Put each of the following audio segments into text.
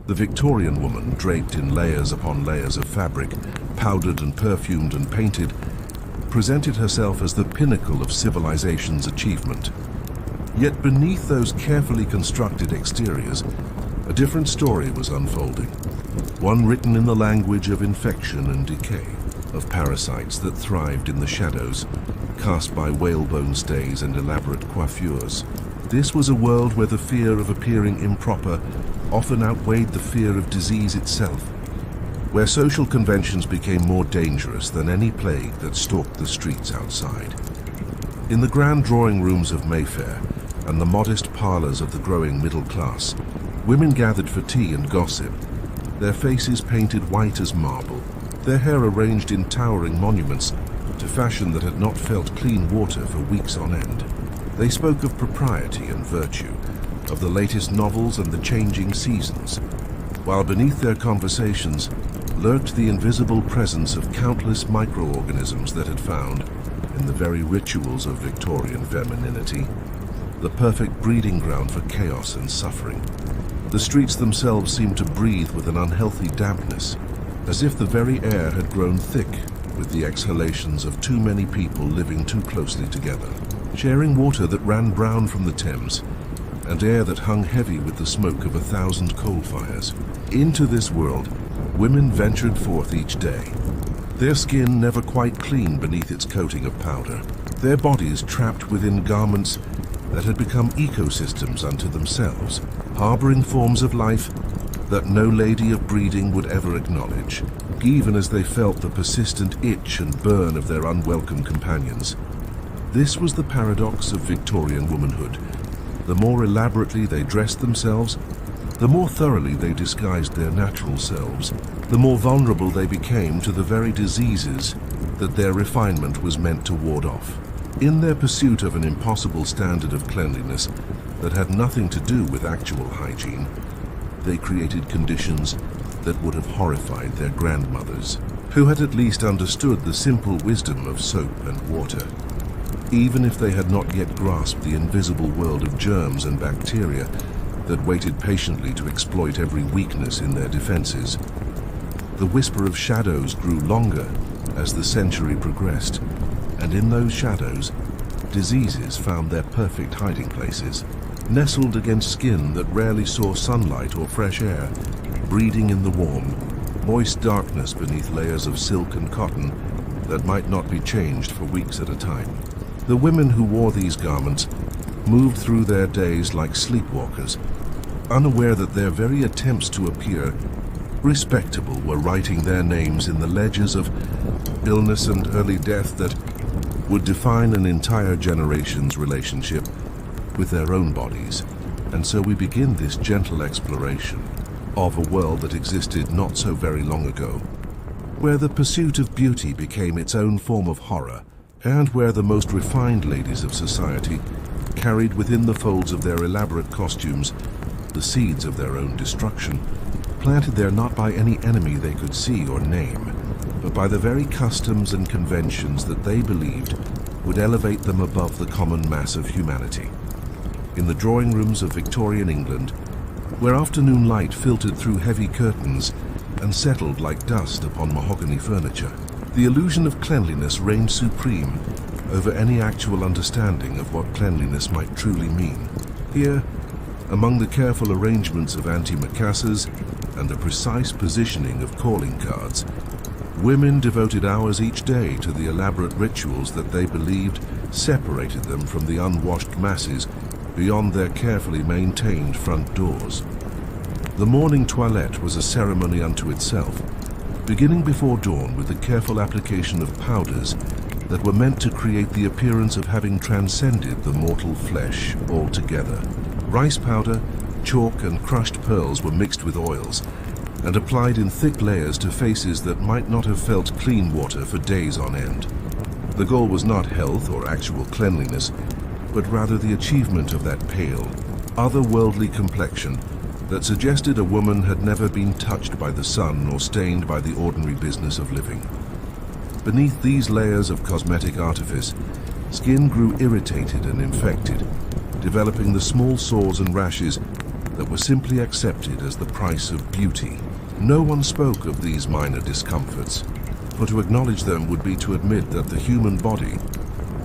The Victorian woman, draped in layers upon layers of fabric, powdered and perfumed and painted, presented herself as the pinnacle of civilization's achievement. Yet beneath those carefully constructed exteriors, a different story was unfolding. One written in the language of infection and decay, of parasites that thrived in the shadows, cast by whalebone stays and elaborate coiffures. This was a world where the fear of appearing improper often outweighed the fear of disease itself, where social conventions became more dangerous than any plague that stalked the streets outside. In the grand drawing rooms of Mayfair and the modest parlors of the growing middle class, women gathered for tea and gossip, their faces painted white as marble, their hair arranged in towering monuments to fashion that had not felt clean water for weeks on end. They spoke of propriety and virtue, of the latest novels and the changing seasons, while beneath their conversations lurked the invisible presence of countless microorganisms that had found, in the very rituals of Victorian femininity, the perfect breeding ground for chaos and suffering. The streets themselves seemed to breathe with an unhealthy dampness, as if the very air had grown thick with the exhalations of too many people living too closely together, sharing water that ran brown from the Thames and air that hung heavy with the smoke of 1,000 coal fires. Into this world, women ventured forth each day, their skin never quite clean beneath its coating of powder, their bodies trapped within garments that had become ecosystems unto themselves, harboring forms of life that no lady of breeding would ever acknowledge, even as they felt the persistent itch and burn of their unwelcome companions. This was the paradox of Victorian womanhood. The more elaborately they dressed themselves, the more thoroughly they disguised their natural selves, the more vulnerable they became to the very diseases that their refinement was meant to ward off. In their pursuit of an impossible standard of cleanliness that had nothing to do with actual hygiene, they created conditions that would have horrified their grandmothers, who had at least understood the simple wisdom of soap and water. Even if they had not yet grasped the invisible world of germs and bacteria that waited patiently to exploit every weakness in their defenses. The whisper of shadows grew longer as the century progressed, and in those shadows, diseases found their perfect hiding places, nestled against skin that rarely saw sunlight or fresh air, breeding in the warm, moist darkness beneath layers of silk and cotton that might not be changed for weeks at a time. The women who wore these garments moved through their days like sleepwalkers, unaware that their very attempts to appear respectable were writing their names in the ledgers of illness and early death that would define an entire generation's relationship with their own bodies. And so we begin this gentle exploration of a world that existed not so very long ago, where the pursuit of beauty became its own form of horror, and where the most refined ladies of society carried within the folds of their elaborate costumes the seeds of their own destruction, planted there not by any enemy they could see or name, but by the very customs and conventions that they believed would elevate them above the common mass of humanity. In the drawing rooms of Victorian England, where afternoon light filtered through heavy curtains and settled like dust upon mahogany furniture, the illusion of cleanliness reigned supreme over any actual understanding of what cleanliness might truly mean. Here, among the careful arrangements of antimacassars and the precise positioning of calling cards, women devoted hours each day to the elaborate rituals that they believed separated them from the unwashed masses beyond their carefully maintained front doors. The morning toilette was a ceremony unto itself, beginning before dawn with the careful application of powders that were meant to create the appearance of having transcended the mortal flesh altogether. Rice powder, chalk, and crushed pearls were mixed with oils and applied in thick layers to faces that might not have felt clean water for days on end. The goal was not health or actual cleanliness, but rather the achievement of that pale, otherworldly complexion that suggested a woman had never been touched by the sun or stained by the ordinary business of living. Beneath these layers of cosmetic artifice, skin grew irritated and infected, developing the small sores and rashes that were simply accepted as the price of beauty. No one spoke of these minor discomforts, for to acknowledge them would be to admit that the human body,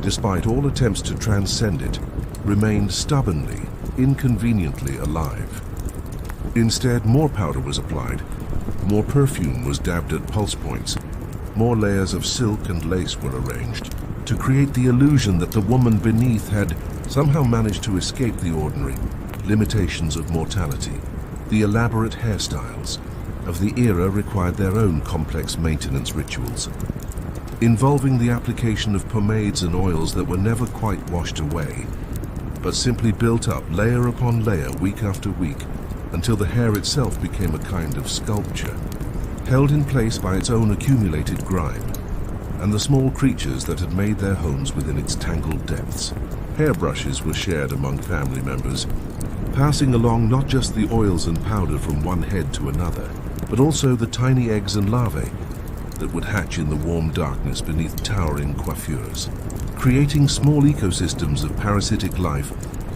despite all attempts to transcend it, remained stubbornly, inconveniently alive. Instead, more powder was applied, more perfume was dabbed at pulse points, more layers of silk and lace were arranged, to create the illusion that the woman beneath had somehow managed to escape the ordinary limitations of mortality. The elaborate hairstyles of the era required their own complex maintenance rituals, involving the application of pomades and oils that were never quite washed away, but simply built up layer upon layer week after week until the hair itself became a kind of sculpture, held in place by its own accumulated grime and the small creatures that had made their homes within its tangled depths. Hairbrushes were shared among family members, passing along not just the oils and powder from one head to another, but also the tiny eggs and larvae that would hatch in the warm darkness beneath towering coiffures, creating small ecosystems of parasitic life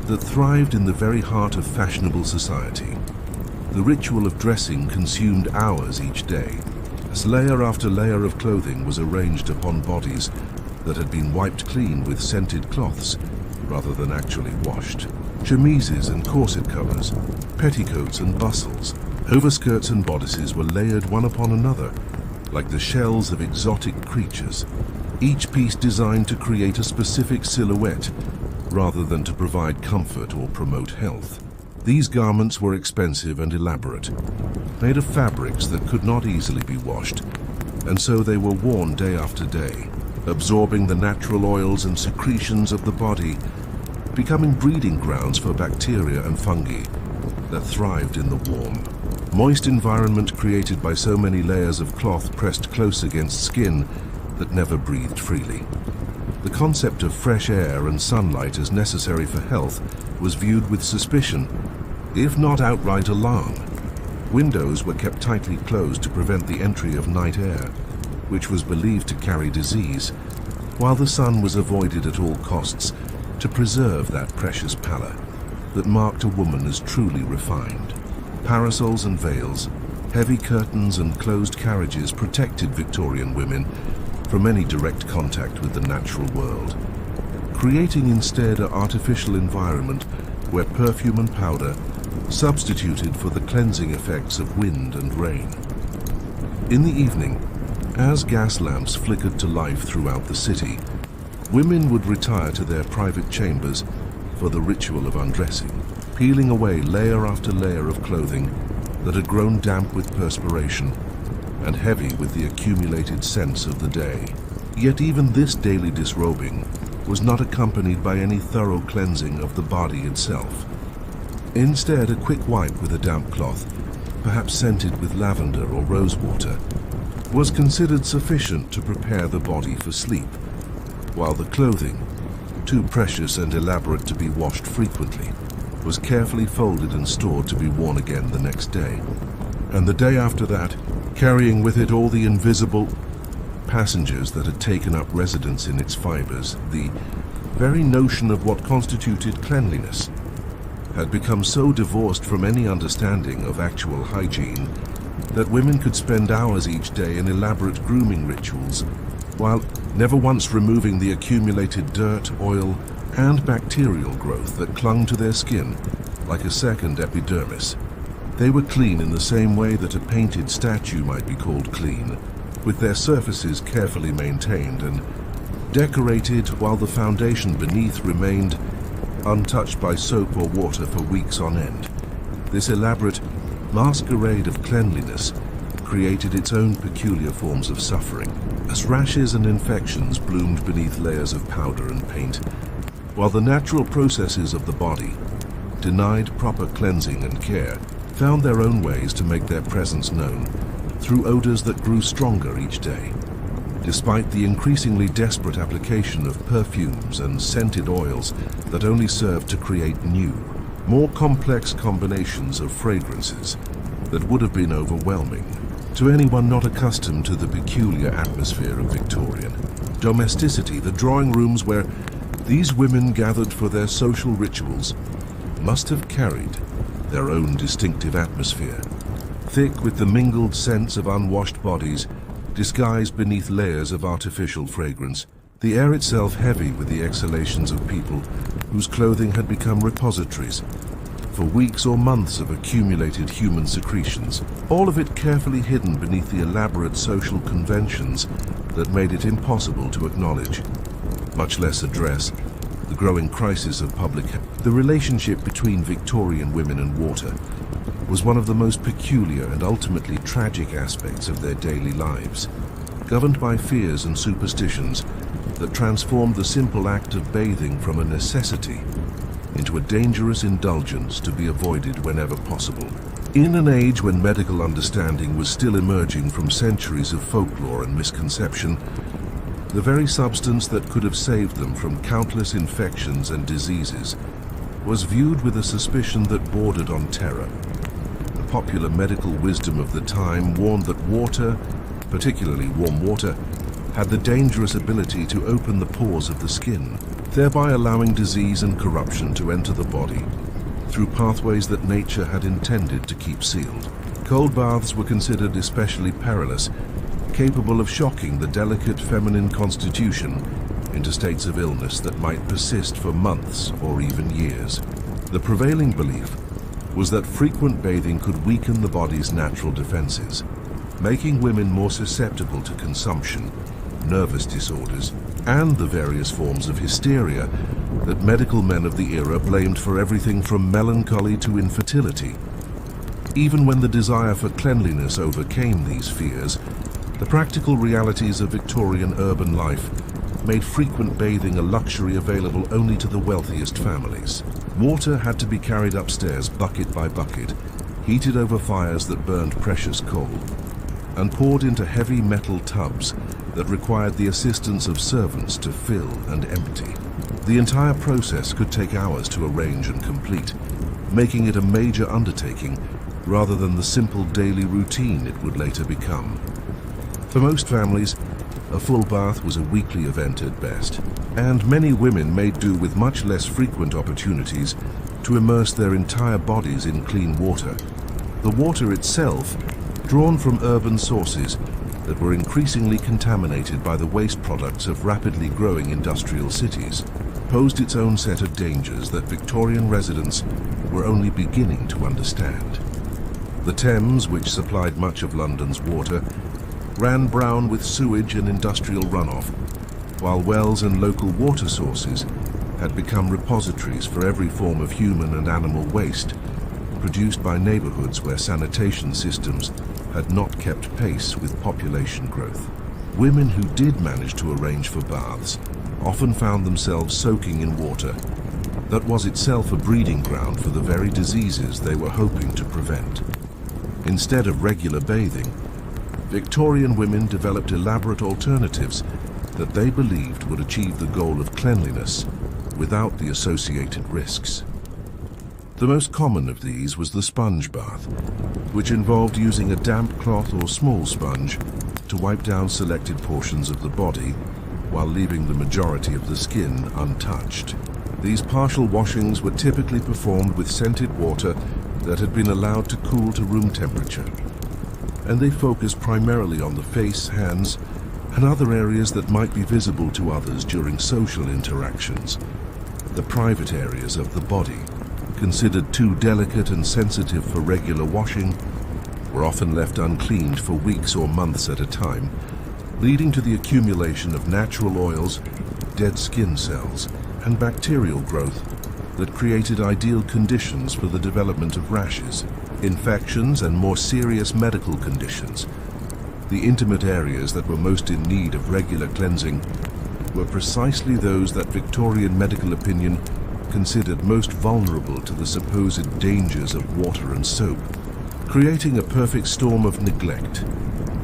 that thrived in the very heart of fashionable society. The ritual of dressing consumed hours each day, as layer after layer of clothing was arranged upon bodies that had been wiped clean with scented cloths rather than actually washed. Chemises and corset covers, petticoats and bustles, overskirts and bodices were layered one upon another, like the shells of exotic creatures, each piece designed to create a specific silhouette rather than to provide comfort or promote health. These garments were expensive and elaborate, made of fabrics that could not easily be washed, and so they were worn day after day, absorbing the natural oils and secretions of the body, becoming breeding grounds for bacteria and fungi that thrived in the warm, moist environment created by so many layers of cloth pressed close against skin that never breathed freely. The concept of fresh air and sunlight as necessary for health was viewed with suspicion, if not outright alarm. Windows were kept tightly closed to prevent the entry of night air, which was believed to carry disease, while the sun was avoided at all costs to preserve that precious pallor that marked a woman as truly refined. Parasols and veils, heavy curtains and closed carriages protected Victorian women from any direct contact with the natural world, creating instead an artificial environment where perfume and powder substituted for the cleansing effects of wind and rain. In the evening, as gas lamps flickered to life throughout the city, women would retire to their private chambers for the ritual of undressing, peeling away layer after layer of clothing that had grown damp with perspiration and heavy with the accumulated scents of the day. Yet even this daily disrobing was not accompanied by any thorough cleansing of the body itself. Instead, a quick wipe with a damp cloth, perhaps scented with lavender or rose water, was considered sufficient to prepare the body for sleep, while the clothing, too precious and elaborate to be washed frequently, was carefully folded and stored to be worn again the next day, and the day after that, carrying with it all the invisible passengers that had taken up residence in its fibers. The very notion of what constituted cleanliness had become so divorced from any understanding of actual hygiene that women could spend hours each day in elaborate grooming rituals, while never once removing the accumulated dirt, oil, and bacterial growth that clung to their skin like a second epidermis. They were clean in the same way that a painted statue might be called clean, with their surfaces carefully maintained and decorated while the foundation beneath remained untouched by soap or water for weeks on end. This elaborate masquerade of cleanliness created its own peculiar forms of suffering, as rashes and infections bloomed beneath layers of powder and paint, while the natural processes of the body, denied proper cleansing and care, found their own ways to make their presence known through odors that grew stronger each day. Despite the increasingly desperate application of perfumes and scented oils that only served to create new, more complex combinations of fragrances that would have been overwhelming to anyone not accustomed to the peculiar atmosphere of Victorian domesticity. The drawing rooms where these women gathered for their social rituals must have carried their own distinctive atmosphere. Thick with the mingled scents of unwashed bodies, disguised beneath layers of artificial fragrance, the air itself heavy with the exhalations of people whose clothing had become repositories for weeks or months of accumulated human secretions, all of it carefully hidden beneath the elaborate social conventions that made it impossible to acknowledge, much less address, the growing crisis of public health. The relationship between Victorian women and water was one of the most peculiar and ultimately tragic aspects of their daily lives, governed by fears and superstitions that transformed the simple act of bathing from a necessity into a dangerous indulgence to be avoided whenever possible. In an age when medical understanding was still emerging from centuries of folklore and misconception, the very substance that could have saved them from countless infections and diseases was viewed with a suspicion that bordered on terror. The popular medical wisdom of the time warned that water, particularly warm water, had the dangerous ability to open the pores of the skin, thereby allowing disease and corruption to enter the body through pathways that nature had intended to keep sealed. Cold baths were considered especially perilous, capable of shocking the delicate feminine constitution into states of illness that might persist for months or even years. The prevailing belief was that frequent bathing could weaken the body's natural defenses, making women more susceptible to consumption, nervous disorders, and the various forms of hysteria that medical men of the era blamed for everything from melancholy to infertility. Even when the desire for cleanliness overcame these fears, the practical realities of Victorian urban life made frequent bathing a luxury available only to the wealthiest families. Water had to be carried upstairs bucket by bucket, heated over fires that burned precious coal, and poured into heavy metal tubs that required the assistance of servants to fill and empty. The entire process could take hours to arrange and complete, making it a major undertaking rather than the simple daily routine it would later become. For most families, a full bath was a weekly event at best, and many women made do with much less frequent opportunities to immerse their entire bodies in clean water. The water itself, drawn from urban sources that were increasingly contaminated by the waste products of rapidly growing industrial cities, posed its own set of dangers that Victorian residents were only beginning to understand. The Thames, which supplied much of London's water, ran brown with sewage and industrial runoff, while wells and local water sources had become repositories for every form of human and animal waste produced by neighborhoods where sanitation systems had not kept pace with population growth. Women who did manage to arrange for baths often found themselves soaking in water that was itself a breeding ground for the very diseases they were hoping to prevent. Instead of regular bathing, Victorian women developed elaborate alternatives that they believed would achieve the goal of cleanliness without the associated risks. The most common of these was the sponge bath, which involved using a damp cloth or small sponge to wipe down selected portions of the body while leaving the majority of the skin untouched. These partial washings were typically performed with scented water that had been allowed to cool to room temperature, and they focused primarily on the face, hands, and other areas that might be visible to others during social interactions. The private areas of the body, considered too delicate and sensitive for regular washing, were often left uncleaned for weeks or months at a time, leading to the accumulation of natural oils, dead skin cells, and bacterial growth that created ideal conditions for the development of rashes, infections, and more serious medical conditions. The intimate areas that were most in need of regular cleansing were precisely those that Victorian medical opinion considered most vulnerable to the supposed dangers of water and soap, creating a perfect storm of neglect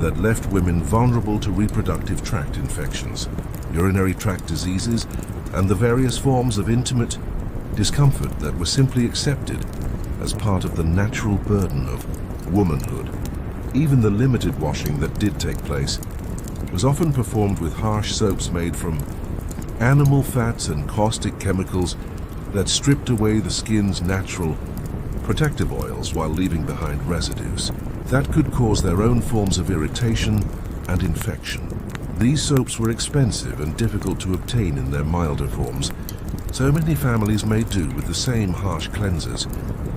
that left women vulnerable to reproductive tract infections, urinary tract diseases, and the various forms of intimate discomfort that were simply accepted as part of the natural burden of womanhood. Even the limited washing that did take place was often performed with harsh soaps made from animal fats and caustic chemicals that stripped away the skin's natural protective oils while leaving behind residues that could cause their own forms of irritation and infection. These soaps were expensive and difficult to obtain in their milder forms, so many families made do with the same harsh cleansers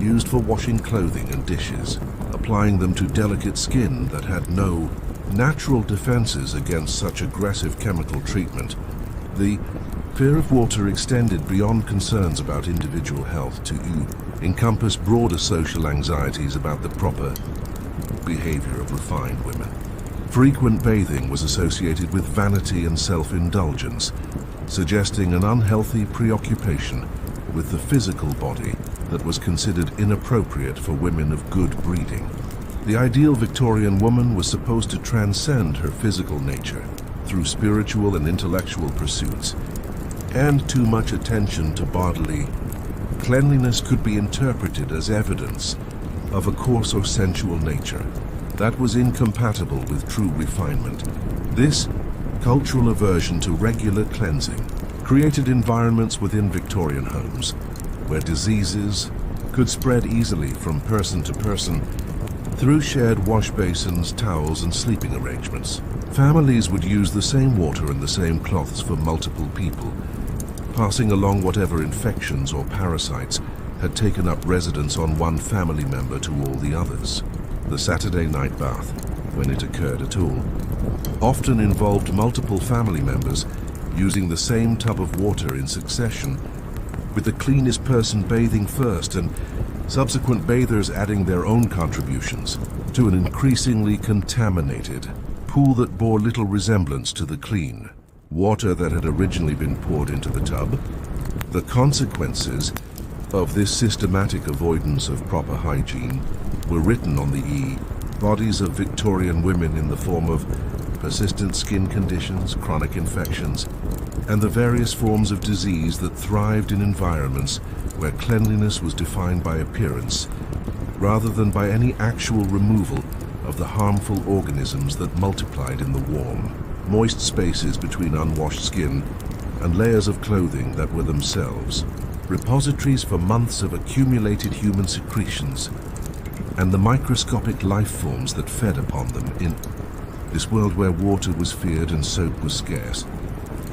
used for washing clothing and dishes, applying them to delicate skin that had no natural defenses against such aggressive chemical treatment. The fear of water extended beyond concerns about individual health to encompass broader social anxieties about the proper behavior of refined women. Frequent bathing was associated with vanity and self-indulgence, suggesting an unhealthy preoccupation with the physical body that was considered inappropriate for women of good breeding. The ideal Victorian woman was supposed to transcend her physical nature through spiritual and intellectual pursuits, and too much attention to bodily cleanliness could be interpreted as evidence of a coarse or sensual nature that was incompatible with true refinement. This cultural aversion to regular cleansing created environments within Victorian homes where diseases could spread easily from person to person through shared wash basins, towels, and sleeping arrangements. Families would use the same water and the same cloths for multiple people, passing along whatever infections or parasites had taken up residence on one family member to all the others. The Saturday night bath, when it occurred at all, often involved multiple family members using the same tub of water in succession, with the cleanest person bathing first and subsequent bathers adding their own contributions to an increasingly contaminated pool that bore little resemblance to the clean water that had originally been poured into the tub. The consequences of this systematic avoidance of proper hygiene were written on the bodies of Victorian women in the form of persistent skin conditions, chronic infections, and the various forms of disease that thrived in environments where cleanliness was defined by appearance rather than by any actual removal of the harmful organisms that multiplied in the warm, moist spaces between unwashed skin and layers of clothing that were themselves repositories for months of accumulated human secretions and the microscopic life forms that fed upon them in this world where water was feared and soap was scarce,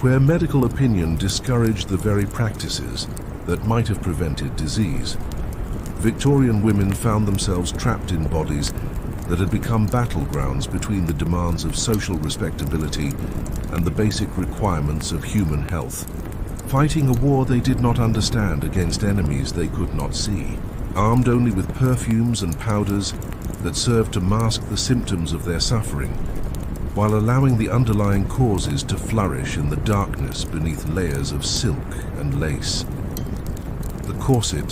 where medical opinion discouraged the very practices that might have prevented disease. Victorian women found themselves trapped in bodies that had become battlegrounds between the demands of social respectability and the basic requirements of human health, fighting a war they did not understand against enemies they could not see, armed only with perfumes and powders that served to mask the symptoms of their suffering, while allowing the underlying causes to flourish in the darkness beneath layers of silk and lace. The corset,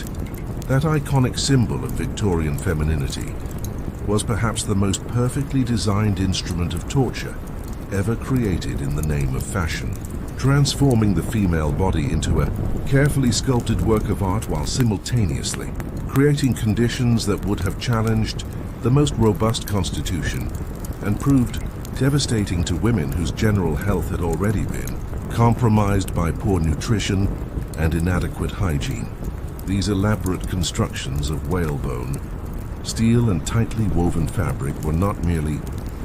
that iconic symbol of Victorian femininity, was perhaps the most perfectly designed instrument of torture ever created in the name of fashion, transforming the female body into a carefully sculpted work of art while simultaneously creating conditions that would have challenged the most robust constitution and proved devastating to women whose general health had already been compromised by poor nutrition and inadequate hygiene. These elaborate constructions of whalebone, steel, and tightly woven fabric were not merely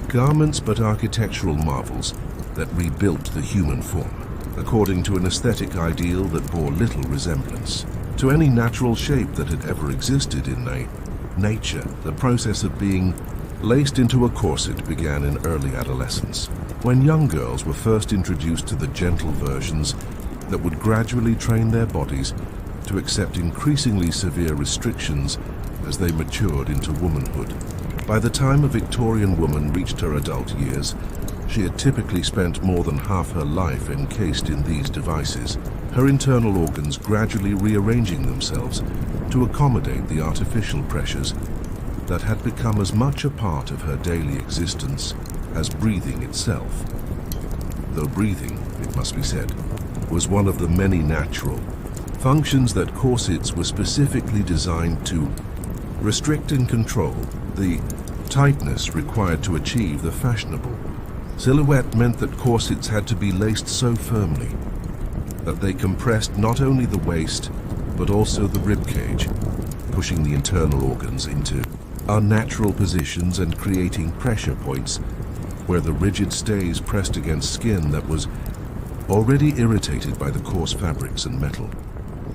garments but architectural marvels that rebuilt the human form, according to an aesthetic ideal that bore little resemblance to any natural shape that had ever existed in nature. The process of being laced into a corset began in early adolescence, when young girls were first introduced to the gentle versions that would gradually train their bodies to accept increasingly severe restrictions as they matured into womanhood. By the time a Victorian woman reached her adult years, she had typically spent more than half her life encased in these devices, her internal organs gradually rearranging themselves to accommodate the artificial pressures that had become as much a part of her daily existence as breathing itself. Though breathing, it must be said, was one of the many natural functions that corsets were specifically designed to restrict and control. The tightness required to achieve the fashionable silhouette meant that corsets had to be laced so firmly that they compressed not only the waist but also the rib cage, pushing the internal organs into unnatural positions and creating pressure points where the rigid stays pressed against skin that was already irritated by the coarse fabrics and metal.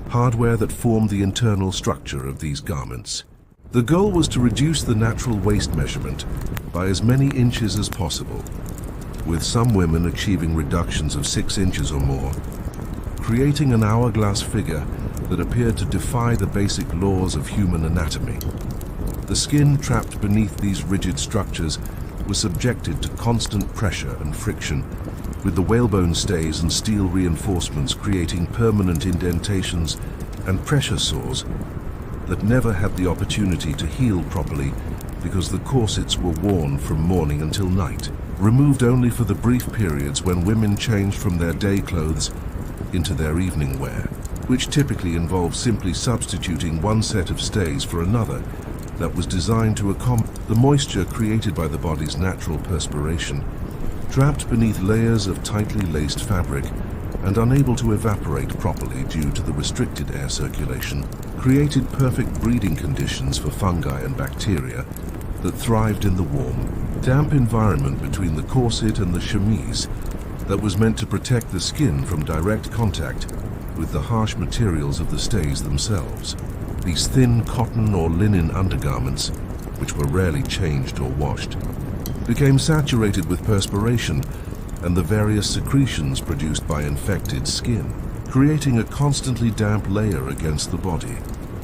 Hardware that formed the internal structure of these garments. The goal was to reduce the natural waist measurement by as many inches as possible, with some women achieving reductions of 6 inches or more, creating an hourglass figure that appeared to defy the basic laws of human anatomy. The skin trapped beneath these rigid structures was subjected to constant pressure and friction, with the whalebone stays and steel reinforcements creating permanent indentations and pressure sores that never had the opportunity to heal properly because the corsets were worn from morning until night, removed only for the brief periods when women changed from their day clothes into their evening wear, which typically involved simply substituting one set of stays for another that was designed to accommodate the moisture created by the body's natural perspiration, trapped beneath layers of tightly laced fabric and unable to evaporate properly due to the restricted air circulation, created perfect breeding conditions for fungi and bacteria that thrived in the warm, damp environment between the corset and the chemise that was meant to protect the skin from direct contact with the harsh materials of the stays themselves. These thin cotton or linen undergarments, which were rarely changed or washed, became saturated with perspiration and the various secretions produced by infected skin, creating a constantly damp layer against the body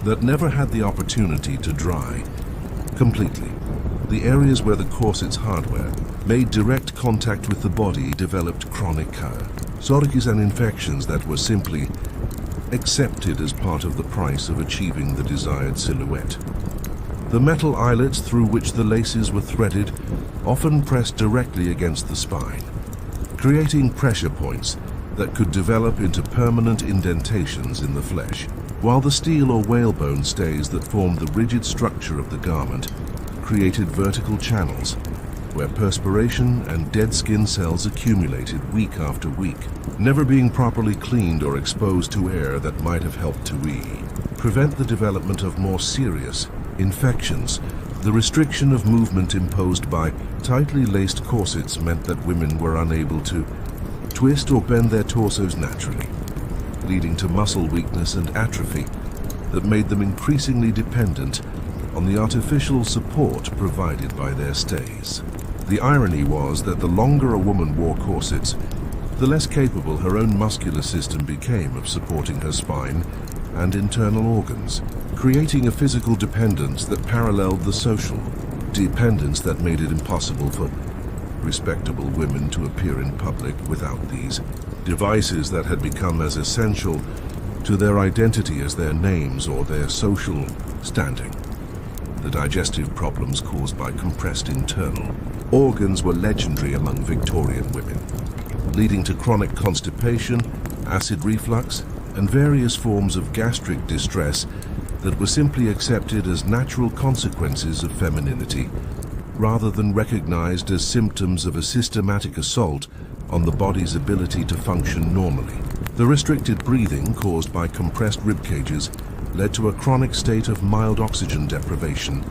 that never had the opportunity to dry completely. The areas where the corset's hardware made direct contact with the body developed chronic cholera and infections that were simply accepted as part of the price of achieving the desired silhouette. The metal eyelets through which the laces were threaded often pressed directly against the spine, creating pressure points that could develop into permanent indentations in the flesh, while the steel or whalebone stays that formed the rigid structure of the garment created vertical channels where perspiration and dead skin cells accumulated week after week, never being properly cleaned or exposed to air that might have helped to prevent the development of more serious infections. The restriction of movement imposed by tightly laced corsets meant that women were unable to twist or bend their torsos naturally, leading to muscle weakness and atrophy that made them increasingly dependent on the artificial support provided by their stays. The irony was that the longer a woman wore corsets, the less capable her own muscular system became of supporting her spine and internal organs, creating a physical dependence that paralleled the social dependence that made it impossible for respectable women to appear in public without these devices that had become as essential to their identity as their names or their social standing. The digestive problems caused by compressed internal organs were legendary among Victorian women, leading to chronic constipation, acid reflux, and various forms of gastric distress that were simply accepted as natural consequences of femininity, rather than recognized as symptoms of a systematic assault on the body's ability to function normally. The restricted breathing caused by compressed rib cages led to a chronic state of mild oxygen deprivation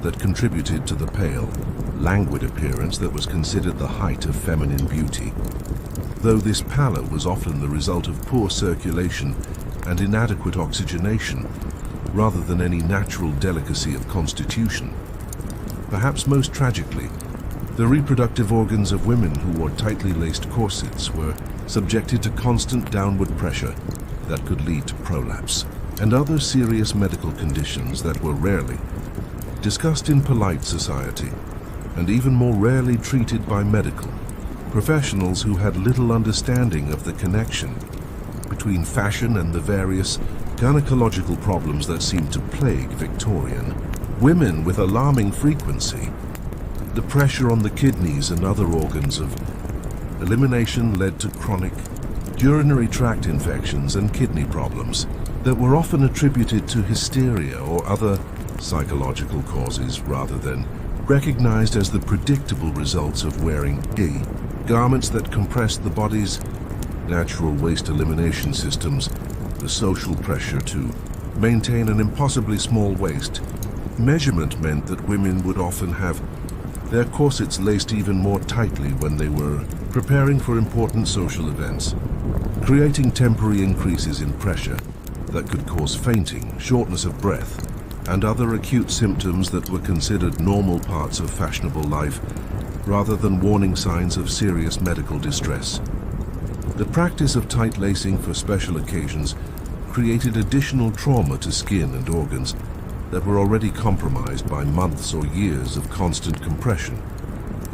that contributed to the pale, languid appearance that was considered the height of feminine beauty, though this pallor was often the result of poor circulation and inadequate oxygenation, rather than any natural delicacy of constitution. Perhaps most tragically, the reproductive organs of women who wore tightly laced corsets were subjected to constant downward pressure that could lead to prolapse and other serious medical conditions that were rarely discussed in polite society, and even more rarely treated by medical professionals who had little understanding of the connection between fashion and the various gynecological problems that seemed to plague Victorian women with alarming frequency. The pressure on the kidneys and other organs of elimination led to chronic urinary tract infections and kidney problems that were often attributed to hysteria or other psychological causes rather than recognized as the predictable results of wearing garments that compressed the body's natural waste elimination systems. The social pressure to maintain an impossibly small waist, measurement meant that women would often have their corsets laced even more tightly when they were preparing for important social events, creating temporary increases in pressure that could cause fainting, shortness of breath, and other acute symptoms that were considered normal parts of fashionable life rather than warning signs of serious medical distress. The practice of tight lacing for special occasions created additional trauma to skin and organs that were already compromised by months or years of constant compression,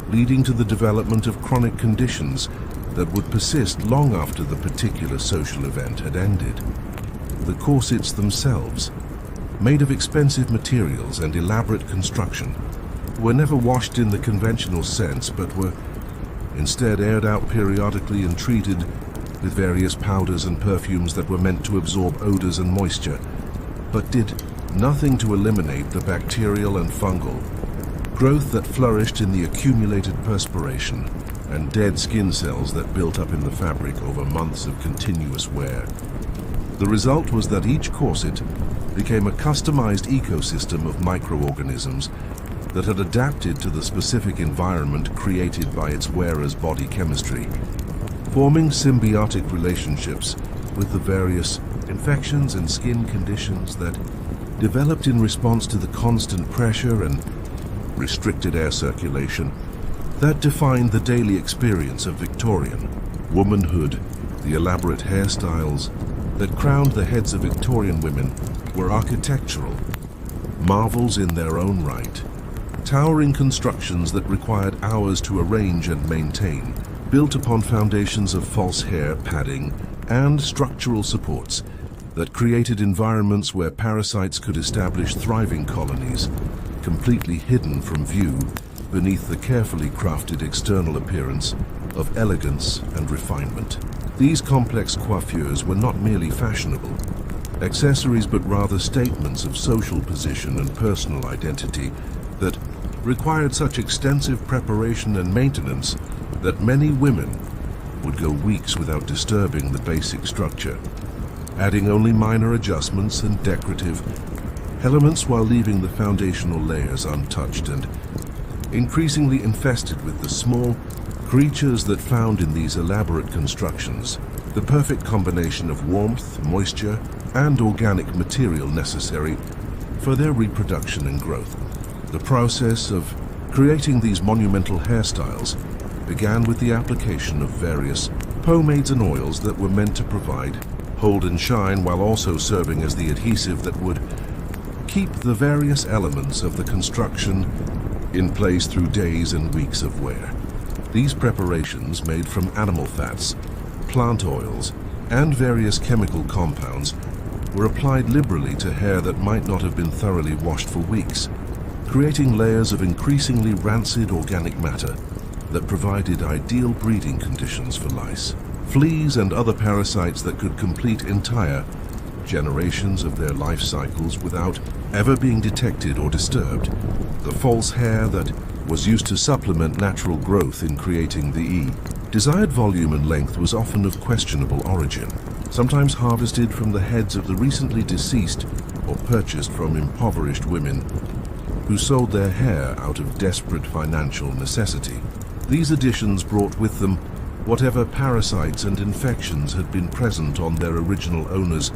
leading to the development of chronic conditions that would persist long after the particular social event had ended. The corsets themselves, made of expensive materials and elaborate construction, were never washed in the conventional sense, but were instead aired out periodically and treated with various powders and perfumes that were meant to absorb odors and moisture, but did nothing to eliminate the bacterial and fungal growth that flourished in the accumulated perspiration and dead skin cells that built up in the fabric over months of continuous wear. The result was that each corset became a customized ecosystem of microorganisms that had adapted to the specific environment created by its wearer's body chemistry, forming symbiotic relationships with the various infections and skin conditions that developed in response to the constant pressure and restricted air circulation that defined the daily experience of Victorian womanhood. The elaborate hairstyles that crowned the heads of Victorian women were architectural marvels in their own right, towering constructions that required hours to arrange and maintain, built upon foundations of false hair padding and structural supports that created environments where parasites could establish thriving colonies, completely hidden from view beneath the carefully crafted external appearance of elegance and refinement. These complex coiffures were not merely fashionable accessories, but rather statements of social position and personal identity that required such extensive preparation and maintenance that many women would go weeks without disturbing the basic structure, adding only minor adjustments and decorative elements while leaving the foundational layers untouched and increasingly infested with the small creatures that found in these elaborate constructions the perfect combination of warmth, moisture, and organic material necessary for their reproduction and growth. The process of creating these monumental hairstyles began with the application of various pomades and oils that were meant to provide hold and shine while also serving as the adhesive that would keep the various elements of the construction in place through days and weeks of wear. These preparations, made from animal fats, plant oils, and various chemical compounds, were applied liberally to hair that might not have been thoroughly washed for weeks, creating layers of increasingly rancid organic matter that provided ideal breeding conditions for lice, fleas, and other parasites that could complete entire generations of their life cycles without ever being detected or disturbed. The false hair that was used to supplement natural growth in creating the desired volume and length was often of questionable origin, sometimes harvested from the heads of the recently deceased or purchased from impoverished women who sold their hair out of desperate financial necessity. These additions brought with them whatever parasites and infections had been present on their original owners,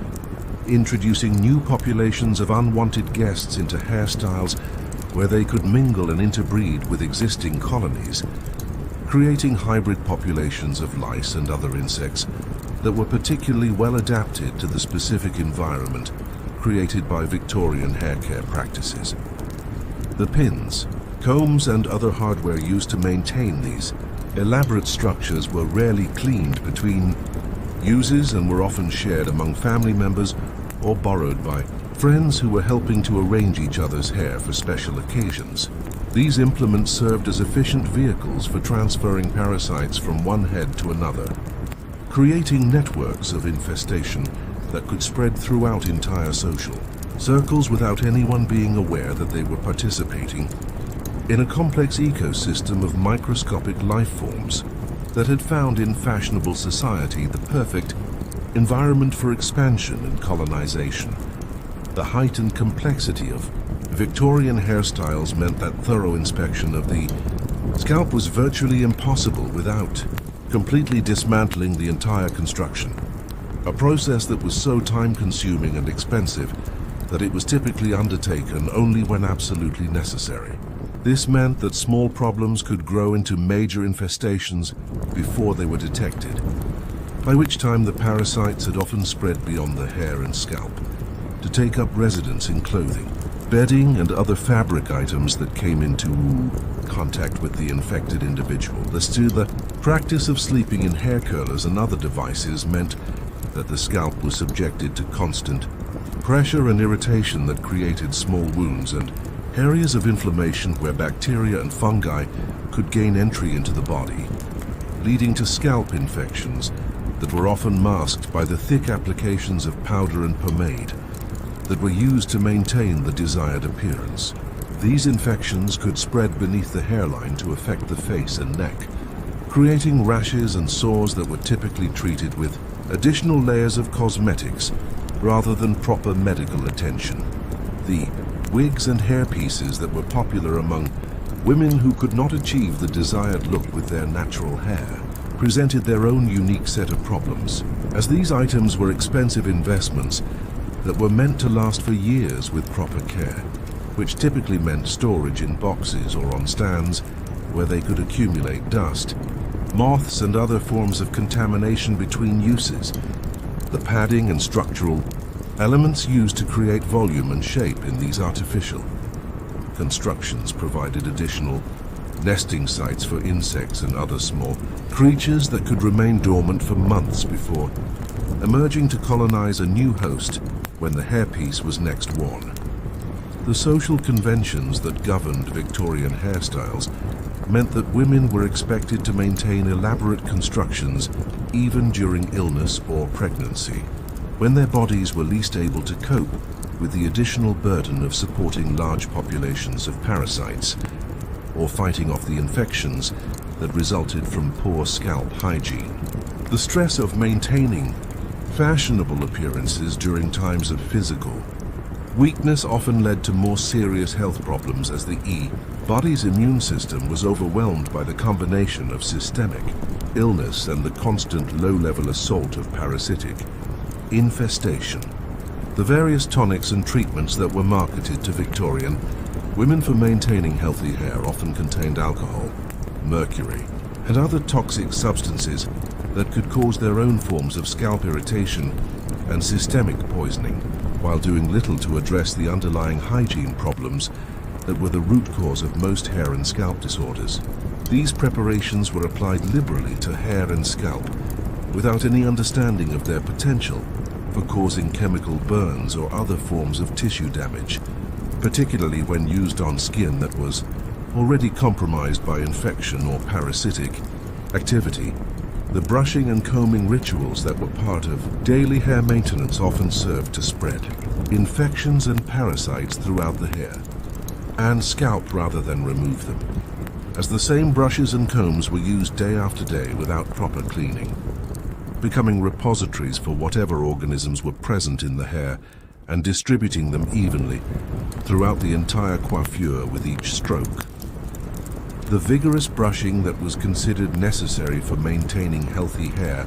introducing new populations of unwanted guests into hairstyles where they could mingle and interbreed with existing colonies, creating hybrid populations of lice and other insects that were particularly well adapted to the specific environment created by Victorian hair care practices. The pins, combs, and other hardware used to maintain these elaborate structures were rarely cleaned between uses and were often shared among family members or borrowed by friends who were helping to arrange each other's hair for special occasions. These implements served as efficient vehicles for transferring parasites from one head to another, creating networks of infestation that could spread throughout entire social circles without anyone being aware that they were participating in a complex ecosystem of microscopic life forms that had found in fashionable society the perfect environment for expansion and colonization. The heightened complexity of Victorian hairstyles meant that thorough inspection of the scalp was virtually impossible without completely dismantling the entire construction, a process that was so time-consuming and expensive that it was typically undertaken only when absolutely necessary. This meant that small problems could grow into major infestations before they were detected, by which time the parasites had often spread beyond the hair and scalp to take up residence in clothing, bedding, and other fabric items that came into contact with the infected individual. The practice of sleeping in hair curlers and other devices meant that the scalp was subjected to constant pressure and irritation that created small wounds and areas of inflammation where bacteria and fungi could gain entry into the body, leading to scalp infections that were often masked by the thick applications of powder and pomade that were used to maintain the desired appearance. These infections could spread beneath the hairline to affect the face and neck, creating rashes and sores that were typically treated with additional layers of cosmetics rather than proper medical attention. The wigs and hairpieces that were popular among women who could not achieve the desired look with their natural hair presented their own unique set of problems, as these items were expensive investments that were meant to last for years with proper care, which typically meant storage in boxes or on stands where they could accumulate dust, moths, and other forms of contamination between uses. The padding and structural elements used to create volume and shape in these artificial constructions provided additional nesting sites for insects and other small creatures that could remain dormant for months before emerging to colonize a new host when the hairpiece was next worn. The social conventions that governed Victorian hairstyles meant that women were expected to maintain elaborate constructions even during illness or pregnancy, when their bodies were least able to cope with the additional burden of supporting large populations of parasites or fighting off the infections that resulted from poor scalp hygiene. The stress of maintaining fashionable appearances during times of physical weakness often led to more serious health problems, as the body's immune system was overwhelmed by the combination of systemic illness and the constant low-level assault of parasitic infestation. The various tonics and treatments that were marketed to Victorian women for maintaining healthy hair often contained alcohol, mercury, and other toxic substances that could cause their own forms of scalp irritation and systemic poisoning, while doing little to address the underlying hygiene problems that were the root cause of most hair and scalp disorders. These preparations were applied liberally to hair and scalp, without any understanding of their potential for causing chemical burns or other forms of tissue damage, particularly when used on skin that was already compromised by infection or parasitic activity. The brushing and combing rituals that were part of daily hair maintenance often served to spread infections and parasites throughout the hair and scalp rather than remove them, as the same brushes and combs were used day after day without proper cleaning, becoming repositories for whatever organisms were present in the hair and distributing them evenly throughout the entire coiffure with each stroke. The vigorous brushing that was considered necessary for maintaining healthy hair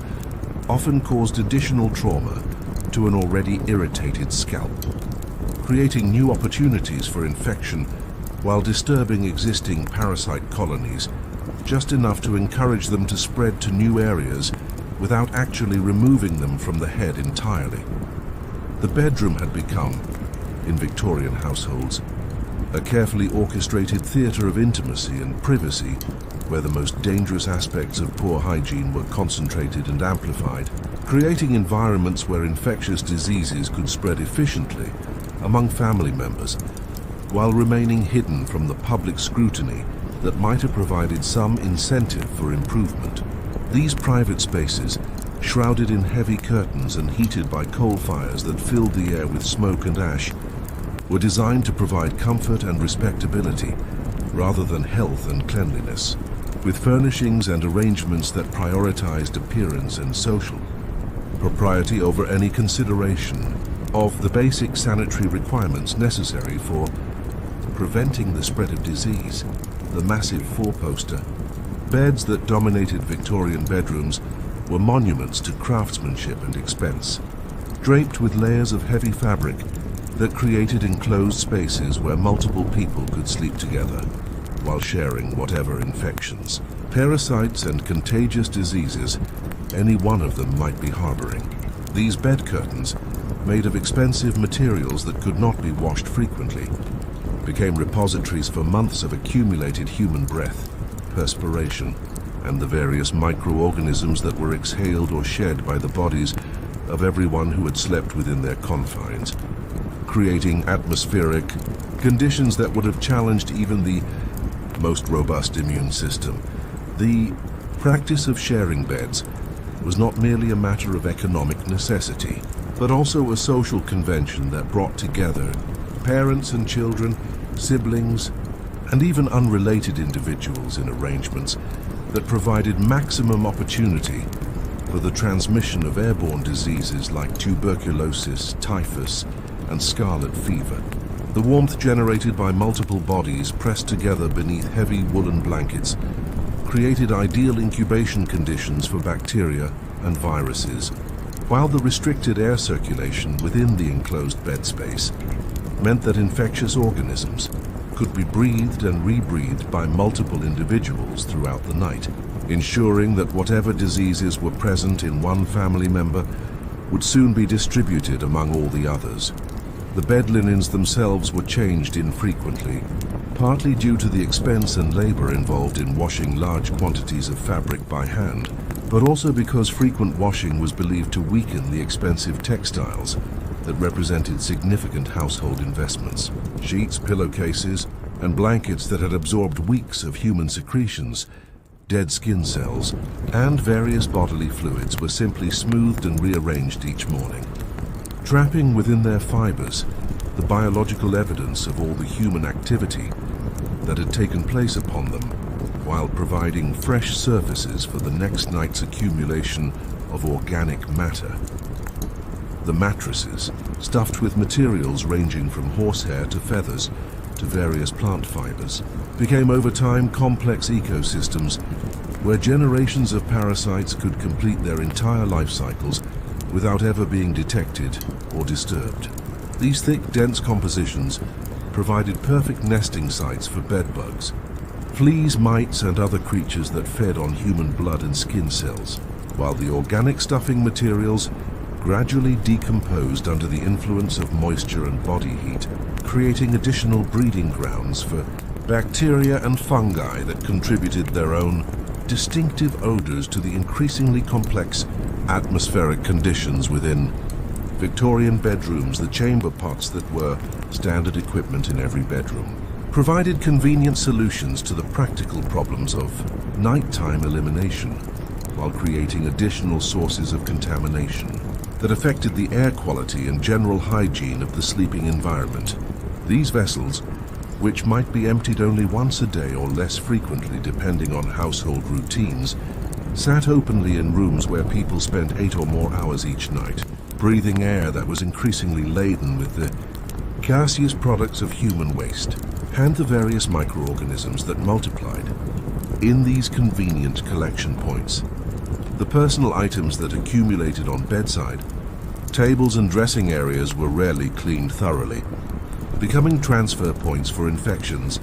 often caused additional trauma to an already irritated scalp, creating new opportunities for infection while disturbing existing parasite colonies, just enough to encourage them to spread to new areas without actually removing them from the head entirely. The bedroom had become, in Victorian households, a carefully orchestrated theatre of intimacy and privacy, where the most dangerous aspects of poor hygiene were concentrated and amplified, creating environments where infectious diseases could spread efficiently among family members, while remaining hidden from the public scrutiny that might have provided some incentive for improvement. These private spaces, shrouded in heavy curtains and heated by coal fires that filled the air with smoke and ash, were designed to provide comfort and respectability rather than health and cleanliness, with furnishings and arrangements that prioritized appearance and social propriety over any consideration of the basic sanitary requirements necessary for preventing the spread of disease. The massive four-poster beds that dominated Victorian bedrooms were monuments to craftsmanship and expense, draped with layers of heavy fabric that created enclosed spaces where multiple people could sleep together while sharing whatever infections, parasites and contagious diseases any one of them might be harboring. These bed curtains, made of expensive materials that could not be washed frequently, became repositories for months of accumulated human breath, perspiration, and the various microorganisms that were exhaled or shed by the bodies of everyone who had slept within their confines, creating atmospheric conditions that would have challenged even the most robust immune system. The practice of sharing beds was not merely a matter of economic necessity, but also a social convention that brought together parents and children, siblings, and even unrelated individuals in arrangements that provided maximum opportunity for the transmission of airborne diseases like tuberculosis, typhus, and scarlet fever. The warmth generated by multiple bodies pressed together beneath heavy woolen blankets created ideal incubation conditions for bacteria and viruses, while the restricted air circulation within the enclosed bed space meant that infectious organisms could be breathed and rebreathed by multiple individuals throughout the night, ensuring that whatever diseases were present in one family member would soon be distributed among all the others. The bed linens themselves were changed infrequently, partly due to the expense and labor involved in washing large quantities of fabric by hand, but also because frequent washing was believed to weaken the expensive textiles that represented significant household investments. Sheets, pillowcases, and blankets that had absorbed weeks of human secretions, dead skin cells, and various bodily fluids were simply smoothed and rearranged each morning, trapping within their fibers the biological evidence of all the human activity that had taken place upon them, while providing fresh surfaces for the next night's accumulation of organic matter. The mattresses, stuffed with materials ranging from horsehair to feathers to various plant fibers, became over time complex ecosystems where generations of parasites could complete their entire life cycles without ever being detected or disturbed. These thick, dense compositions provided perfect nesting sites for bedbugs, fleas, mites, and other creatures that fed on human blood and skin cells, while the organic stuffing materials gradually decomposed under the influence of moisture and body heat, creating additional breeding grounds for bacteria and fungi that contributed their own distinctive odors to the increasingly complex atmospheric conditions within Victorian bedrooms. The chamber pots that were standard equipment in every bedroom provided convenient solutions to the practical problems of nighttime elimination, while creating additional sources of contamination that affected the air quality and general hygiene of the sleeping environment. These vessels, which might be emptied only once a day or less frequently depending on household routines, sat openly in rooms where people spent 8 or more hours each night, breathing air that was increasingly laden with the gaseous products of human waste and the various microorganisms that multiplied in these convenient collection points. The personal items that accumulated on bedside, tables and dressing areas were rarely cleaned thoroughly, becoming transfer points for infections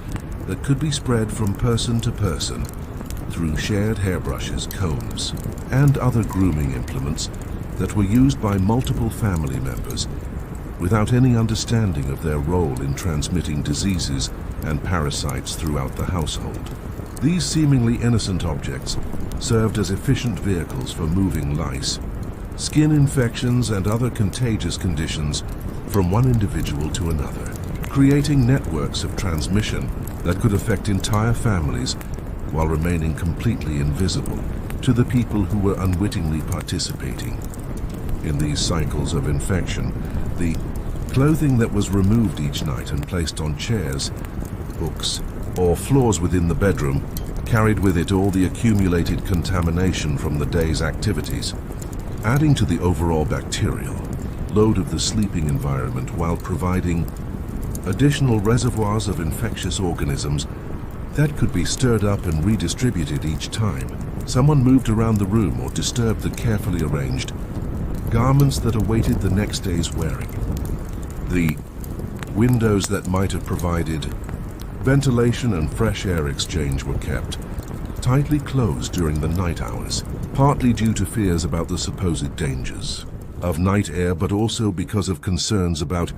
that could be spread from person to person through shared hairbrushes, combs, and other grooming implements that were used by multiple family members without any understanding of their role in transmitting diseases and parasites throughout the household. These seemingly innocent objects served as efficient vehicles for moving lice, skin infections, and other contagious conditions from one individual to another, creating networks of transmission that could affect entire families while remaining completely invisible to the people who were unwittingly participating in these cycles of infection. The clothing that was removed each night and placed on chairs, hooks, or floors within the bedroom carried with it all the accumulated contamination from the day's activities, adding to the overall bacterial load of the sleeping environment while providing additional reservoirs of infectious organisms that could be stirred up and redistributed each time someone moved around the room or disturbed the carefully arranged garments that awaited the next day's wearing. The windows that might have provided ventilation and fresh air exchange were kept tightly closed during the night hours, partly due to fears about the supposed dangers of night air, but also because of concerns about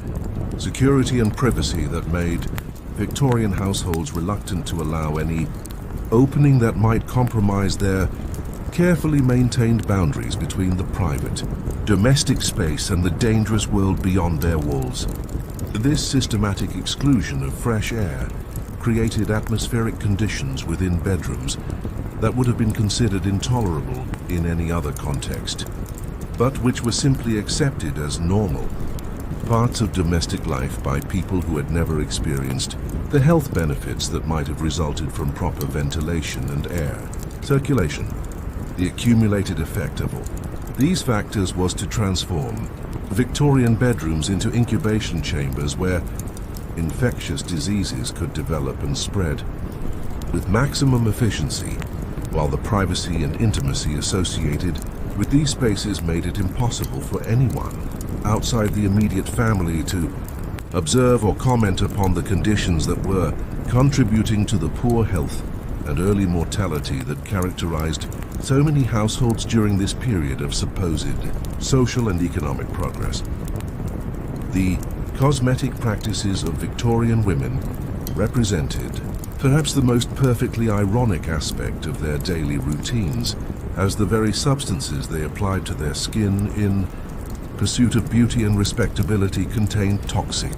security and privacy that made Victorian households reluctant to allow any opening that might compromise their carefully maintained boundaries between the private, domestic space and the dangerous world beyond their walls. This systematic exclusion of fresh air created atmospheric conditions within bedrooms that would have been considered intolerable in any other context, but which were simply accepted as normal parts of domestic life by people who had never experienced the health benefits that might have resulted from proper ventilation and air circulation. The accumulated effect of all these factors was to transform Victorian bedrooms into incubation chambers where infectious diseases could develop and spread with maximum efficiency, while the privacy and intimacy associated with these spaces made it impossible for anyone outside the immediate family to observe or comment upon the conditions that were contributing to the poor health and early mortality that characterized so many households during this period of supposed social and economic progress. The cosmetic practices of Victorian women represented perhaps the most perfectly ironic aspect of their daily routines, as the very substances they applied to their skin in pursuit of beauty and respectability contained toxic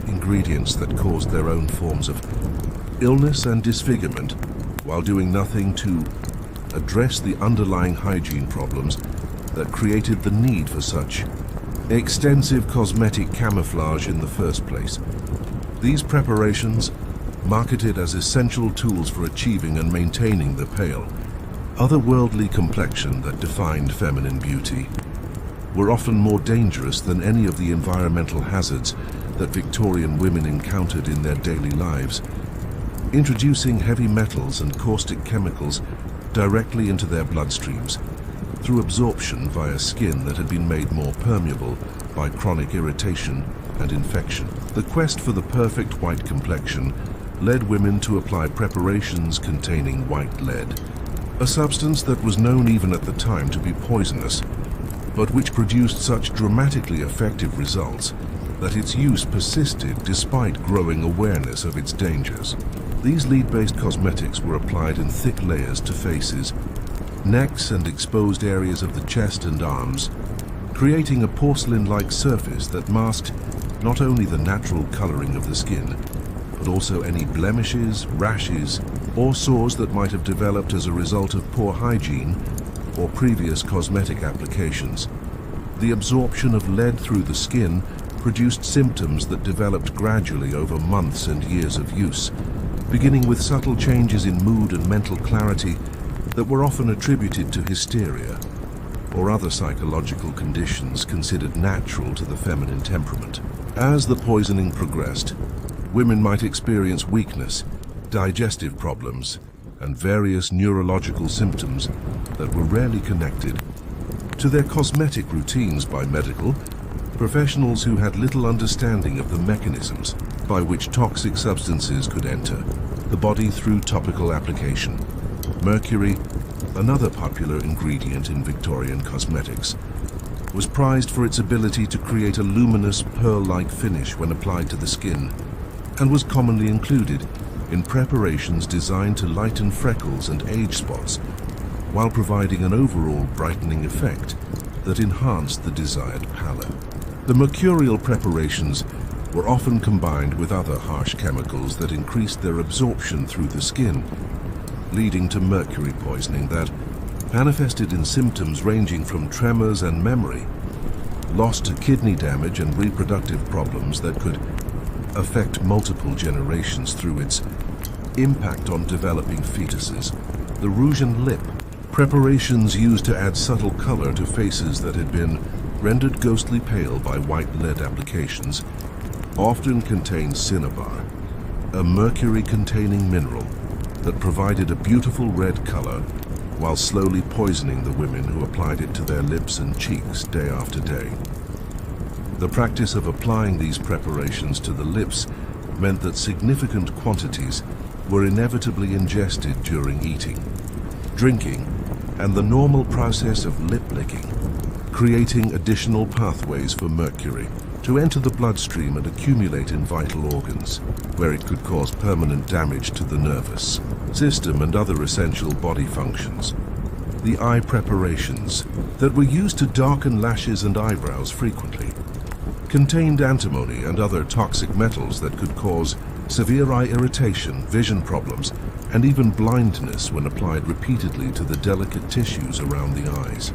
ingredients that caused their own forms of illness and disfigurement, while doing nothing to address the underlying hygiene problems that created the need for such extensive cosmetic camouflage in the first place. These preparations, marketed as essential tools for achieving and maintaining the pale, otherworldly complexion that defined feminine beauty, were often more dangerous than any of the environmental hazards that Victorian women encountered in their daily lives, introducing heavy metals and caustic chemicals directly into their bloodstreams through absorption via skin that had been made more permeable by chronic irritation and infection. The quest for the perfect white complexion led women to apply preparations containing white lead, a substance that was known even at the time to be poisonous, but which produced such dramatically effective results that its use persisted despite growing awareness of its dangers. These lead-based cosmetics were applied in thick layers to faces, necks and exposed areas of the chest and arms, creating a porcelain-like surface that masked not only the natural coloring of the skin, but also any blemishes, rashes, or sores that might have developed as a result of poor hygiene or previous cosmetic applications. The absorption of lead through the skin produced symptoms that developed gradually over months and years of use, beginning with subtle changes in mood and mental clarity that were often attributed to hysteria or other psychological conditions considered natural to the feminine temperament. As the poisoning progressed, women might experience weakness, digestive problems, and various neurological symptoms that were rarely connected to their cosmetic routines by medical professionals who had little understanding of the mechanisms by which toxic substances could enter the body through topical application. Mercury, another popular ingredient in Victorian cosmetics, was prized for its ability to create a luminous pearl-like finish when applied to the skin, and was commonly included in preparations designed to lighten freckles and age spots while providing an overall brightening effect that enhanced the desired pallor. The mercurial preparations were often combined with other harsh chemicals that increased their absorption through the skin, leading to mercury poisoning that manifested in symptoms ranging from tremors and memory, loss to kidney damage and reproductive problems that could affect multiple generations through its impact on developing fetuses. The rouge and lip, preparations used to add subtle color to faces that had been rendered ghostly pale by white lead applications, often contained cinnabar, a mercury-containing mineral that provided a beautiful red color while slowly poisoning the women who applied it to their lips and cheeks day after day. The practice of applying these preparations to the lips meant that significant quantities were inevitably ingested during eating, drinking, and the normal process of lip licking, creating additional pathways for mercury to enter the bloodstream and accumulate in vital organs, where it could cause permanent damage to the nervous system and other essential body functions. The eye preparations that were used to darken lashes and eyebrows frequently contained antimony and other toxic metals that could cause severe eye irritation, vision problems, and even blindness when applied repeatedly to the delicate tissues around the eyes.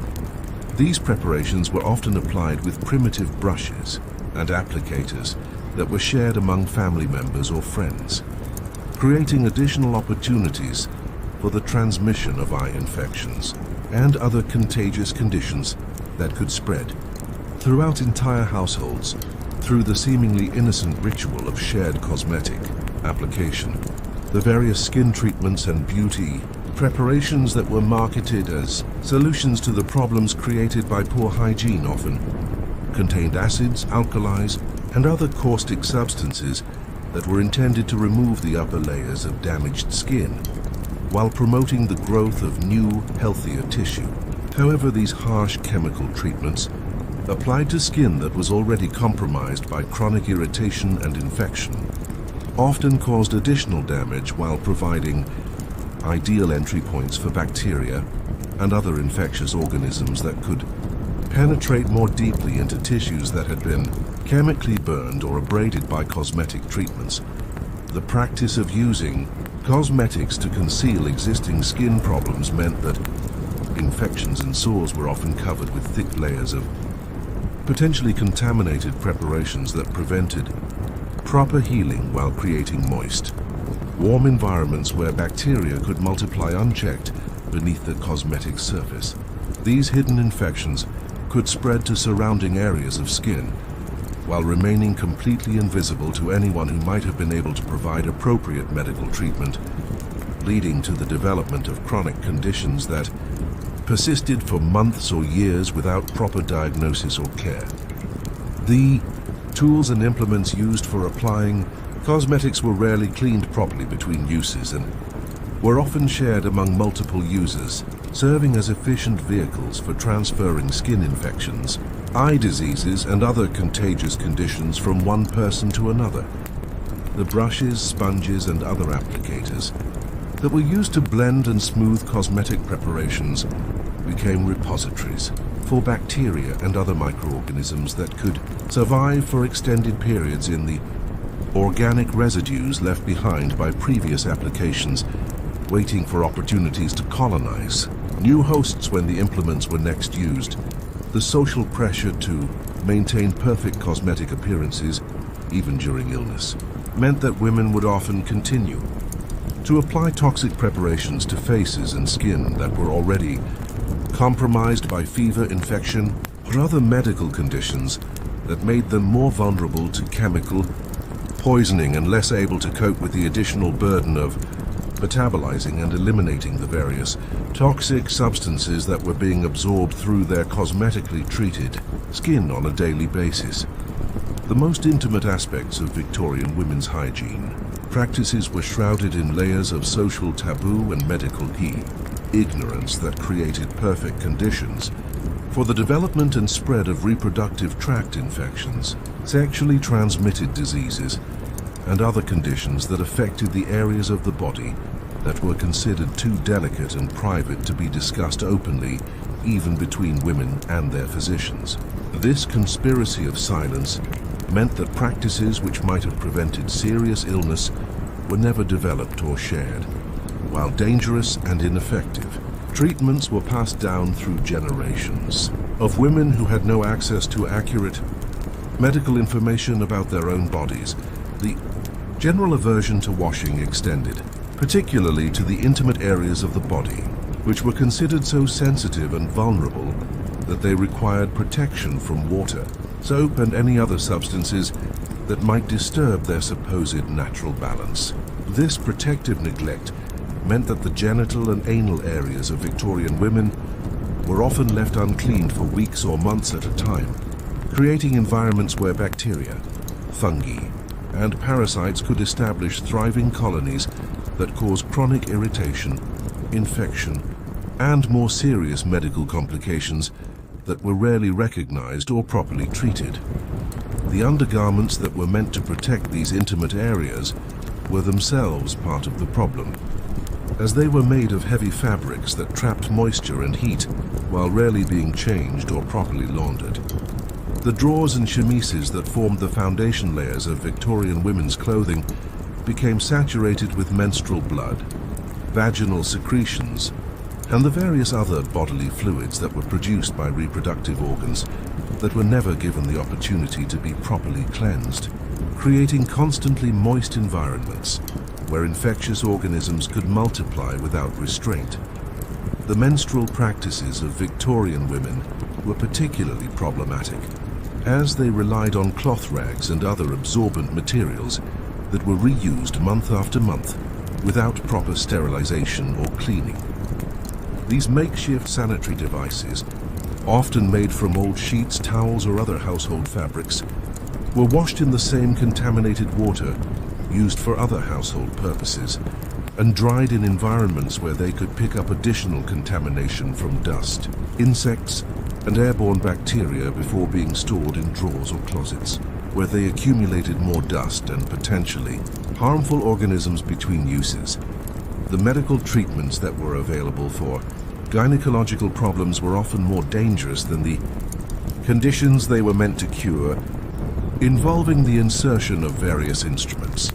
These preparations were often applied with primitive brushes and applicators that were shared among family members or friends, creating additional opportunities for the transmission of eye infections and other contagious conditions that could spread throughout entire households through the seemingly innocent ritual of shared cosmetic application. The various skin treatments and beauty preparations that were marketed as solutions to the problems created by poor hygiene often contained acids, alkalis, and other caustic substances that were intended to remove the upper layers of damaged skin while promoting the growth of new, healthier tissue. However, these harsh chemical treatments applied to skin that was already compromised by chronic irritation and infection often caused additional damage while providing ideal entry points for bacteria and other infectious organisms that could penetrate more deeply into tissues that had been chemically burned or abraded by cosmetic treatments. The practice of using cosmetics to conceal existing skin problems meant that infections and sores were often covered with thick layers of potentially contaminated preparations that prevented proper healing while creating moist, warm environments where bacteria could multiply unchecked beneath the cosmetic surface. These hidden infections could spread to surrounding areas of skin while remaining completely invisible to anyone who might have been able to provide appropriate medical treatment, leading to the development of chronic conditions that persisted for months or years without proper diagnosis or care. The tools and implements used for applying cosmetics were rarely cleaned properly between uses and were often shared among multiple users, serving as efficient vehicles for transferring skin infections, eye diseases, and other contagious conditions from one person to another. The brushes, sponges, and other applicators that were used to blend and smooth cosmetic preparations became repositories for bacteria and other microorganisms that could survive for extended periods in the organic residues left behind by previous applications, waiting for opportunities to colonize new hosts when the implements were next used. The social pressure to maintain perfect cosmetic appearances, even during illness, meant that women would often continue to apply toxic preparations to faces and skin that were already compromised by fever, infection, or other medical conditions that made them more vulnerable to chemical poisoning and less able to cope with the additional burden of metabolizing and eliminating the various toxic substances that were being absorbed through their cosmetically treated skin on a daily basis. The most intimate aspects of Victorian women's hygiene practices were shrouded in layers of social taboo and medical ignorance that created perfect conditions for the development and spread of reproductive tract infections, sexually transmitted diseases, and other conditions that affected the areas of the body that were considered too delicate and private to be discussed openly, even between women and their physicians. This conspiracy of silence meant that practices which might have prevented serious illness were never developed or shared, while dangerous and ineffective treatments were passed down through generations of women who had no access to accurate medical information about their own bodies. The general aversion to washing extended, particularly to the intimate areas of the body, which were considered so sensitive and vulnerable that they required protection from water, soap, and any other substances that might disturb their supposed natural balance. This protective neglect meant that the genital and anal areas of Victorian women were often left uncleaned for weeks or months at a time, creating environments where bacteria, fungi, and parasites could establish thriving colonies that cause chronic irritation, infection, and more serious medical complications that were rarely recognized or properly treated. The undergarments that were meant to protect these intimate areas were themselves part of the problem, as they were made of heavy fabrics that trapped moisture and heat while rarely being changed or properly laundered. The drawers and chemises that formed the foundation layers of Victorian women's clothing became saturated with menstrual blood, vaginal secretions, and the various other bodily fluids that were produced by reproductive organs that were never given the opportunity to be properly cleansed, creating constantly moist environments where infectious organisms could multiply without restraint. The menstrual practices of Victorian women were particularly problematic, as they relied on cloth rags and other absorbent materials that were reused month after month without proper sterilization or cleaning. These makeshift sanitary devices, often made from old sheets, towels, or other household fabrics, were washed in the same contaminated water used for other household purposes and dried in environments where they could pick up additional contamination from dust, insects, and airborne bacteria before being stored in drawers or closets, where they accumulated more dust and potentially harmful organisms between uses. The medical treatments that were available for gynecological problems were often more dangerous than the conditions they were meant to cure, involving the insertion of various instruments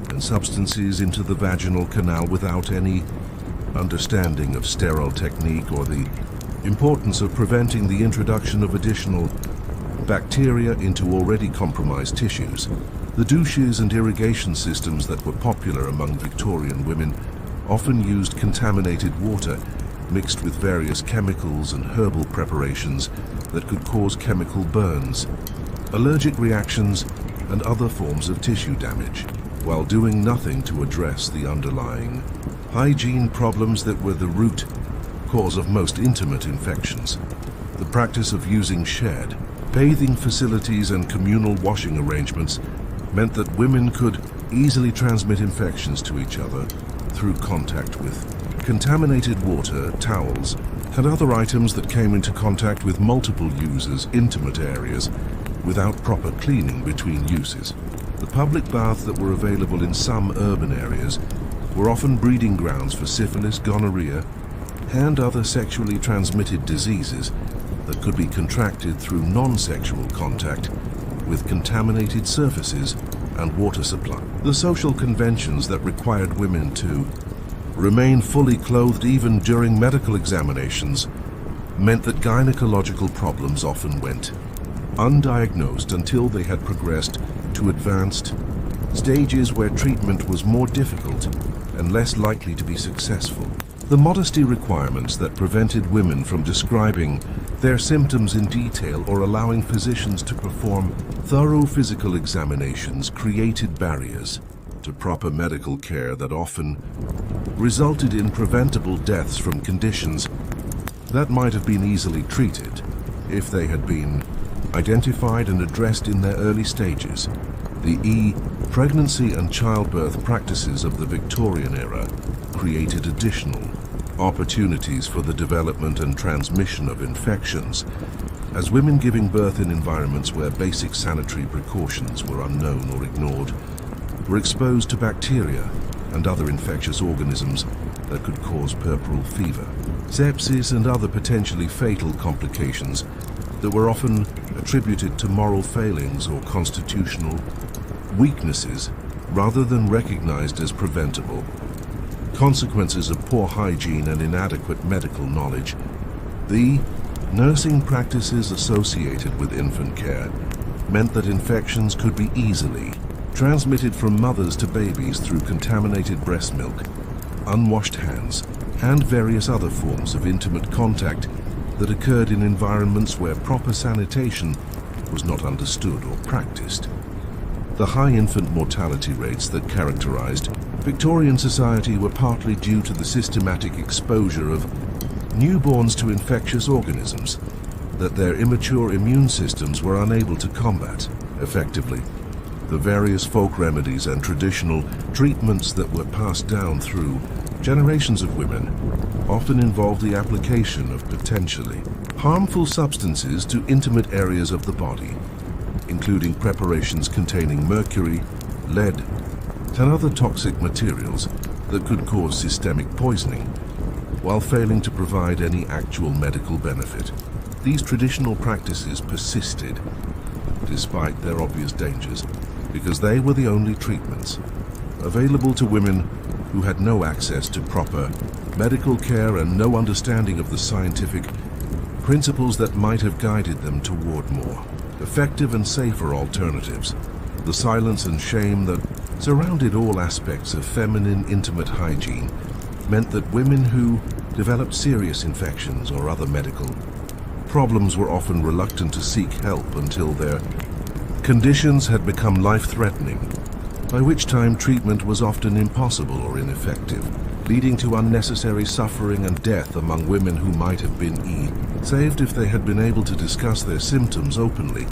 and substances into the vaginal canal without any understanding of sterile technique or the importance of preventing the introduction of additional bacteria into already compromised tissues. The douches and irrigation systems that were popular among Victorian women often used contaminated water mixed with various chemicals and herbal preparations that could cause chemical burns, allergic reactions, and other forms of tissue damage, while doing nothing to address the underlying hygiene problems that were the root cause of most intimate infections. The practice of using shared bathing facilities and communal washing arrangements meant that women could easily transmit infections to each other through contact with contaminated water, towels, and other items that came into contact with multiple users' intimate areas without proper cleaning between uses. The public baths that were available in some urban areas were often breeding grounds for syphilis, gonorrhea, and other sexually transmitted diseases that could be contracted through non-sexual contact with contaminated surfaces and water supply. The social conventions that required women to remain fully clothed even during medical examinations meant that gynecological problems often went undiagnosed until they had progressed to advanced stages where treatment was more difficult and less likely to be successful. The modesty requirements that prevented women from describing their symptoms in detail or allowing physicians to perform thorough physical examinations created barriers to proper medical care that often resulted in preventable deaths from conditions that might have been easily treated if they had been identified and addressed in their early stages. The pregnancy and childbirth practices of the Victorian era created additional opportunities for the development and transmission of infections, as women giving birth in environments where basic sanitary precautions were unknown or ignored were exposed to bacteria and other infectious organisms that could cause puerperal fever, sepsis, and other potentially fatal complications that were often attributed to moral failings or constitutional weaknesses rather than recognized as preventable consequences of poor hygiene and inadequate medical knowledge. The nursing practices associated with infant care meant that infections could be easily transmitted from mothers to babies through contaminated breast milk, unwashed hands, and various other forms of intimate contact that occurred in environments where proper sanitation was not understood or practiced. The high infant mortality rates that characterized Victorian society were partly due to the systematic exposure of newborns to infectious organisms that their immature immune systems were unable to combat effectively. The various folk remedies and traditional treatments that were passed down through generations of women often involved the application of potentially harmful substances to intimate areas of the body, including preparations containing mercury, lead, and other toxic materials that could cause systemic poisoning, while failing to provide any actual medical benefit. These traditional practices persisted, despite their obvious dangers, because they were the only treatments available to women who had no access to proper medical care and no understanding of the scientific principles that might have guided them toward more effective and safer alternatives. The silence and shame that surrounded all aspects of feminine intimate hygiene meant that women who developed serious infections or other medical problems were often reluctant to seek help until their conditions had become life-threatening, by which time treatment was often impossible or ineffective, leading to unnecessary suffering and death among women who might have been saved if they had been able to discuss their symptoms openly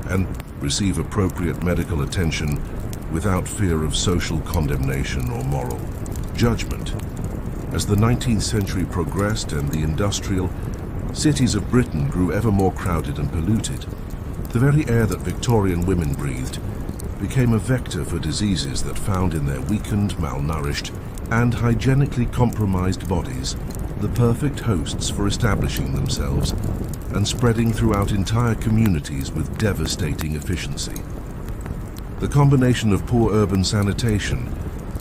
and receive appropriate medical attention without fear of social condemnation or moral judgment. As the 19th century progressed and the industrial cities of Britain grew ever more crowded and polluted, the very air that Victorian women breathed became a vector for diseases that found in their weakened, malnourished, and hygienically compromised bodies the perfect hosts for establishing themselves and spreading throughout entire communities with devastating efficiency. The combination of poor urban sanitation,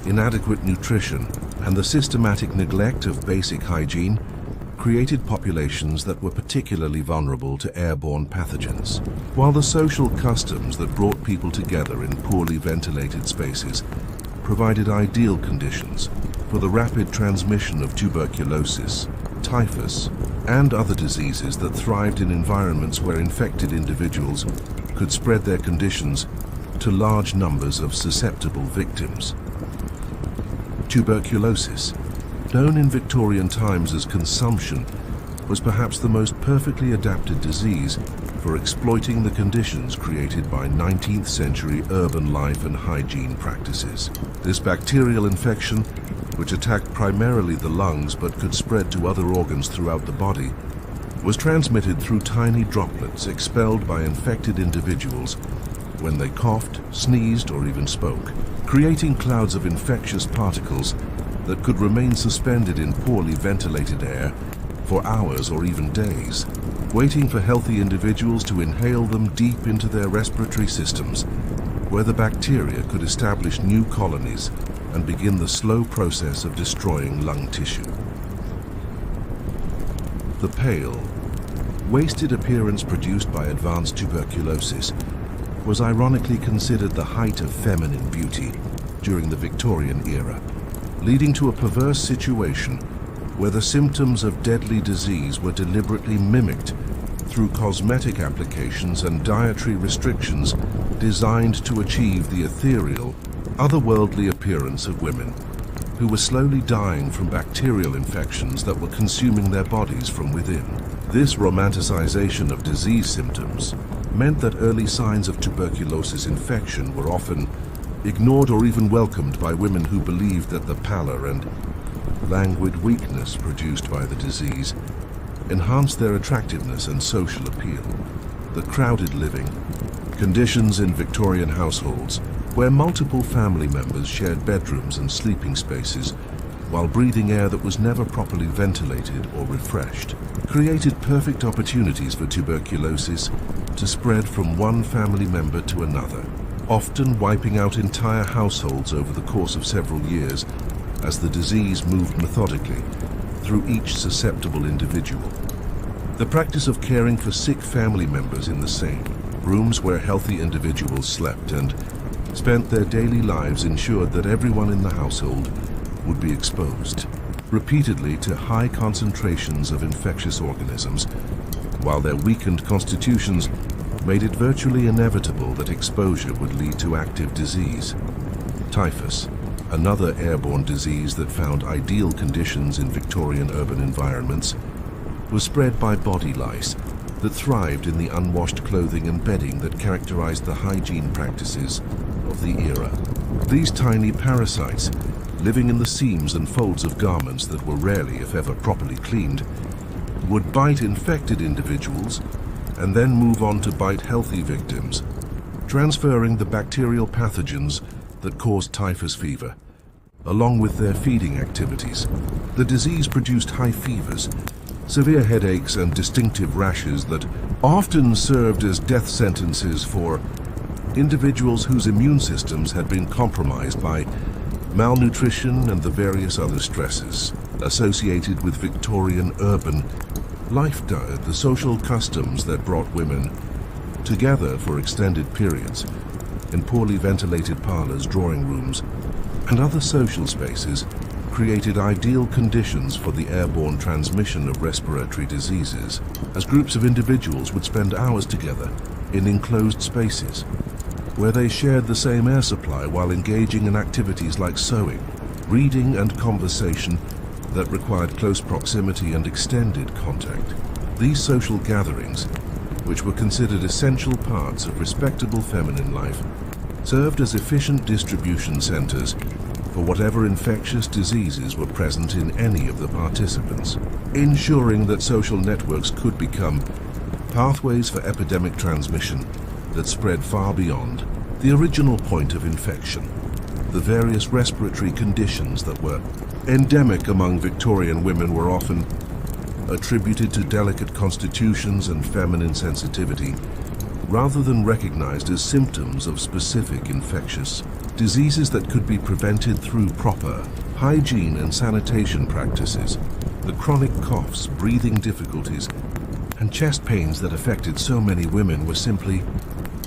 inadequate nutrition, and the systematic neglect of basic hygiene created populations that were particularly vulnerable to airborne pathogens. While the social customs that brought people together in poorly ventilated spaces provided ideal conditions for the rapid transmission of tuberculosis, typhus, and other diseases that thrived in environments where infected individuals could spread their conditions to large numbers of susceptible victims. Tuberculosis, known in Victorian times as consumption, was perhaps the most perfectly adapted disease for exploiting the conditions created by 19th century urban life and hygiene practices. This bacterial infection, which attacked primarily the lungs but could spread to other organs throughout the body, was transmitted through tiny droplets expelled by infected individuals when they coughed, sneezed, or even spoke, creating clouds of infectious particles that could remain suspended in poorly ventilated air for hours or even days, waiting for healthy individuals to inhale them deep into their respiratory systems, where the bacteria could establish new colonies and begin the slow process of destroying lung tissue. The pale, wasted appearance produced by advanced tuberculosis was ironically considered the height of feminine beauty during the Victorian era, leading to a perverse situation where the symptoms of deadly disease were deliberately mimicked through cosmetic applications and dietary restrictions designed to achieve the ethereal, otherworldly appearance of women who were slowly dying from bacterial infections that were consuming their bodies from within. This romanticization of disease symptoms meant that early signs of tuberculosis infection were often ignored or even welcomed by women who believed that the pallor and languid weakness produced by the disease enhanced their attractiveness and social appeal. The crowded living conditions in Victorian households, where multiple family members shared bedrooms and sleeping spaces while breathing air that was never properly ventilated or refreshed, created perfect opportunities for tuberculosis to spread from one family member to another, often wiping out entire households over the course of several years as the disease moved methodically through each susceptible individual. The practice of caring for sick family members in the same rooms where healthy individuals slept and spent their daily lives ensured that everyone in the household would be exposed. repeatedly to high concentrations of infectious organisms, while their weakened constitutions made it virtually inevitable that exposure would lead to active disease. Typhus, another airborne disease that found ideal conditions in Victorian urban environments, was spread by body lice that thrived in the unwashed clothing and bedding that characterized the hygiene practices of the era. These tiny parasites, living in the seams and folds of garments that were rarely, if ever, properly cleaned, would bite infected individuals and then move on to bite healthy victims, transferring the bacterial pathogens that caused typhus fever, along with their feeding activities. The disease produced high fevers, severe headaches, and distinctive rashes that often served as death sentences for individuals whose immune systems had been compromised by malnutrition and the various other stresses associated with Victorian urban life diet, the social customs that brought women together for extended periods in poorly ventilated parlors, drawing rooms, and other social spaces created ideal conditions for the airborne transmission of respiratory diseases, as groups of individuals would spend hours together in enclosed spaces, where they shared the same air supply while engaging in activities like sewing, reading, and conversation that required close proximity and extended contact. These social gatherings, which were considered essential parts of respectable feminine life, served as efficient distribution centers for whatever infectious diseases were present in any of the participants, ensuring that social networks could become pathways for epidemic transmission that spread far beyond the original point of infection. The various respiratory conditions that were endemic among Victorian women were often attributed to delicate constitutions and feminine sensitivity, rather than recognized as symptoms of specific infectious diseases that could be prevented through proper hygiene and sanitation practices. The chronic coughs, breathing difficulties, and chest pains that affected so many women were simply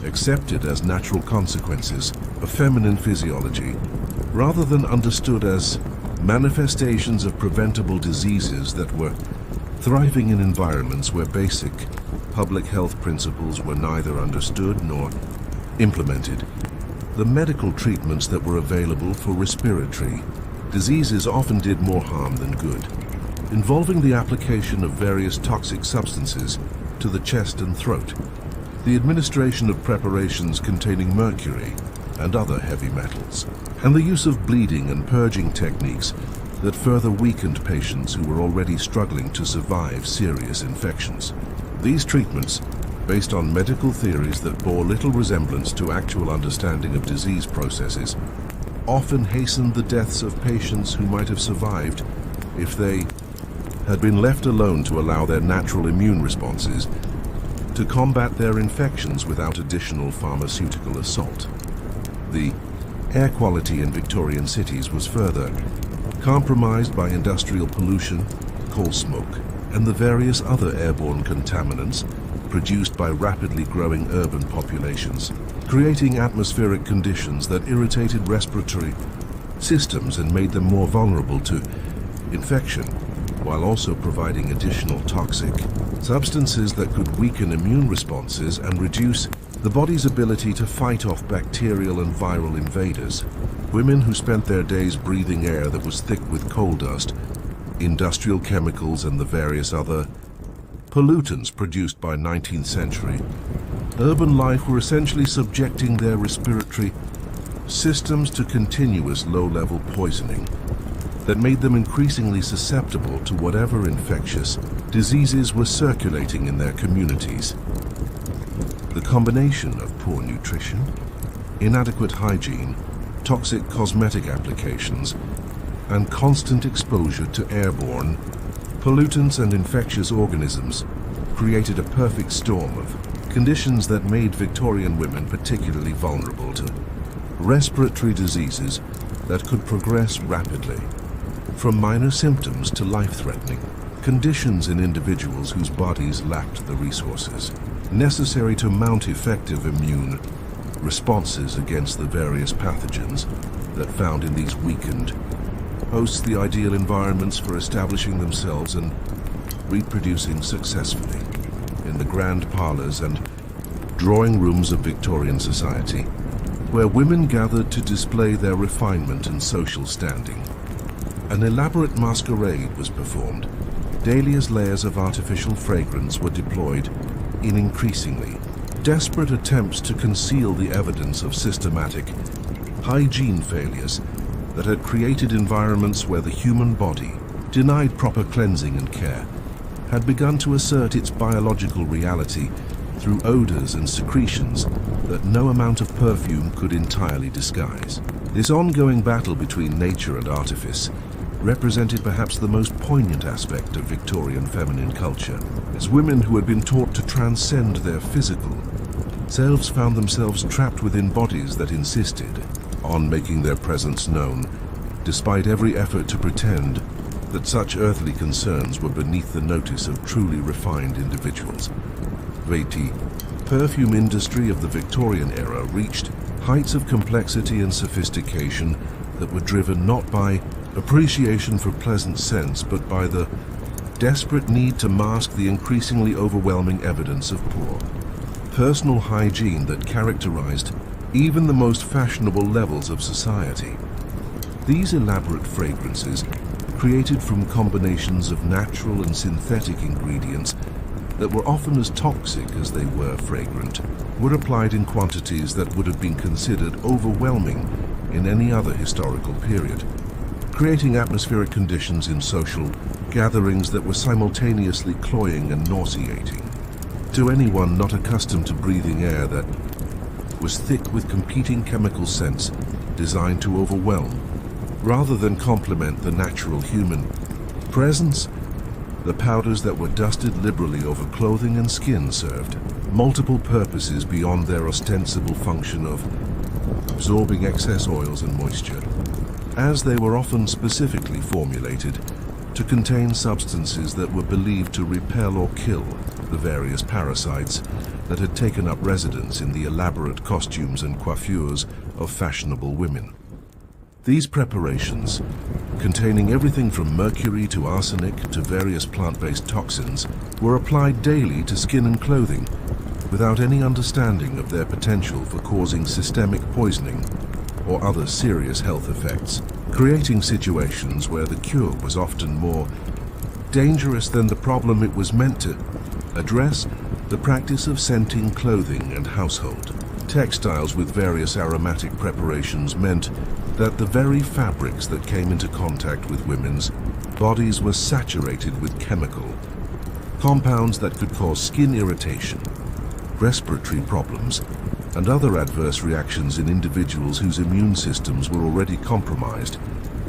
accepted as natural consequences of feminine physiology, rather than understood as manifestations of preventable diseases that were thriving in environments where basic public health principles were neither understood nor implemented. The medical treatments that were available for respiratory diseases often did more harm than good, involving the application of various toxic substances to the chest and throat, the administration of preparations containing mercury and other heavy metals, and the use of bleeding and purging techniques that further weakened patients who were already struggling to survive serious infections. These treatments, based on medical theories that bore little resemblance to actual understanding of disease processes, often hastened the deaths of patients who might have survived if they had been left alone to allow their natural immune responses to combat their infections without additional pharmaceutical assault. The air quality in Victorian cities was further compromised by industrial pollution, coal smoke, and the various other airborne contaminants produced by rapidly growing urban populations, creating atmospheric conditions that irritated respiratory systems and made them more vulnerable to infection, while also providing additional toxic substances that could weaken immune responses and reduce the body's ability to fight off bacterial and viral invaders. Women who spent their days breathing air that was thick with coal dust, industrial chemicals, and the various other pollutants produced by 19th century urban life were essentially subjecting their respiratory systems to continuous low-level poisoning that made them increasingly susceptible to whatever infectious diseases were circulating in their communities. The combination of poor nutrition, inadequate hygiene, toxic cosmetic applications, and constant exposure to airborne pollutants and infectious organisms created a perfect storm of conditions that made Victorian women particularly vulnerable to respiratory diseases that could progress rapidly, from minor symptoms to life-threatening conditions in individuals whose bodies lacked the resources necessary to mount effective immune responses against the various pathogens that found in these weakened hosts the ideal environments for establishing themselves and reproducing successfully in the grand parlors and drawing rooms of Victorian society, where women gathered to display their refinement and social standing. An elaborate masquerade was performed. Daily as layers of artificial fragrance were deployed in increasingly desperate attempts to conceal the evidence of systematic hygiene failures that had created environments where the human body, denied proper cleansing and care, had begun to assert its biological reality through odors and secretions that no amount of perfume could entirely disguise. This ongoing battle between nature and artifice represented perhaps the most poignant aspect of Victorian feminine culture, as women who had been taught to transcend their physical selves found themselves trapped within bodies that insisted on making their presence known, despite every effort to pretend that such earthly concerns were beneath the notice of truly refined individuals. The perfume industry of the Victorian era reached heights of complexity and sophistication that were driven not by appreciation for pleasant scents, but by the desperate need to mask the increasingly overwhelming evidence of poor personal hygiene that characterized even the most fashionable levels of society. These elaborate fragrances, created from combinations of natural and synthetic ingredients that were often as toxic as they were fragrant, were applied in quantities that would have been considered overwhelming in any other historical period, creating atmospheric conditions in social gatherings that were simultaneously cloying and nauseating. To anyone not accustomed to breathing air that was thick with competing chemical scents designed to overwhelm, rather than complement the natural human presence, the powders that were dusted liberally over clothing and skin served multiple purposes beyond their ostensible function of absorbing excess oils and moisture, as they were often specifically formulated to contain substances that were believed to repel or kill the various parasites that had taken up residence in the elaborate costumes and coiffures of fashionable women. These preparations, containing everything from mercury to arsenic to various plant-based toxins, were applied daily to skin and clothing without any understanding of their potential for causing systemic poisoning or other serious health effects, creating situations where the cure was often more dangerous than the problem it was meant to address. The practice of scenting clothing and household textiles with various aromatic preparations meant that the very fabrics that came into contact with women's bodies were saturated with chemical compounds that could cause skin irritation, respiratory problems, and other adverse reactions in individuals whose immune systems were already compromised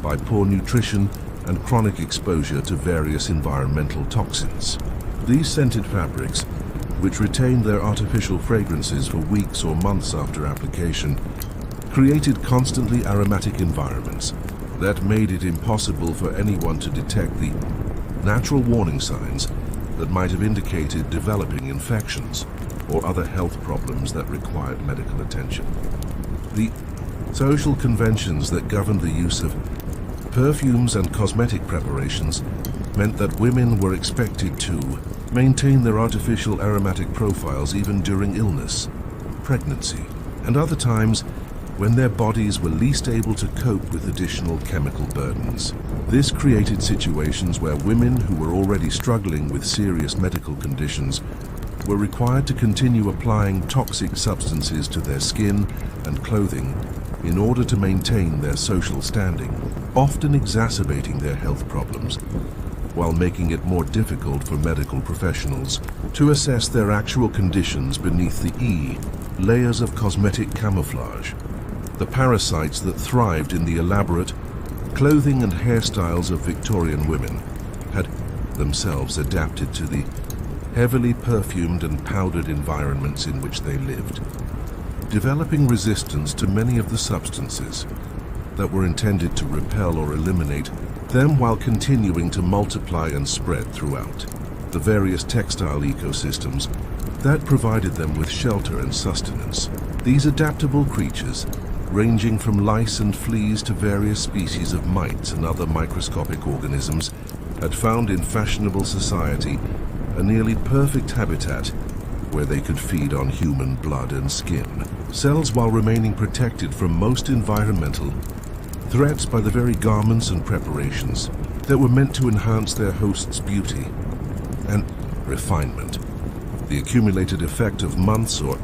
by poor nutrition and chronic exposure to various environmental toxins. These scented fabrics, which retained their artificial fragrances for weeks or months after application, created constantly aromatic environments that made it impossible for anyone to detect the natural warning signs that might have indicated developing infections or other health problems that required medical attention. The social conventions that governed the use of perfumes and cosmetic preparations meant that women were expected to maintain their artificial aromatic profiles even during illness, pregnancy, and other times when their bodies were least able to cope with additional chemical burdens. This created situations where women who were already struggling with serious medical conditions were required to continue applying toxic substances to their skin and clothing in order to maintain their social standing, often exacerbating their health problems, while making it more difficult for medical professionals to assess their actual conditions beneath the layers of cosmetic camouflage. The parasites that thrived in the elaborate clothing and hairstyles of Victorian women had themselves adapted to the heavily perfumed and powdered environments in which they lived, developing resistance to many of the substances that were intended to repel or eliminate them, while continuing to multiply and spread throughout the various textile ecosystems that provided them with shelter and sustenance. These adaptable creatures ranging from lice and fleas to various species of mites and other microscopic organisms, had found in fashionable society a nearly perfect habitat where they could feed on human blood and skin. Cells while remaining protected from most environmental threats by the very garments and preparations that were meant to enhance their host's beauty and refinement. The accumulated effect of months or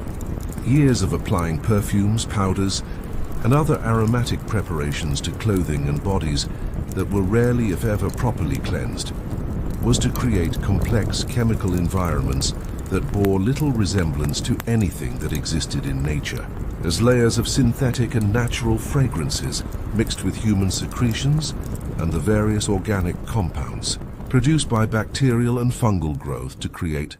years of applying perfumes, powders, and other aromatic preparations to clothing and bodies that were rarely, if ever, properly cleansed, was to create complex chemical environments that bore little resemblance to anything that existed in nature, as layers of synthetic and natural fragrances mixed with human secretions and the various organic compounds produced by bacterial and fungal growth to create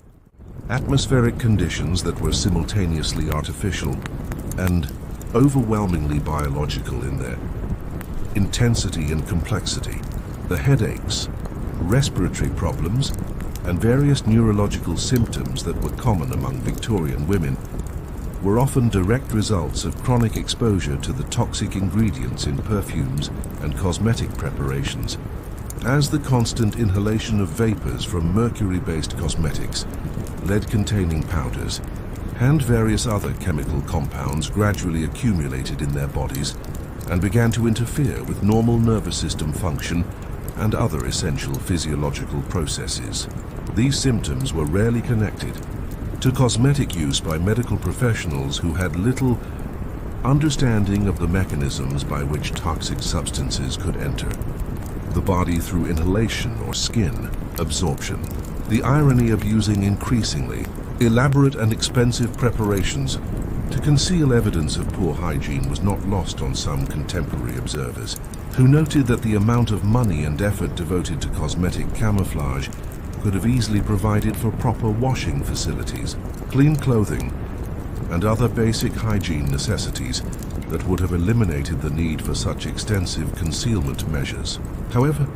atmospheric conditions that were simultaneously artificial and overwhelmingly biological in their intensity and complexity. The headaches, respiratory problems, and various neurological symptoms that were common among Victorian women were often direct results of chronic exposure to the toxic ingredients in perfumes and cosmetic preparations, as the constant inhalation of vapors from mercury-based cosmetics, lead-containing powders, and various other chemical compounds gradually accumulated in their bodies and began to interfere with normal nervous system function and other essential physiological processes. These symptoms were rarely connected to cosmetic use by medical professionals who had little understanding of the mechanisms by which toxic substances could enter the body through inhalation or skin absorption. The irony of using increasingly elaborate and expensive preparations to conceal evidence of poor hygiene was not lost on some contemporary observers, who noted that the amount of money and effort devoted to cosmetic camouflage could have easily provided for proper washing facilities, clean clothing, and other basic hygiene necessities that would have eliminated the need for such extensive concealment measures. However,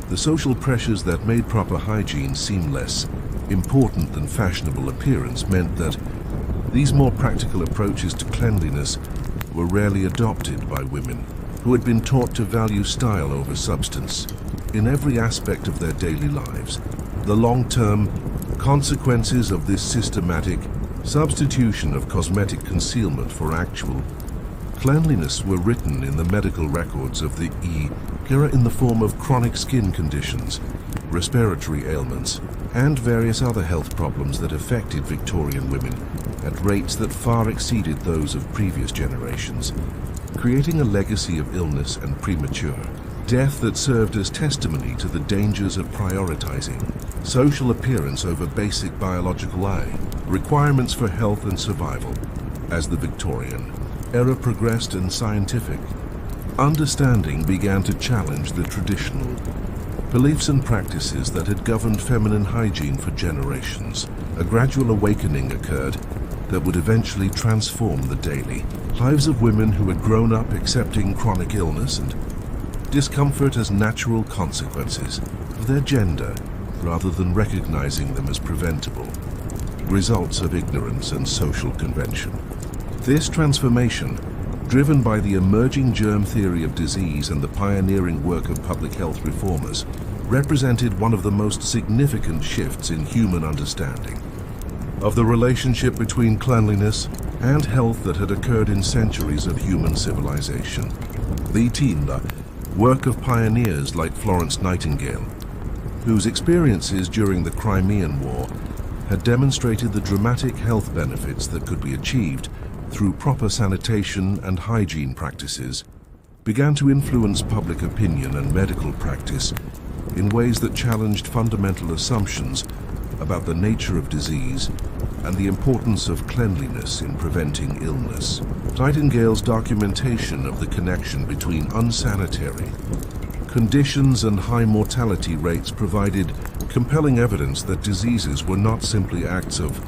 the social pressures that made proper hygiene seem less important than fashionable appearance meant that these more practical approaches to cleanliness were rarely adopted by women who had been taught to value style over substance in every aspect of their daily lives. The long-term consequences of this systematic substitution of cosmetic concealment for actual cleanliness were written in the medical records of the era in the form of chronic skin conditions, respiratory ailments, and various other health problems that affected Victorian women at rates that far exceeded those of previous generations, creating a legacy of illness and premature death that served as testimony to the dangers of prioritizing social appearance over basic biological requirements for health and survival. As the Victorian era progressed and scientific understanding began to challenge the traditional beliefs and practices that had governed feminine hygiene for generations, a gradual awakening occurred that would eventually transform the daily lives of women who had grown up accepting chronic illness and discomfort as natural consequences of their gender rather than recognizing them as preventable results of ignorance and social convention. This transformation, driven by the emerging germ theory of disease and the pioneering work of public health reformers, represented one of the most significant shifts in human understanding of the relationship between cleanliness and health that had occurred in centuries of human civilization. The work of pioneers like Florence Nightingale, whose experiences during the Crimean War had demonstrated the dramatic health benefits that could be achieved through proper sanitation and hygiene practices, began to influence public opinion and medical practice in ways that challenged fundamental assumptions about the nature of disease and the importance of cleanliness in preventing illness. Nightingale's documentation of the connection between unsanitary conditions and high mortality rates provided compelling evidence that diseases were not simply acts of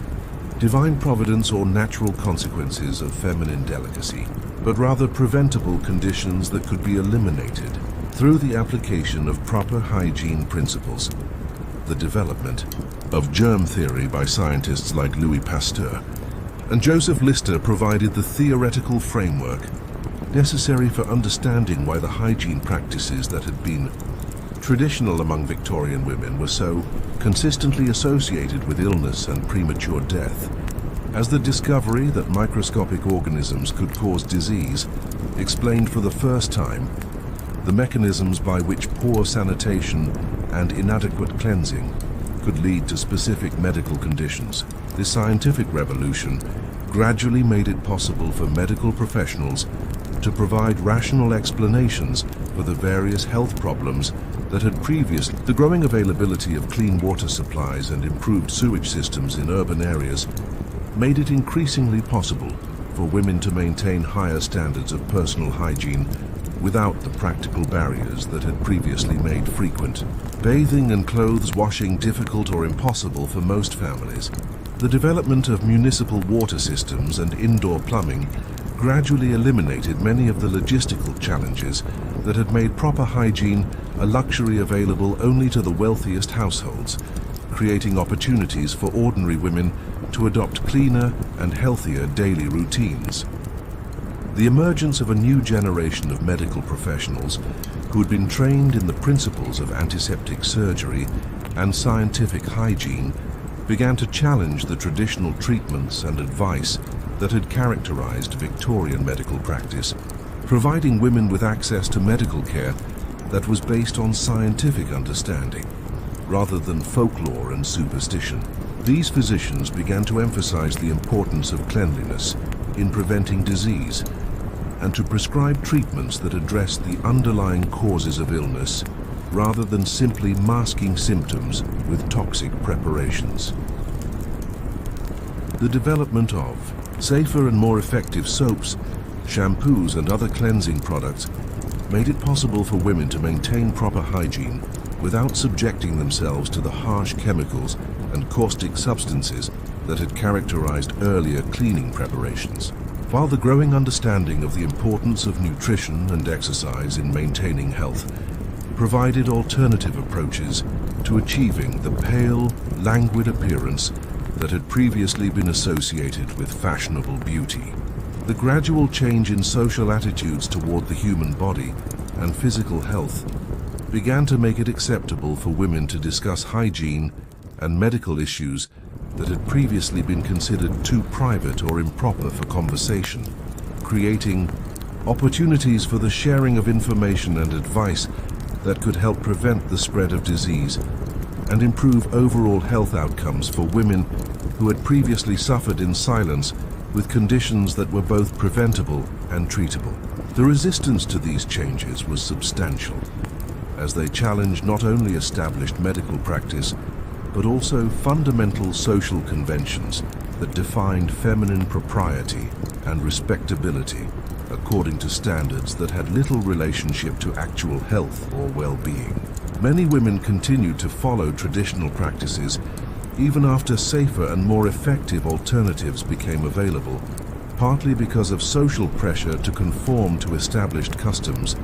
divine providence or natural consequences of feminine delicacy, but rather preventable conditions that could be eliminated through the application of proper hygiene principles. The development of germ theory by scientists like Louis Pasteur and Joseph Lister provided the theoretical framework necessary for understanding why the hygiene practices that had been traditional among Victorian women were so consistently associated with illness and premature death, as the discovery that microscopic organisms could cause disease explained for the first time the mechanisms by which poor sanitation and inadequate cleansing could lead to specific medical conditions. This scientific revolution gradually made it possible for medical professionals to provide rational explanations for the various health problems that had previously. The growing availability of clean water supplies and improved sewage systems in urban areas made it increasingly possible for women to maintain higher standards of personal hygiene without the practical barriers that had previously made frequent bathing and clothes washing difficult or impossible for most families. The development of municipal water systems and indoor plumbing gradually eliminated many of the logistical challenges that had made proper hygiene a luxury available only to the wealthiest households, creating opportunities for ordinary women to adopt cleaner and healthier daily routines. The emergence of a new generation of medical professionals who had been trained in the principles of antiseptic surgery and scientific hygiene began to challenge the traditional treatments and advice that had characterized Victorian medical practice, providing women with access to medical care that was based on scientific understanding rather than folklore and superstition. These physicians began to emphasize the importance of cleanliness in preventing disease and to prescribe treatments that address the underlying causes of illness rather than simply masking symptoms with toxic preparations. The development of safer and more effective soaps, shampoos, and other cleansing products made it possible for women to maintain proper hygiene without subjecting themselves to the harsh chemicals and caustic substances that had characterized earlier cleaning preparations. While the growing understanding of the importance of nutrition and exercise in maintaining health provided alternative approaches to achieving the pale, languid appearance that had previously been associated with fashionable beauty. The gradual change in social attitudes toward the human body and physical health began to make it acceptable for women to discuss hygiene and medical issues that had previously been considered too private or improper for conversation, creating opportunities for the sharing of information and advice that could help prevent the spread of disease and improve overall health outcomes for women who had previously suffered in silence with conditions that were both preventable and treatable. The resistance to these changes was substantial, as they challenged not only established medical practice, but also fundamental social conventions that defined feminine propriety and respectability according to standards that had little relationship to actual health or well-being. Many women continued to follow traditional practices even after safer and more effective alternatives became available, partly because of social pressure to conform to established customs,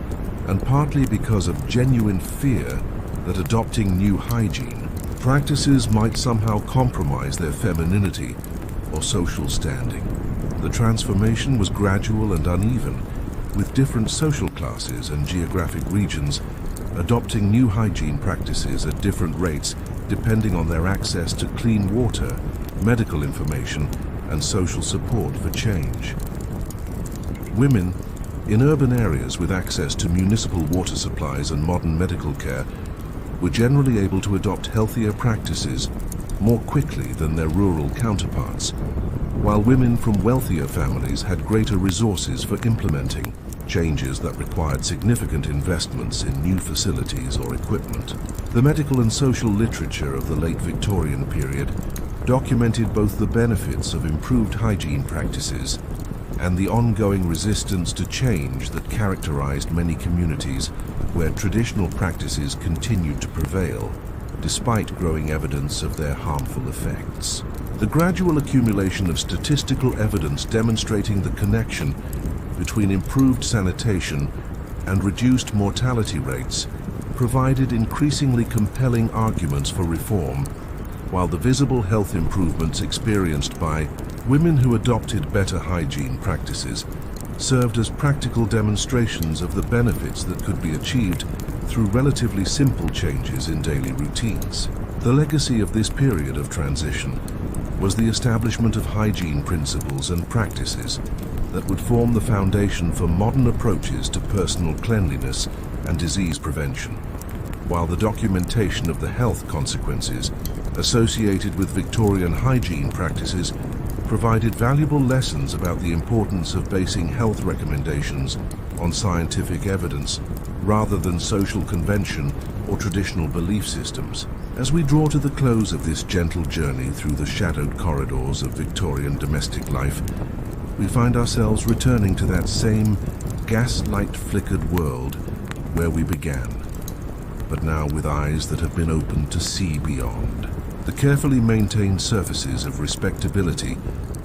and partly because of genuine fear that adopting new hygiene practices might somehow compromise their femininity or social standing. The transformation was gradual and uneven, with different social classes and geographic regions adopting new hygiene practices at different rates depending on their access to clean water, medical information, and social support for change. Women in urban areas with access to municipal water supplies and modern medical care were generally able to adopt healthier practices more quickly than their rural counterparts, while women from wealthier families had greater resources for implementing changes that required significant investments in new facilities or equipment. The medical and social literature of the late Victorian period documented both the benefits of improved hygiene practices and the ongoing resistance to change that characterized many communities where traditional practices continued to prevail, despite growing evidence of their harmful effects. The gradual accumulation of statistical evidence demonstrating the connection between improved sanitation and reduced mortality rates provided increasingly compelling arguments for reform, while the visible health improvements experienced by women who adopted better hygiene practices served as practical demonstrations of the benefits that could be achieved through relatively simple changes in daily routines. The legacy of this period of transition was the establishment of hygiene principles and practices that would form the foundation for modern approaches to personal cleanliness and disease prevention, while the documentation of the health consequences associated with Victorian hygiene practices provided valuable lessons about the importance of basing health recommendations on scientific evidence rather than social convention or traditional belief systems. As we draw to the close of this gentle journey through the shadowed corridors of Victorian domestic life, we find ourselves returning to that same gaslight-flickered world where we began, but now with eyes that have been opened to see beyond. The carefully maintained surfaces of respectability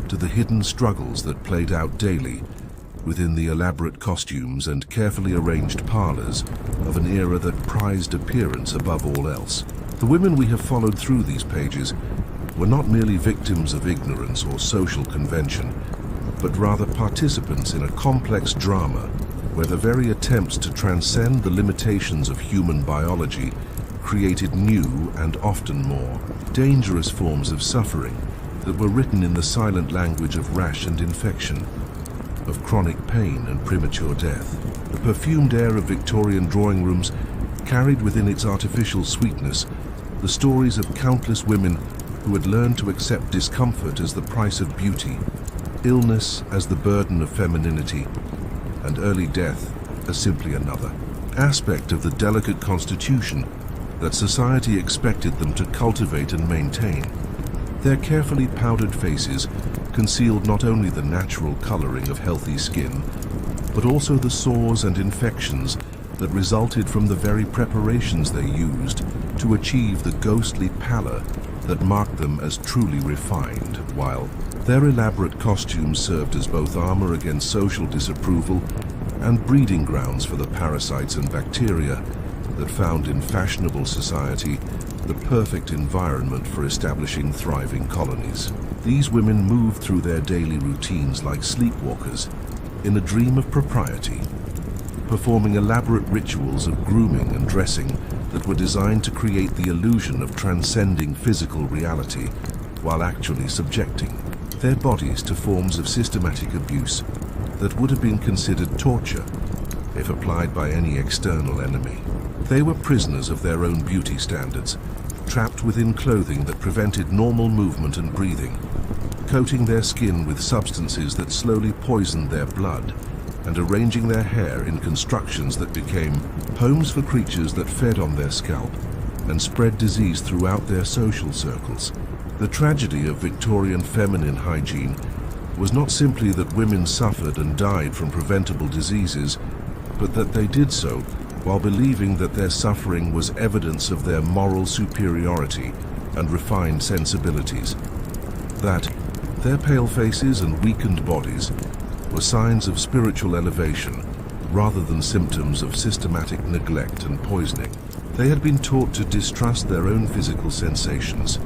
to the hidden struggles that played out daily within the elaborate costumes and carefully arranged parlors of an era that prized appearance above all else. The women we have followed through these pages were not merely victims of ignorance or social convention, but rather participants in a complex drama where the very attempts to transcend the limitations of human biology created new and often more dangerous forms of suffering that were written in the silent language of rash and infection, of chronic pain and premature death. The perfumed air of Victorian drawing rooms carried within its artificial sweetness the stories of countless women who had learned to accept discomfort as the price of beauty, illness as the burden of femininity, and early death as simply another aspect of the delicate constitution that society expected them to cultivate and maintain. Their carefully powdered faces concealed not only the natural coloring of healthy skin, but also the sores and infections that resulted from the very preparations they used to achieve the ghostly pallor that marked them as truly refined, while their elaborate costumes served as both armor against social disapproval and breeding grounds for the parasites and bacteria that found in fashionable society the perfect environment for establishing thriving colonies. These women moved through their daily routines like sleepwalkers in a dream of propriety, performing elaborate rituals of grooming and dressing that were designed to create the illusion of transcending physical reality while actually subjecting their bodies to forms of systematic abuse that would have been considered torture if applied by any external enemy. They were prisoners of their own beauty standards, trapped within clothing that prevented normal movement and breathing, coating their skin with substances that slowly poisoned their blood, and arranging their hair in constructions that became homes for creatures that fed on their scalp and spread disease throughout their social circles. The tragedy of Victorian feminine hygiene was not simply that women suffered and died from preventable diseases, but that they did so while believing that their suffering was evidence of their moral superiority and refined sensibilities, that their pale faces and weakened bodies were signs of spiritual elevation rather than symptoms of systematic neglect and poisoning. They had been taught to distrust their own physical sensations,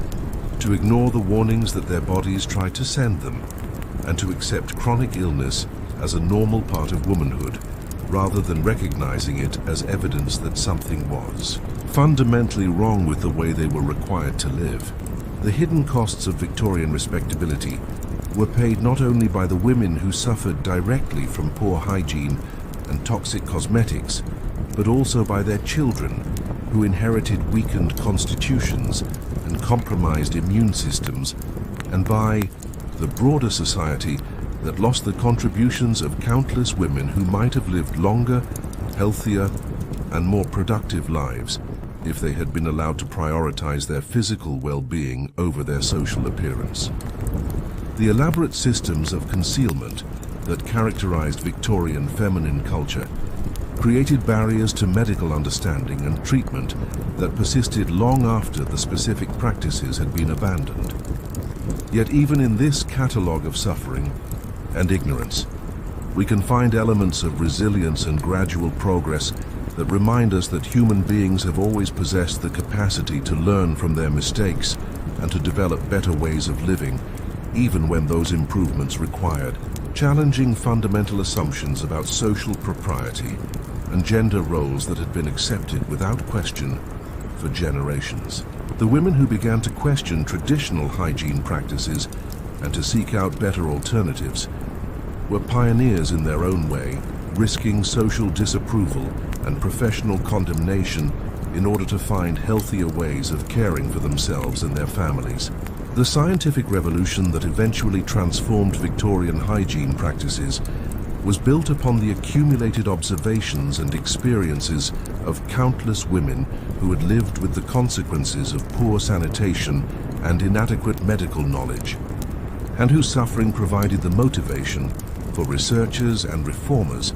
to ignore the warnings that their bodies tried to send them, and to accept chronic illness as a normal part of womanhood, rather than recognizing it as evidence that something was fundamentally wrong with the way they were required to live. The hidden costs of Victorian respectability were paid not only by the women who suffered directly from poor hygiene and toxic cosmetics, but also by their children who inherited weakened constitutions and compromised immune systems, and by the broader society that lost the contributions of countless women who might have lived longer, healthier, and more productive lives if they had been allowed to prioritize their physical well-being over their social appearance. The elaborate systems of concealment that characterized Victorian feminine culture created barriers to medical understanding and treatment that persisted long after the specific practices had been abandoned. Yet even in this catalogue of suffering and ignorance, we can find elements of resilience and gradual progress that remind us that human beings have always possessed the capacity to learn from their mistakes and to develop better ways of living, even when those improvements required challenging fundamental assumptions about social propriety and gender roles that had been accepted without question for generations. The women who began to question traditional hygiene practices and to seek out better alternatives were pioneers in their own way, risking social disapproval and professional condemnation in order to find healthier ways of caring for themselves and their families. The scientific revolution that eventually transformed Victorian hygiene practices was built upon the accumulated observations and experiences of countless women who had lived with the consequences of poor sanitation and inadequate medical knowledge, and whose suffering provided the motivation for researchers and reformers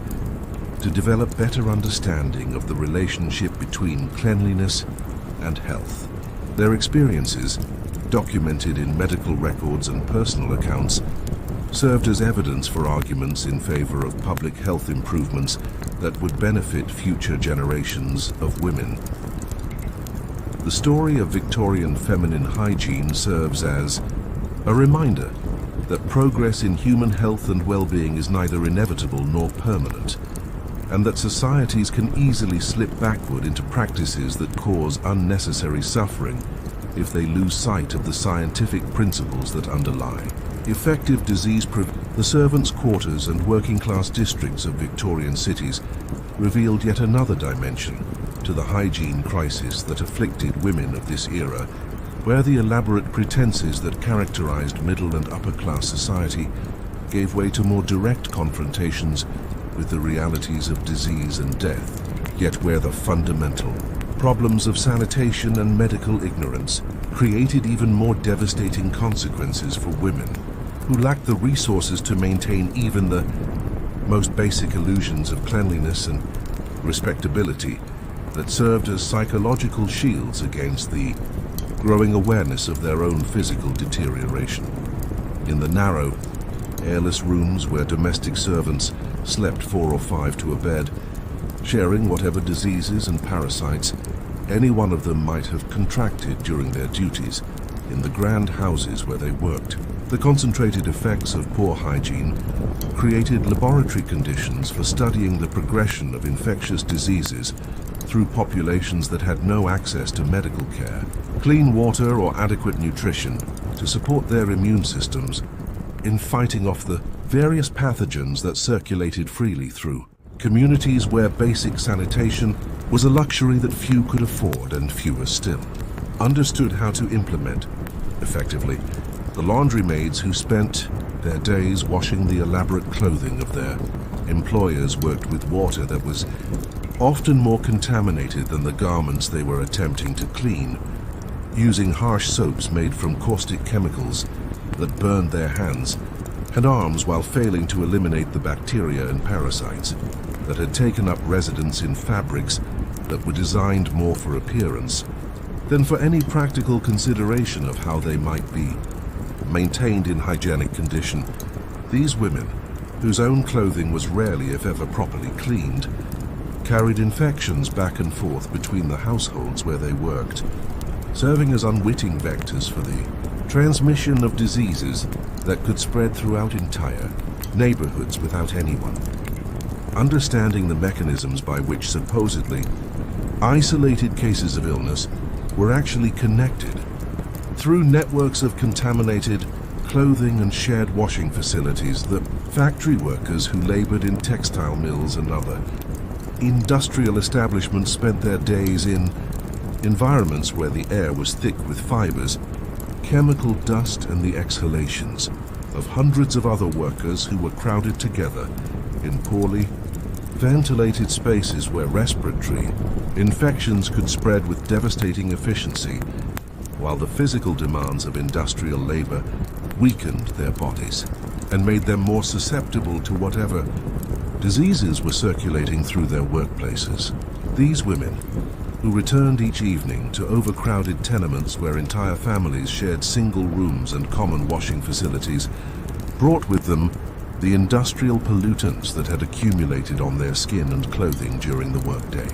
to develop better understanding of the relationship between cleanliness and health. Their experiences, documented in medical records and personal accounts, served as evidence for arguments in favor of public health improvements that would benefit future generations of women. The story of Victorian feminine hygiene serves as a reminder that progress in human health and well-being is neither inevitable nor permanent, and that societies can easily slip backward into practices that cause unnecessary suffering if they lose sight of the scientific principles that underlie. Effective disease the servants' quarters and working-class districts of Victorian cities revealed yet another dimension to the hygiene crisis that afflicted women of this era, where the elaborate pretenses that characterized middle and upper-class society gave way to more direct confrontations with the realities of disease and death, yet where the fundamental problems of sanitation and medical ignorance created even more devastating consequences for women who lacked the resources to maintain even the most basic illusions of cleanliness and respectability that served as psychological shields against the growing awareness of their own physical deterioration. In the narrow, airless rooms where domestic servants slept 4 or 5 to a bed, sharing whatever diseases and parasites any one of them might have contracted during their duties in the grand houses where they worked. The concentrated effects of poor hygiene created laboratory conditions for studying the progression of infectious diseases through populations that had no access to medical care, clean water or adequate nutrition to support their immune systems in fighting off the various pathogens that circulated freely through communities where basic sanitation was a luxury that few could afford and fewer still understood how to implement effectively. The laundry maids who spent their days washing the elaborate clothing of their employers worked with water that was often more contaminated than the garments they were attempting to clean, using harsh soaps made from caustic chemicals that burned their hands and arms while failing to eliminate the bacteria and parasites that had taken up residence in fabrics that were designed more for appearance than for any practical consideration of how they might be maintained in hygienic condition. These women, whose own clothing was rarely if ever properly cleaned, carried infections back and forth between the households where they worked, serving as unwitting vectors for the transmission of diseases that could spread throughout entire neighborhoods without anyone understanding the mechanisms by which supposedly isolated cases of illness were actually connected through networks of contaminated clothing and shared washing facilities. The factory workers who labored in textile mills and other industrial establishments spent their days in environments where the air was thick with fibers, chemical dust, and the exhalations of hundreds of other workers who were crowded together in poorly ventilated spaces where respiratory infections could spread with devastating efficiency, while the physical demands of industrial labor weakened their bodies and made them more susceptible to whatever diseases were circulating through their workplaces. These women, who returned each evening to overcrowded tenements where entire families shared single rooms and common washing facilities, brought with them the industrial pollutants that had accumulated on their skin and clothing during the workday,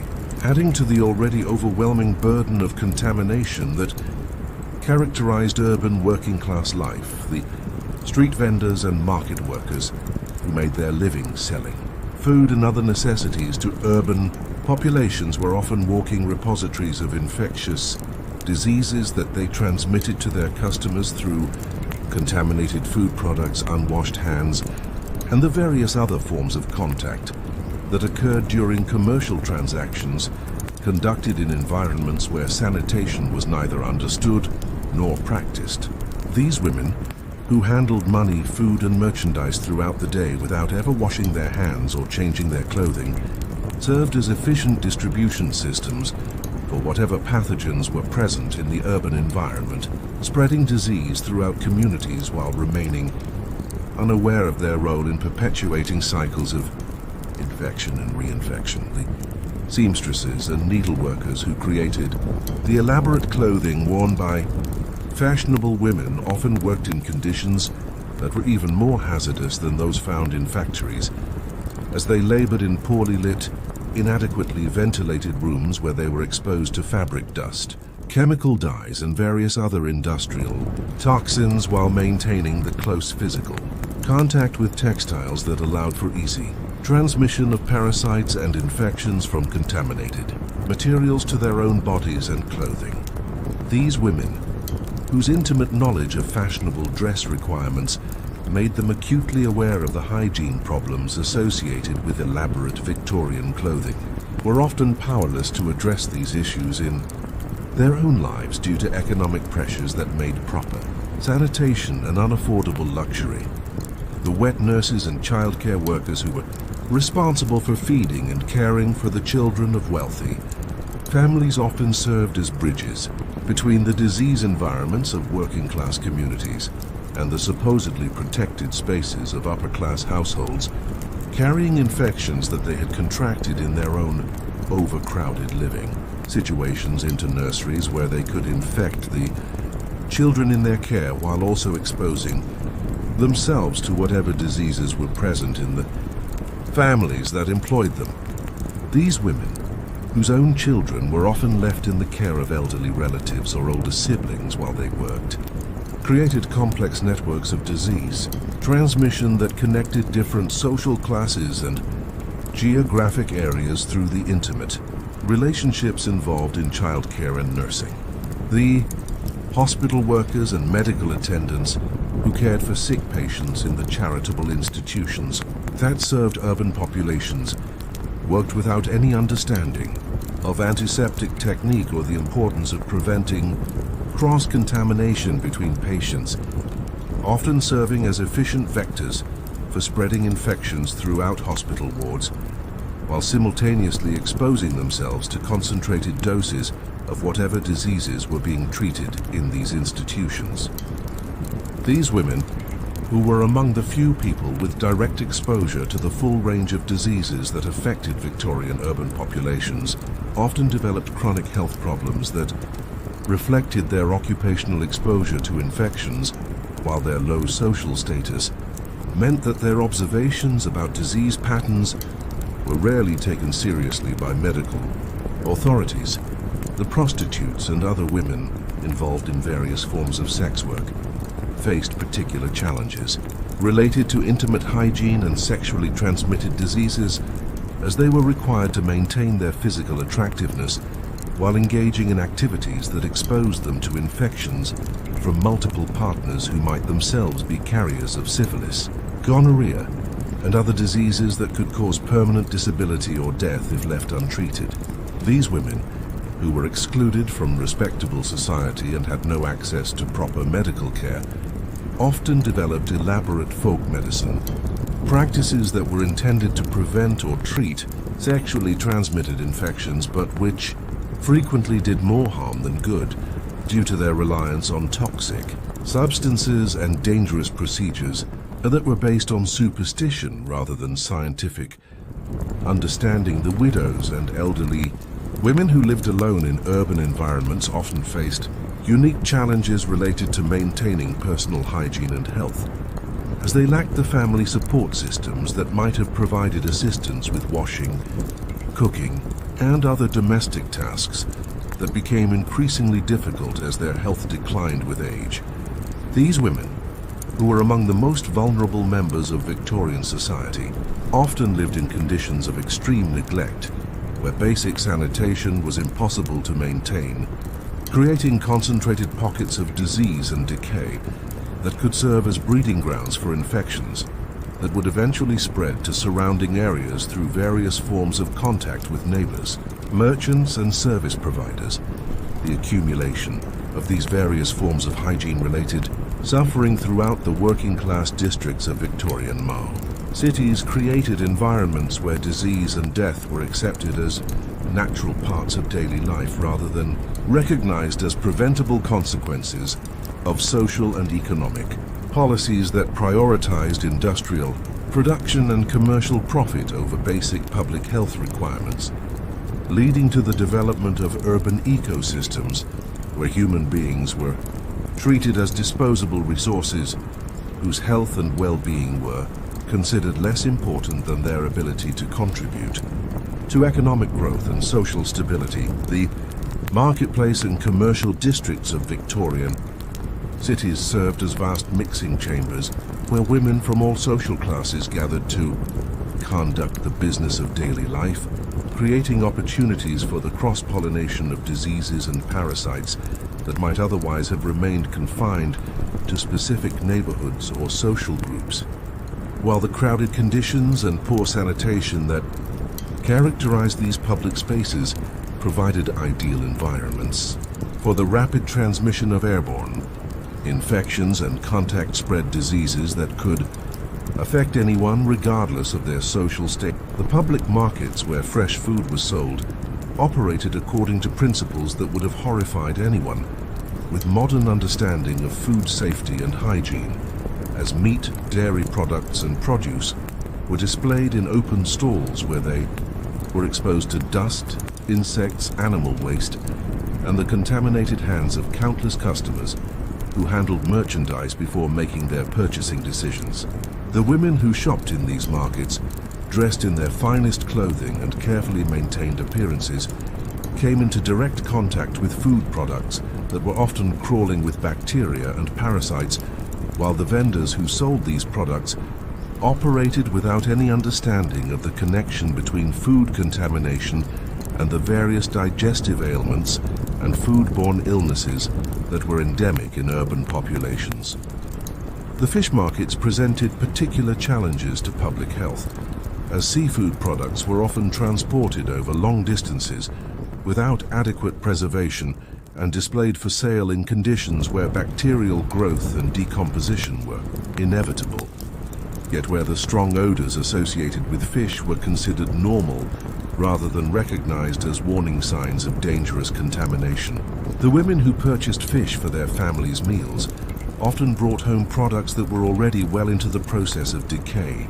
adding to the already overwhelming burden of contamination that characterized urban working-class life. The street vendors and market workers who made their living selling food and other necessities to urban populations were often walking repositories of infectious diseases that they transmitted to their customers through contaminated food products, unwashed hands, and the various other forms of contact that occurred during commercial transactions conducted in environments where sanitation was neither understood nor practiced. These women, who handled money, food, and merchandise throughout the day without ever washing their hands or changing their clothing, served as efficient distribution systems for whatever pathogens were present in the urban environment, spreading disease throughout communities while remaining unaware of their role in perpetuating cycles of infection and reinfection. The seamstresses and needleworkers who created the elaborate clothing worn by fashionable women often worked in conditions that were even more hazardous than those found in factories, as they labored in poorly lit, inadequately ventilated rooms where they were exposed to fabric dust, chemical dyes, and various other industrial toxins while maintaining the close physical contact with textiles that allowed for easy transmission of parasites and infections from contaminated materials to their own bodies and clothing. These women, whose intimate knowledge of fashionable dress requirements made them acutely aware of the hygiene problems associated with elaborate Victorian clothing, were often powerless to address these issues in their own lives due to economic pressures that made proper sanitation an unaffordable luxury. The wet nurses and childcare workers who were responsible for feeding and caring for the children of wealthy families often served as bridges between the disease environments of working-class communities and the supposedly protected spaces of upper-class households, carrying infections that they had contracted in their own overcrowded living situations into nurseries where they could infect the children in their care while also exposing themselves to whatever diseases were present in the families that employed them. These women, whose own children were often left in the care of elderly relatives or older siblings while they worked, created complex networks of disease transmission that connected different social classes and geographic areas through the intimate relationships involved in childcare and nursing. The hospital workers and medical attendants who cared for sick patients in the charitable institutions that served urban populations worked without any understanding of antiseptic technique or the importance of preventing cross-contamination between patients, often serving as efficient vectors for spreading infections throughout hospital wards, while simultaneously exposing themselves to concentrated doses of whatever diseases were being treated in these institutions. These women, who were among the few people with direct exposure to the full range of diseases that affected Victorian urban populations, often developed chronic health problems that reflected their occupational exposure to infections, while their low social status meant that their observations about disease patterns were rarely taken seriously by medical authorities. The prostitutes and other women involved in various forms of sex work faced particular challenges related to intimate hygiene and sexually transmitted diseases, as they were required to maintain their physical attractiveness while engaging in activities that exposed them to infections from multiple partners who might themselves be carriers of syphilis, gonorrhea, and other diseases that could cause permanent disability or death if left untreated. These women, who were excluded from respectable society and had no access to proper medical care, often developed elaborate folk medicine practices that were intended to prevent or treat sexually transmitted infections, but which frequently did more harm than good due to their reliance on toxic substances and dangerous procedures that were based on superstition rather than scientific understanding. The widows and elderly women who lived alone in urban environments often faced unique challenges related to maintaining personal hygiene and health, as they lacked the family support systems that might have provided assistance with washing, cooking, and other domestic tasks that became increasingly difficult as their health declined with age. These women, who were among the most vulnerable members of Victorian society, often lived in conditions of extreme neglect, where basic sanitation was impossible to maintain, creating concentrated pockets of disease and decay that could serve as breeding grounds for infections that would eventually spread to surrounding areas through various forms of contact with neighbors, merchants and service providers. The accumulation of these various forms of hygiene-related suffering throughout the working-class districts of Victorian Mao. Cities created environments where disease and death were accepted as natural parts of daily life rather than recognized as preventable consequences of social and economic policies that prioritized industrial production and commercial profit over basic public health requirements, leading to the development of urban ecosystems where human beings were treated as disposable resources whose health and well-being were considered less important than their ability to contribute to economic growth and social stability. The marketplace and commercial districts of Victorian cities served as vast mixing chambers where women from all social classes gathered to conduct the business of daily life, creating opportunities for the cross-pollination of diseases and parasites that might otherwise have remained confined to specific neighborhoods or social groups. While the crowded conditions and poor sanitation that characterized these public spaces provided ideal environments for the rapid transmission of airborne infections and contact-spread diseases that could affect anyone regardless of their social state. The public markets where fresh food was sold operated according to principles that would have horrified anyone with modern understanding of food safety and hygiene, as meat, dairy products and produce were displayed in open stalls where they were exposed to dust, insects, animal waste, and the contaminated hands of countless customers who handled merchandise before making their purchasing decisions. The women who shopped in these markets, dressed in their finest clothing and carefully maintained appearances, came into direct contact with food products that were often crawling with bacteria and parasites, while the vendors who sold these products operated without any understanding of the connection between food contamination and the various digestive ailments and foodborne illnesses that were endemic in urban populations. The fish markets presented particular challenges to public health, as seafood products were often transported over long distances without adequate preservation and displayed for sale in conditions where bacterial growth and decomposition were inevitable, yet where the strong odors associated with fish were considered normal rather than recognized as warning signs of dangerous contamination. The women who purchased fish for their families' meals often brought home products that were already well into the process of decay,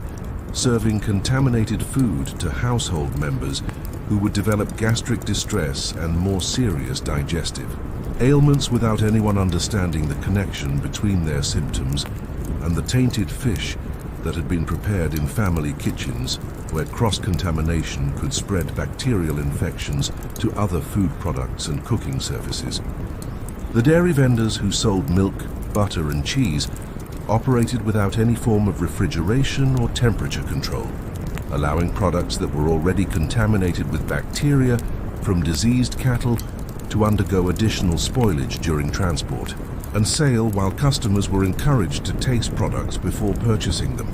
serving contaminated food to household members who would develop gastric distress and more serious digestive ailments without anyone understanding the connection between their symptoms and the tainted fish that had been prepared in family kitchens where cross-contamination could spread bacterial infections to other food products and cooking surfaces. The dairy vendors who sold milk, butter and cheese operated without any form of refrigeration or temperature control, allowing products that were already contaminated with bacteria from diseased cattle to undergo additional spoilage during transport and sale, while customers were encouraged to taste products before purchasing them,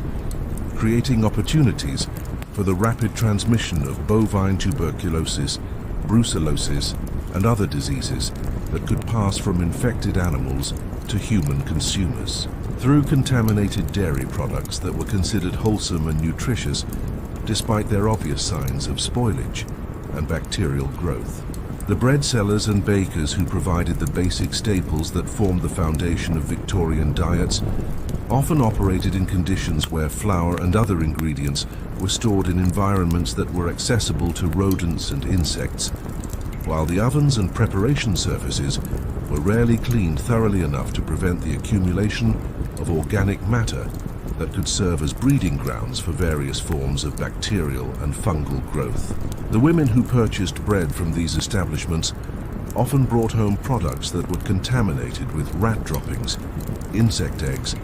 creating opportunities for the rapid transmission of bovine tuberculosis, brucellosis, and other diseases that could pass from infected animals to human consumers. Through contaminated dairy products that were considered wholesome and nutritious, despite their obvious signs of spoilage and bacterial growth. The bread sellers and bakers who provided the basic staples that formed the foundation of Victorian diets often operated in conditions where flour and other ingredients were stored in environments that were accessible to rodents and insects, while the ovens and preparation surfaces were rarely cleaned thoroughly enough to prevent the accumulation of organic matter that could serve as breeding grounds for various forms of bacterial and fungal growth. The women who purchased bread from these establishments often brought home products that were contaminated with rat droppings, insect eggs,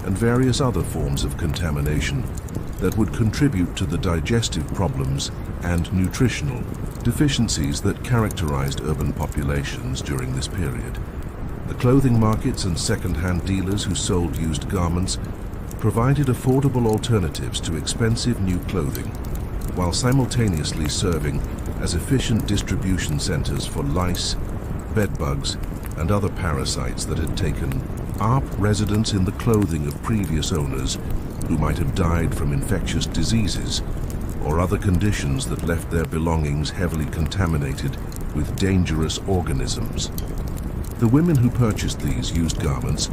and various other forms of contamination that would contribute to the digestive problems and nutritional deficiencies that characterized urban populations during this period. The clothing markets and second-hand dealers who sold used garments provided affordable alternatives to expensive new clothing, while simultaneously serving as efficient distribution centers for lice, bedbugs, and other parasites that had taken up residence in the clothing of previous owners who might have died from infectious diseases or other conditions that left their belongings heavily contaminated with dangerous organisms. The women who purchased these used garments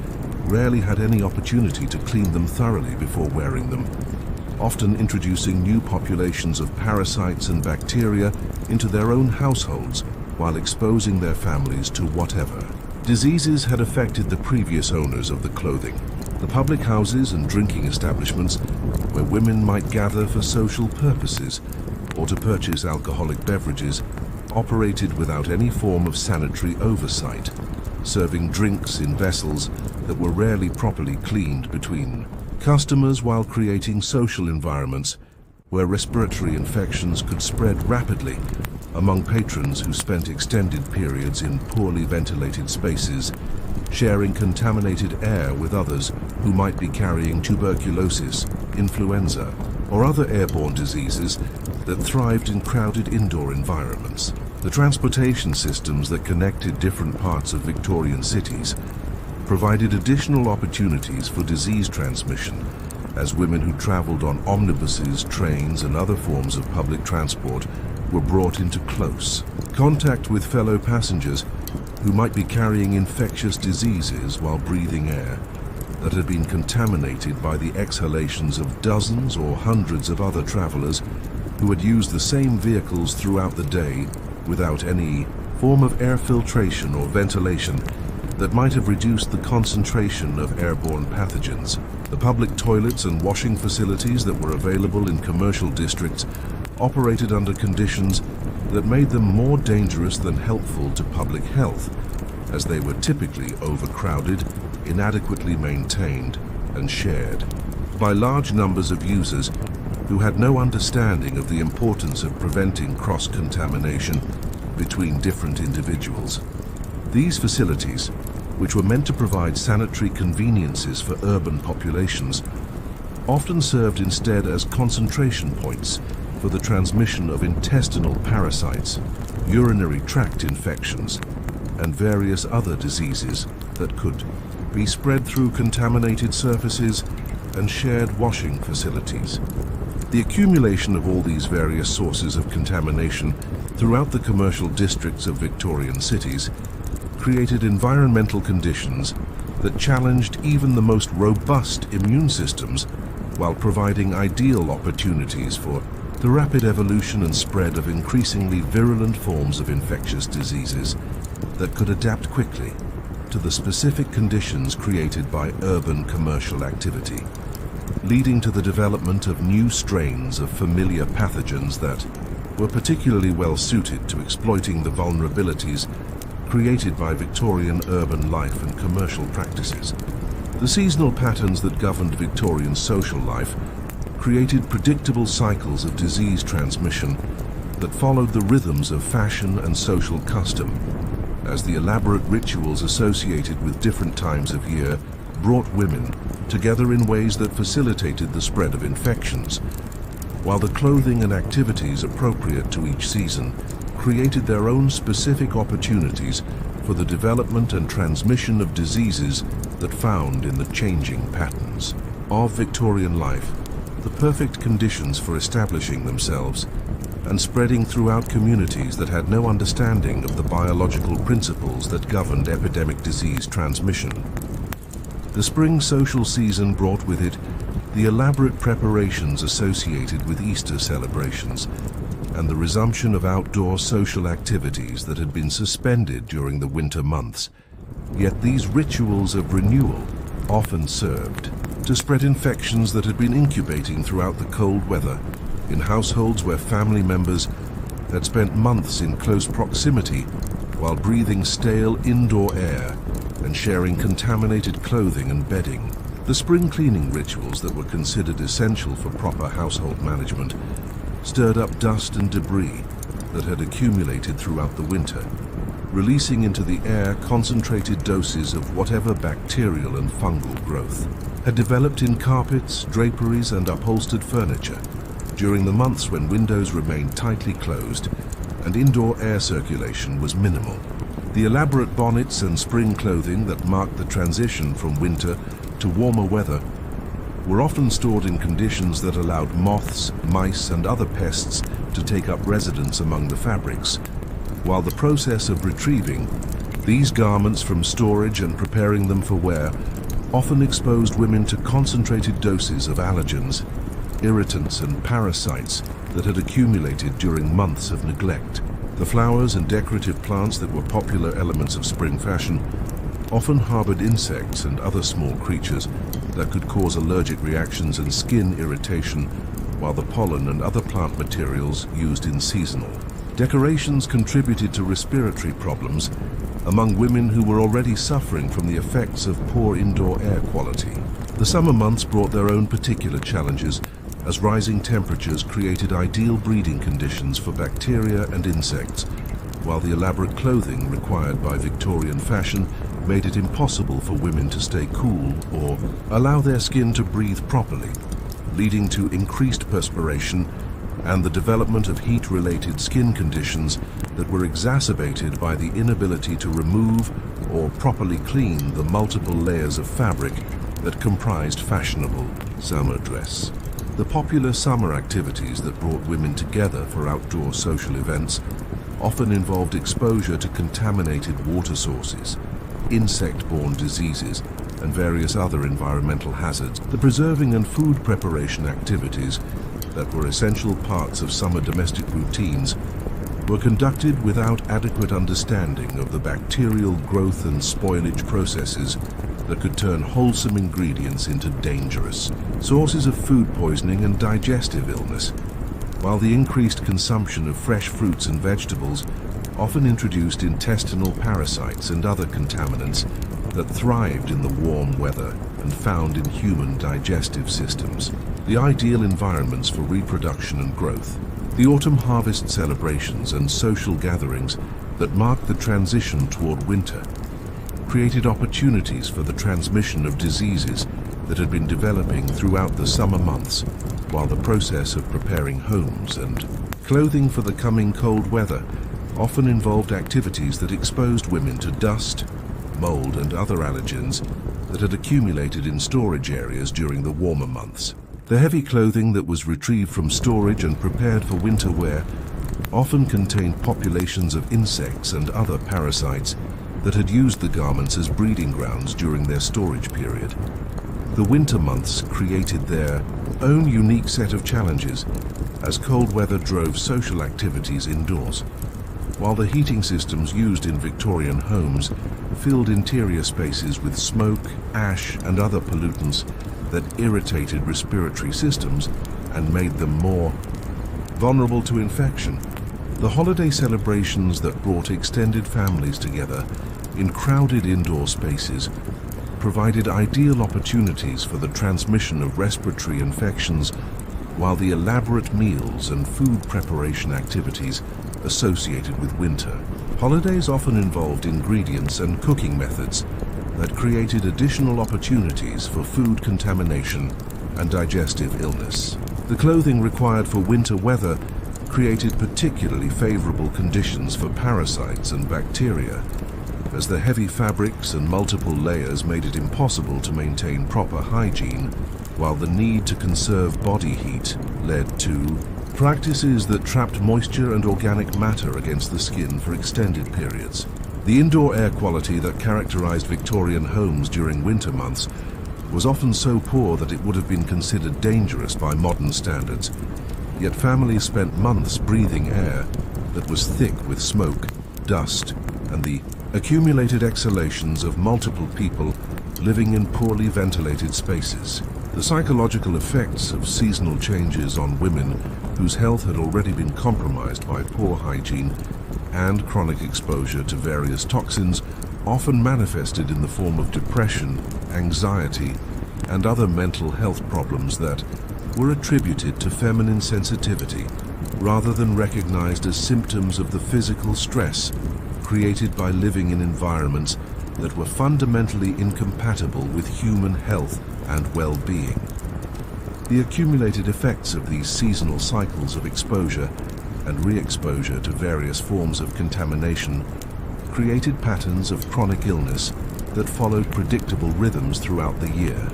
rarely had any opportunity to clean them thoroughly before wearing them, often introducing new populations of parasites and bacteria into their own households while exposing their families to whatever diseases had affected the previous owners of the clothing. The public houses and drinking establishments where women might gather for social purposes or to purchase alcoholic beverages operated without any form of sanitary oversight, serving drinks in vessels that were rarely properly cleaned between customers while creating social environments where respiratory infections could spread rapidly among patrons who spent extended periods in poorly ventilated spaces, sharing contaminated air with others who might be carrying tuberculosis, influenza, or other airborne diseases that thrived in crowded indoor environments. The transportation systems that connected different parts of Victorian cities provided additional opportunities for disease transmission, as women who traveled on omnibuses, trains, and other forms of public transport were brought into close contact with fellow passengers who might be carrying infectious diseases while breathing air that had been contaminated by the exhalations of dozens or hundreds of other travelers who had used the same vehicles throughout the day without any form of air filtration or ventilation that might have reduced the concentration of airborne pathogens. The public toilets and washing facilities that were available in commercial districts operated under conditions that made them more dangerous than helpful to public health, as they were typically overcrowded, inadequately maintained, and shared by large numbers of users who had no understanding of the importance of preventing cross-contamination between different individuals. These facilities, which were meant to provide sanitary conveniences for urban populations, often served instead as concentration points for the transmission of intestinal parasites, urinary tract infections, and various other diseases that could be spread through contaminated surfaces and shared washing facilities. The accumulation of all these various sources of contamination throughout the commercial districts of Victorian cities created environmental conditions that challenged even the most robust immune systems while providing ideal opportunities for the rapid evolution and spread of increasingly virulent forms of infectious diseases that could adapt quickly to the specific conditions created by urban commercial activity, leading to the development of new strains of familiar pathogens that were particularly well suited to exploiting the vulnerabilities created by Victorian urban life and commercial practices. The seasonal patterns that governed Victorian social life created predictable cycles of disease transmission that followed the rhythms of fashion and social custom, as the elaborate rituals associated with different times of year brought women together in ways that facilitated the spread of infections, while the clothing and activities appropriate to each season created their own specific opportunities for the development and transmission of diseases that found in the changing patterns of Victorian life the perfect conditions for establishing themselves and spreading throughout communities that had no understanding of the biological principles that governed epidemic disease transmission. The spring social season brought with it the elaborate preparations associated with Easter celebrations and the resumption of outdoor social activities that had been suspended during the winter months. Yet these rituals of renewal often served to spread infections that had been incubating throughout the cold weather in households where family members had spent months in close proximity while breathing stale indoor air and sharing contaminated clothing and bedding. The spring cleaning rituals that were considered essential for proper household management stirred up dust and debris that had accumulated throughout the winter, releasing into the air concentrated doses of whatever bacterial and fungal growth had developed in carpets, draperies, and upholstered furniture during the months when windows remained tightly closed and indoor air circulation was minimal. The elaborate bonnets and spring clothing that marked the transition from winter to warmer weather were often stored in conditions that allowed moths, mice, and other pests to take up residence among the fabrics, while the process of retrieving these garments from storage and preparing them for wear often exposed women to concentrated doses of allergens, irritants, and parasites that had accumulated during months of neglect. The flowers and decorative plants that were popular elements of spring fashion often harbored insects and other small creatures that could cause allergic reactions and skin irritation, while the pollen and other plant materials used in seasonal decorations contributed to respiratory problems among women who were already suffering from the effects of poor indoor air quality. The summer months brought their own particular challenges, as rising temperatures created ideal breeding conditions for bacteria and insects, while the elaborate clothing required by Victorian fashion made it impossible for women to stay cool or allow their skin to breathe properly, leading to increased perspiration and the development of heat-related skin conditions that were exacerbated by the inability to remove or properly clean the multiple layers of fabric that comprised fashionable summer dress. The popular summer activities that brought women together for outdoor social events often involved exposure to contaminated water sources, insect-borne diseases, and various other environmental hazards. The preserving and food preparation activities that were essential parts of summer domestic routines were conducted without adequate understanding of the bacterial growth and spoilage processes that could turn wholesome ingredients into dangerous sources of food poisoning and digestive illness, while the increased consumption of fresh fruits and vegetables often introduced intestinal parasites and other contaminants that thrived in the warm weather and found in human digestive systems. The ideal environments for reproduction and growth. The autumn harvest celebrations and social gatherings that marked the transition toward winter created opportunities for the transmission of diseases that had been developing throughout the summer months, while the process of preparing homes and clothing for the coming cold weather often involved activities that exposed women to dust, mold, and other allergens that had accumulated in storage areas during the warmer months. The heavy clothing that was retrieved from storage and prepared for winter wear often contained populations of insects and other parasites that had used the garments as breeding grounds during their storage period. The winter months created their own unique set of challenges as cold weather drove social activities indoors, while the heating systems used in Victorian homes filled interior spaces with smoke, ash, and other pollutants that irritated respiratory systems and made them more vulnerable to infection. The holiday celebrations that brought extended families together in crowded indoor spaces provided ideal opportunities for the transmission of respiratory infections, while the elaborate meals and food preparation activities associated with winter. Holidays often involved ingredients and cooking methods that created additional opportunities for food contamination and digestive illness. The clothing required for winter weather created particularly favorable conditions for parasites and bacteria, as the heavy fabrics and multiple layers made it impossible to maintain proper hygiene, while the need to conserve body heat led to practices that trapped moisture and organic matter against the skin for extended periods. The indoor air quality that characterized Victorian homes during winter months was often so poor that it would have been considered dangerous by modern standards, yet families spent months breathing air that was thick with smoke, dust, and the accumulated exhalations of multiple people living in poorly ventilated spaces. The psychological effects of seasonal changes on women whose health had already been compromised by poor hygiene and chronic exposure to various toxins often manifested in the form of depression, anxiety, and other mental health problems that were attributed to feminine sensitivity rather than recognized as symptoms of the physical stress created by living in environments that were fundamentally incompatible with human health and well-being. The accumulated effects of these seasonal cycles of exposure and re-exposure to various forms of contamination created patterns of chronic illness that followed predictable rhythms throughout the year,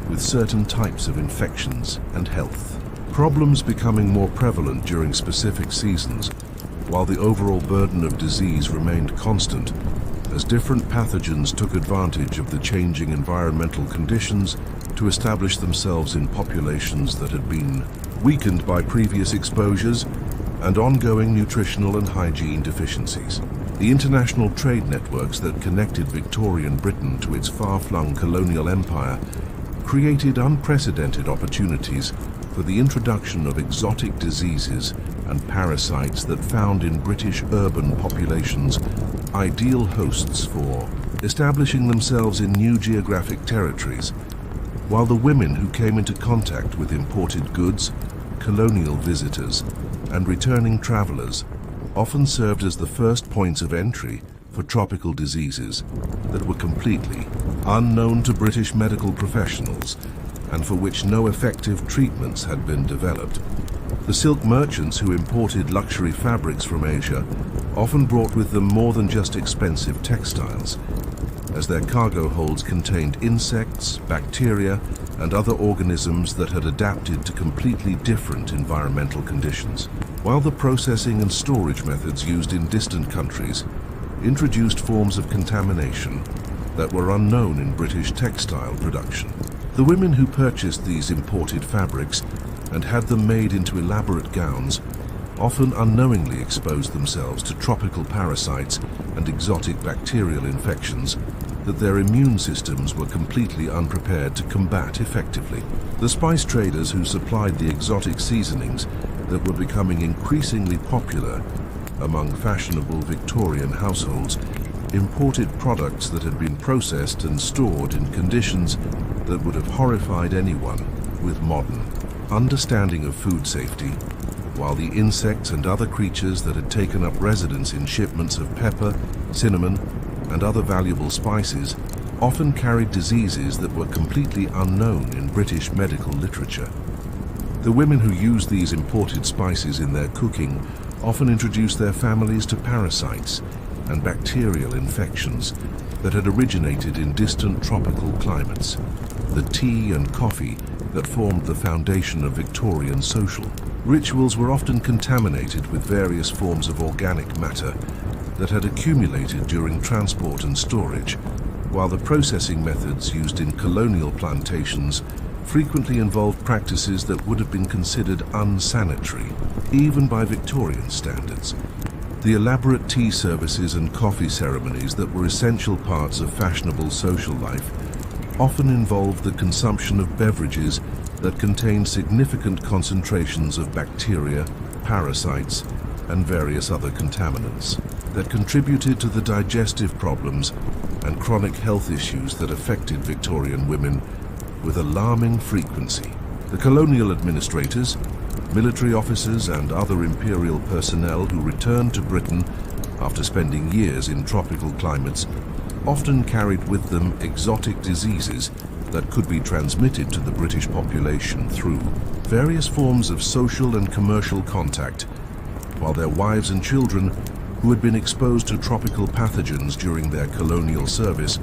with certain types of infections and health problems becoming more prevalent during specific seasons, while the overall burden of disease remained constant as different pathogens took advantage of the changing environmental conditions to establish themselves in populations that had been weakened by previous exposures and ongoing nutritional and hygiene deficiencies. The international trade networks that connected Victorian Britain to its far-flung colonial empire created unprecedented opportunities for the introduction of exotic diseases and parasites that found in British urban populations ideal hosts for establishing themselves in new geographic territories, while the women who came into contact with imported goods, colonial visitors, and returning travelers often served as the first points of entry for tropical diseases that were completely unknown to British medical professionals and for which no effective treatments had been developed. The silk merchants who imported luxury fabrics from Asia often brought with them more than just expensive textiles, as their cargo holds contained insects, bacteria, and other organisms that had adapted to completely different environmental conditions. While the processing and storage methods used in distant countries introduced forms of contamination that were unknown in British textile production, the women who purchased these imported fabrics and had them made into elaborate gowns often unknowingly exposed themselves to tropical parasites and exotic bacterial infections that their immune systems were completely unprepared to combat effectively. The spice traders who supplied the exotic seasonings that were becoming increasingly popular among fashionable Victorian households imported products that had been processed and stored in conditions that would have horrified anyone with modern understanding of food safety, while the insects and other creatures that had taken up residence in shipments of pepper, cinnamon, and other valuable spices often carried diseases that were completely unknown in British medical literature. The women who used these imported spices in their cooking often introduced their families to parasites and bacterial infections that had originated in distant tropical climates. The tea and coffee that formed the foundation of Victorian social rituals were often contaminated with various forms of organic matter that had accumulated during transport and storage, while the processing methods used in colonial plantations frequently involved practices that would have been considered unsanitary, even by Victorian standards. The elaborate tea services and coffee ceremonies that were essential parts of fashionable social life often involved the consumption of beverages that contained significant concentrations of bacteria, parasites, and various other contaminants that contributed to the digestive problems and chronic health issues that affected Victorian women with alarming frequency. The colonial administrators, military officers, and other imperial personnel who returned to Britain after spending years in tropical climates often carried with them exotic diseases that could be transmitted to the British population through various forms of social and commercial contact, while their wives and children, who had been exposed to tropical pathogens during their colonial service,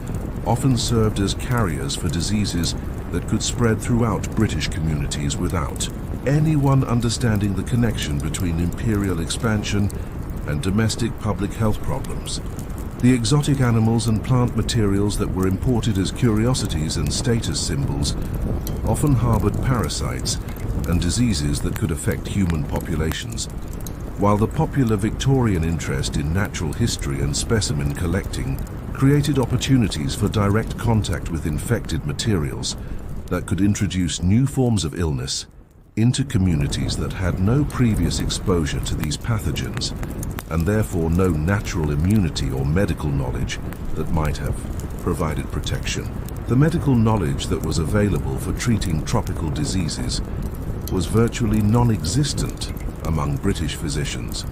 often served as carriers for diseases that could spread throughout British communities without anyone understanding the connection between imperial expansion and domestic public health problems. The exotic animals and plant materials that were imported as curiosities and status symbols often harbored parasites and diseases that could affect human populations. While the popular Victorian interest in natural history and specimen collecting created opportunities for direct contact with infected materials that could introduce new forms of illness into communities that had no previous exposure to these pathogens and therefore no natural immunity or medical knowledge that might have provided protection. The medical knowledge that was available for treating tropical diseases was virtually non-existent among British physicians,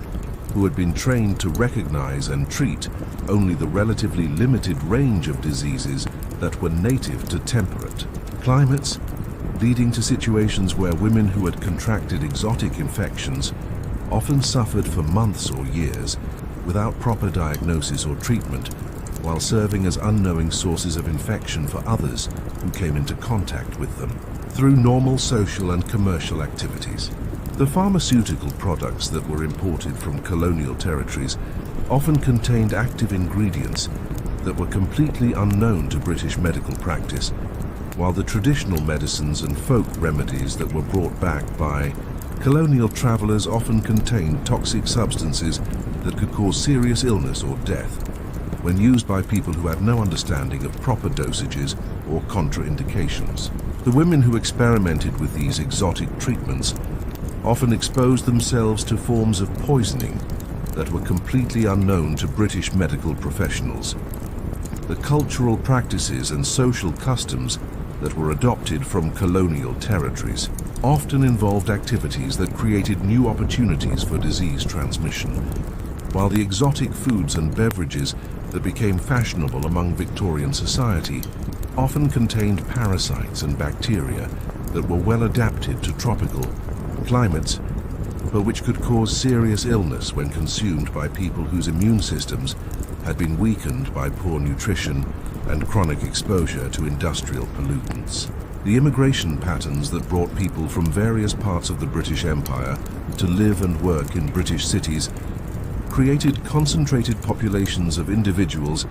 who had been trained to recognize and treat only the relatively limited range of diseases that were native to temperate climates, leading to situations where women who had contracted exotic infections often suffered for months or years without proper diagnosis or treatment, while serving as unknowing sources of infection for others who came into contact with them through normal social and commercial activities. The pharmaceutical products that were imported from colonial territories often contained active ingredients that were completely unknown to British medical practice, while the traditional medicines and folk remedies that were brought back by colonial travelers often contained toxic substances that could cause serious illness or death when used by people who had no understanding of proper dosages or contraindications. The women who experimented with these exotic treatments often exposed themselves to forms of poisoning that were completely unknown to British medical professionals. The cultural practices and social customs that were adopted from colonial territories often involved activities that created new opportunities for disease transmission, while the exotic foods and beverages that became fashionable among Victorian society often contained parasites and bacteria that were well adapted to tropical climates, but which could cause serious illness when consumed by people whose immune systems had been weakened by poor nutrition and chronic exposure to industrial pollutants. The immigration patterns that brought people from various parts of the British Empire to live and work in British cities created concentrated populations of individuals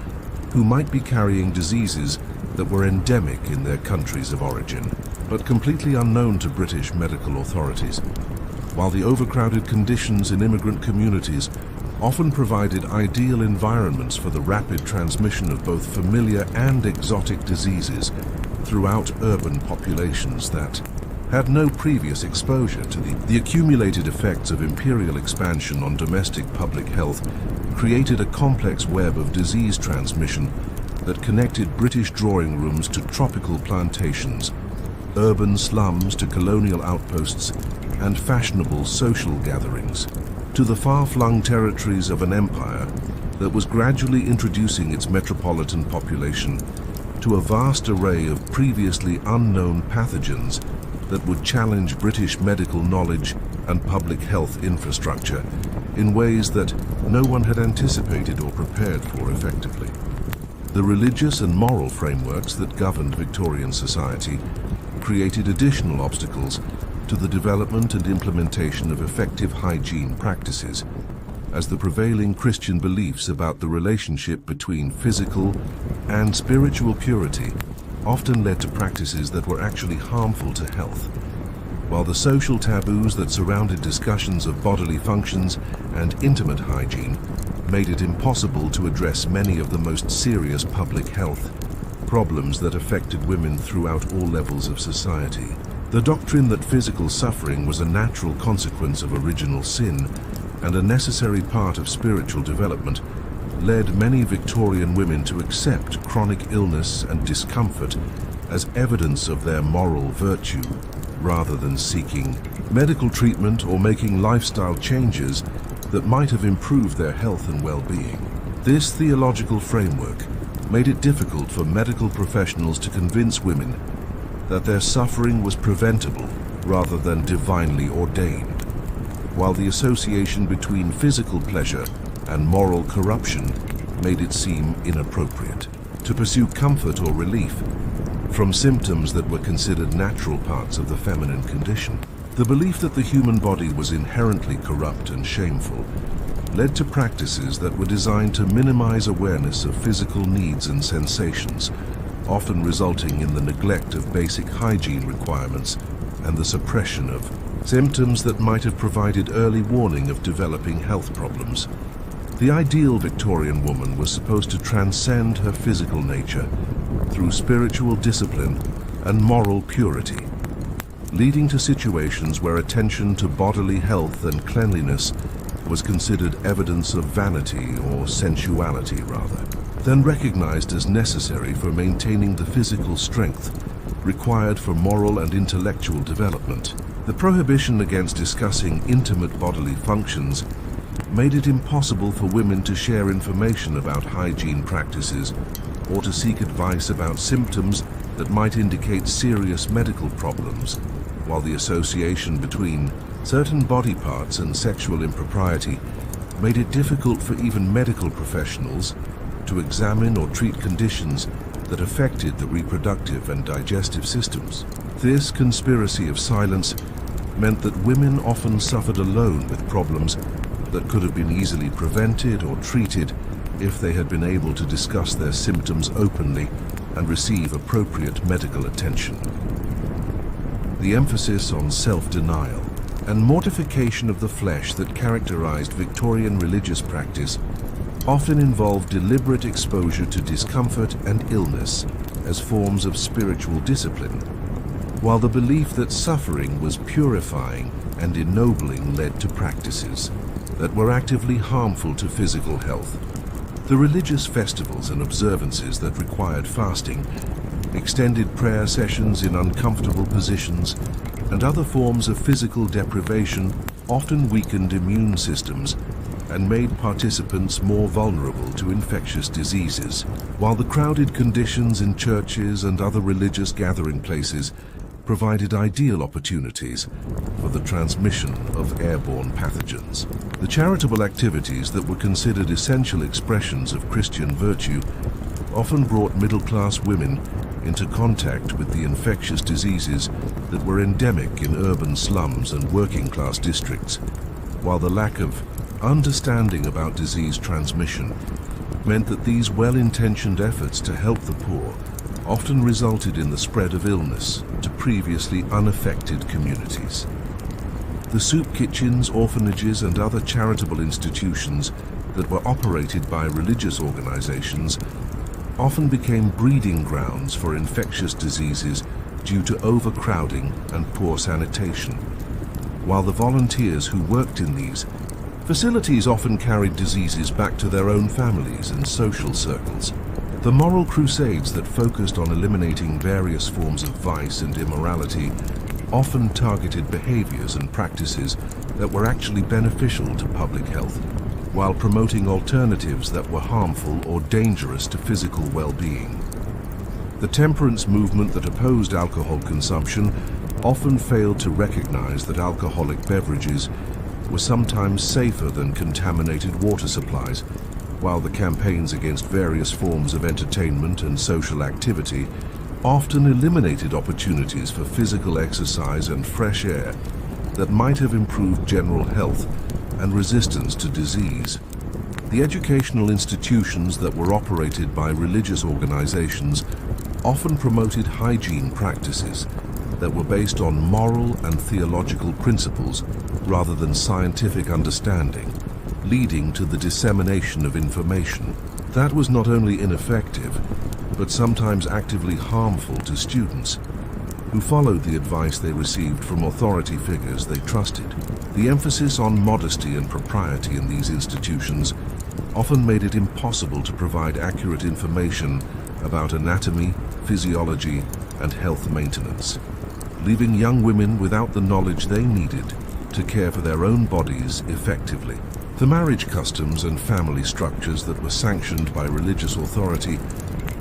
who might be carrying diseases that were endemic in their countries of origin, but completely unknown to British medical authorities, while the overcrowded conditions in immigrant communities often provided ideal environments for the rapid transmission of both familiar and exotic diseases throughout urban populations that had no previous exposure to the accumulated effects of imperial expansion on domestic public health created a complex web of disease transmission that connected British drawing rooms to tropical plantations, urban slums to colonial outposts, and fashionable social gatherings, to the far-flung territories of an empire that was gradually introducing its metropolitan population to a vast array of previously unknown pathogens that would challenge British medical knowledge and public health infrastructure in ways that no one had anticipated or prepared for effectively. The religious and moral frameworks that governed Victorian society created additional obstacles to the development and implementation of effective hygiene practices, as the prevailing Christian beliefs about the relationship between physical and spiritual purity often led to practices that were actually harmful to health, while the social taboos that surrounded discussions of bodily functions and intimate hygiene made it impossible to address many of the most serious public health problems that affected women throughout all levels of society. The doctrine that physical suffering was a natural consequence of original sin and a necessary part of spiritual development led many Victorian women to accept chronic illness and discomfort as evidence of their moral virtue, rather than seeking medical treatment or making lifestyle changes that might have improved their health and well-being. This theological framework made it difficult for medical professionals to convince women that their suffering was preventable rather than divinely ordained, while the association between physical pleasure and moral corruption made it seem inappropriate to pursue comfort or relief from symptoms that were considered natural parts of the feminine condition. The belief that the human body was inherently corrupt and shameful led to practices that were designed to minimize awareness of physical needs and sensations, often resulting in the neglect of basic hygiene requirements and the suppression of symptoms that might have provided early warning of developing health problems. The ideal Victorian woman was supposed to transcend her physical nature through spiritual discipline and moral purity, leading to situations where attention to bodily health and cleanliness was considered evidence of vanity or sensuality, rather. then recognized as necessary for maintaining the physical strength required for moral and intellectual development. The prohibition against discussing intimate bodily functions made it impossible for women to share information about hygiene practices or to seek advice about symptoms that might indicate serious medical problems, while the association between certain body parts and sexual impropriety made it difficult for even medical professionals to examine or treat conditions that affected the reproductive and digestive systems. This conspiracy of silence meant that women often suffered alone with problems that could have been easily prevented or treated if they had been able to discuss their symptoms openly and receive appropriate medical attention. The emphasis on self-denial and mortification of the flesh that characterized Victorian religious practice often involved deliberate exposure to discomfort and illness as forms of spiritual discipline, while the belief that suffering was purifying and ennobling led to practices that were actively harmful to physical health. The religious festivals and observances that required fasting, extended prayer sessions in uncomfortable positions, and other forms of physical deprivation often weakened immune systems and made participants more vulnerable to infectious diseases, while the crowded conditions in churches and other religious gathering places provided ideal opportunities for the transmission of airborne pathogens. The charitable activities that were considered essential expressions of Christian virtue often brought middle-class women into contact with the infectious diseases that were endemic in urban slums and working-class districts, while the lack of understanding about disease transmission meant that these well-intentioned efforts to help the poor often resulted in the spread of illness to previously unaffected communities. The soup kitchens, orphanages, and other charitable institutions that were operated by religious organizations often became breeding grounds for infectious diseases due to overcrowding and poor sanitation, while the volunteers who worked in these facilities often carried diseases back to their own families and social circles. The moral crusades that focused on eliminating various forms of vice and immorality often targeted behaviors and practices that were actually beneficial to public health, while promoting alternatives that were harmful or dangerous to physical well-being. The temperance movement that opposed alcohol consumption often failed to recognize that alcoholic beverages were sometimes safer than contaminated water supplies, while the campaigns against various forms of entertainment and social activity often eliminated opportunities for physical exercise and fresh air that might have improved general health and resistance to disease. The educational institutions that were operated by religious organizations often promoted hygiene practices that were based on moral and theological principles rather than scientific understanding, leading to the dissemination of information that was not only ineffective, but sometimes actively harmful to students who followed the advice they received from authority figures they trusted. The emphasis on modesty and propriety in these institutions often made it impossible to provide accurate information about anatomy, physiology, and health maintenance, leaving young women without the knowledge they needed to care for their own bodies effectively. The marriage customs and family structures that were sanctioned by religious authority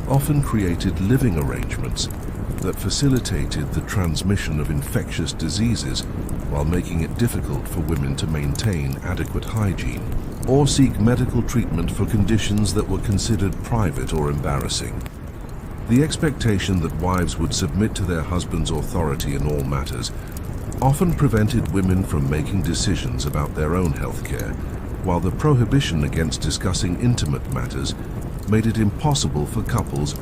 often created living arrangements that facilitated the transmission of infectious diseases while making it difficult for women to maintain adequate hygiene or seek medical treatment for conditions that were considered private or embarrassing. The expectation that wives would submit to their husband's authority in all matters often prevented women from making decisions about their own health care, while the prohibition against discussing intimate matters made it impossible for couples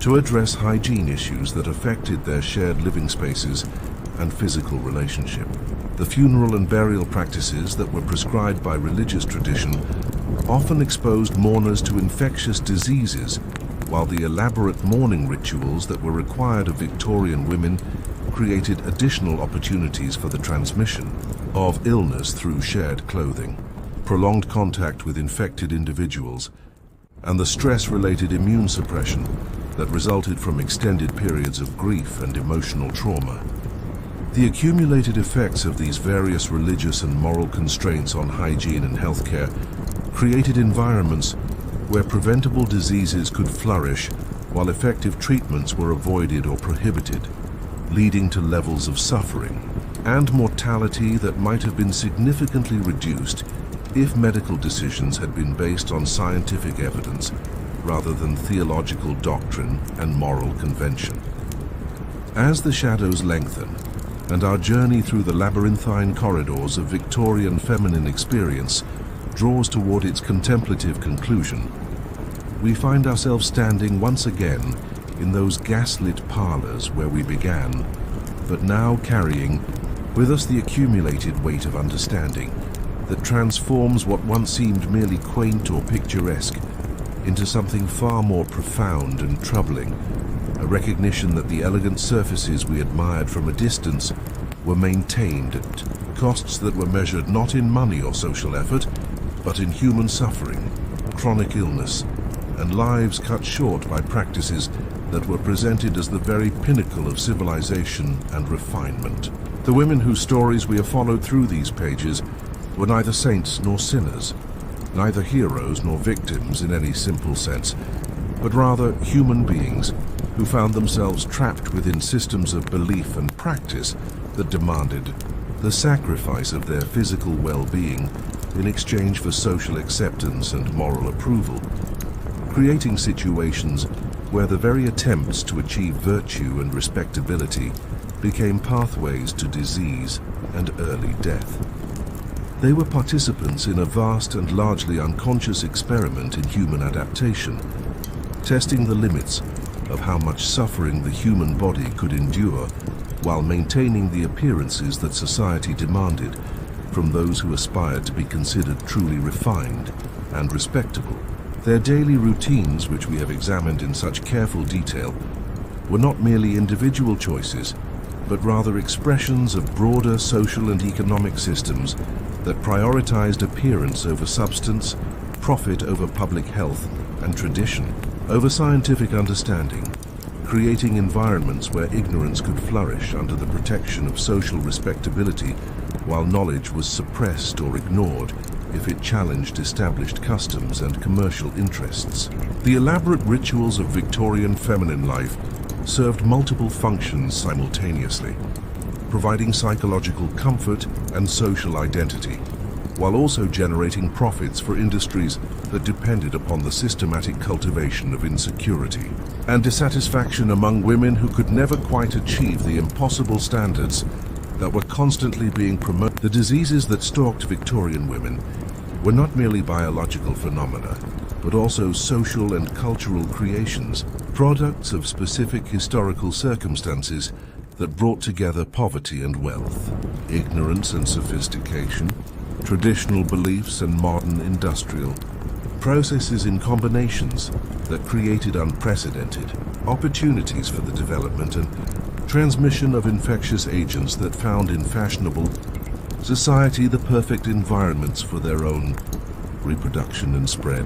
to address hygiene issues that affected their shared living spaces and physical relationship. The funeral and burial practices that were prescribed by religious tradition often exposed mourners to infectious diseases, while the elaborate mourning rituals that were required of Victorian women created additional opportunities for the transmission of illness through shared clothing. Prolonged contact with infected individuals and the stress-related immune suppression that resulted from extended periods of grief and emotional trauma. The accumulated effects of these various religious and moral constraints on hygiene and healthcare created environments where preventable diseases could flourish while effective treatments were avoided or prohibited, leading to levels of suffering and mortality that might have been significantly reduced if medical decisions had been based on scientific evidence rather than theological doctrine and moral convention. As the shadows lengthen and our journey through the labyrinthine corridors of Victorian feminine experience draws toward its contemplative conclusion, we find ourselves standing once again in those gaslit parlors where we began, but now carrying with us the accumulated weight of understanding that transforms what once seemed merely quaint or picturesque into something far more profound and troubling, a recognition that the elegant surfaces we admired from a distance were maintained at costs that were measured not in money or social effort, but in human suffering, chronic illness, and lives cut short by practices that were presented as the very pinnacle of civilization and refinement. The women whose stories we have followed through these pages were neither saints nor sinners, neither heroes nor victims in any simple sense, but rather human beings who found themselves trapped within systems of belief and practice that demanded the sacrifice of their physical well-being in exchange for social acceptance and moral approval, creating situations where the very attempts to achieve virtue and respectability became pathways to disease and early death. They were participants in a vast and largely unconscious experiment in human adaptation, testing the limits of how much suffering the human body could endure while maintaining the appearances that society demanded from those who aspired to be considered truly refined and respectable. Their daily routines, which we have examined in such careful detail, were not merely individual choices, but rather expressions of broader social and economic systems that prioritized appearance over substance, profit over public health, and tradition over scientific understanding, creating environments where ignorance could flourish under the protection of social respectability, while knowledge was suppressed or ignored if it challenged established customs and commercial interests. The elaborate rituals of Victorian feminine life served multiple functions simultaneously, providing psychological comfort and social identity, while also generating profits for industries that depended upon the systematic cultivation of insecurity and dissatisfaction among women who could never quite achieve the impossible standards that were constantly being promoted. The diseases that stalked Victorian women were not merely biological phenomena, but also social and cultural creations, products of specific historical circumstances that brought together poverty and wealth, ignorance and sophistication, traditional beliefs and modern industrial processes in combinations that created unprecedented opportunities for the development and transmission of infectious agents that found in fashionable society the perfect environments for their own reproduction and spread.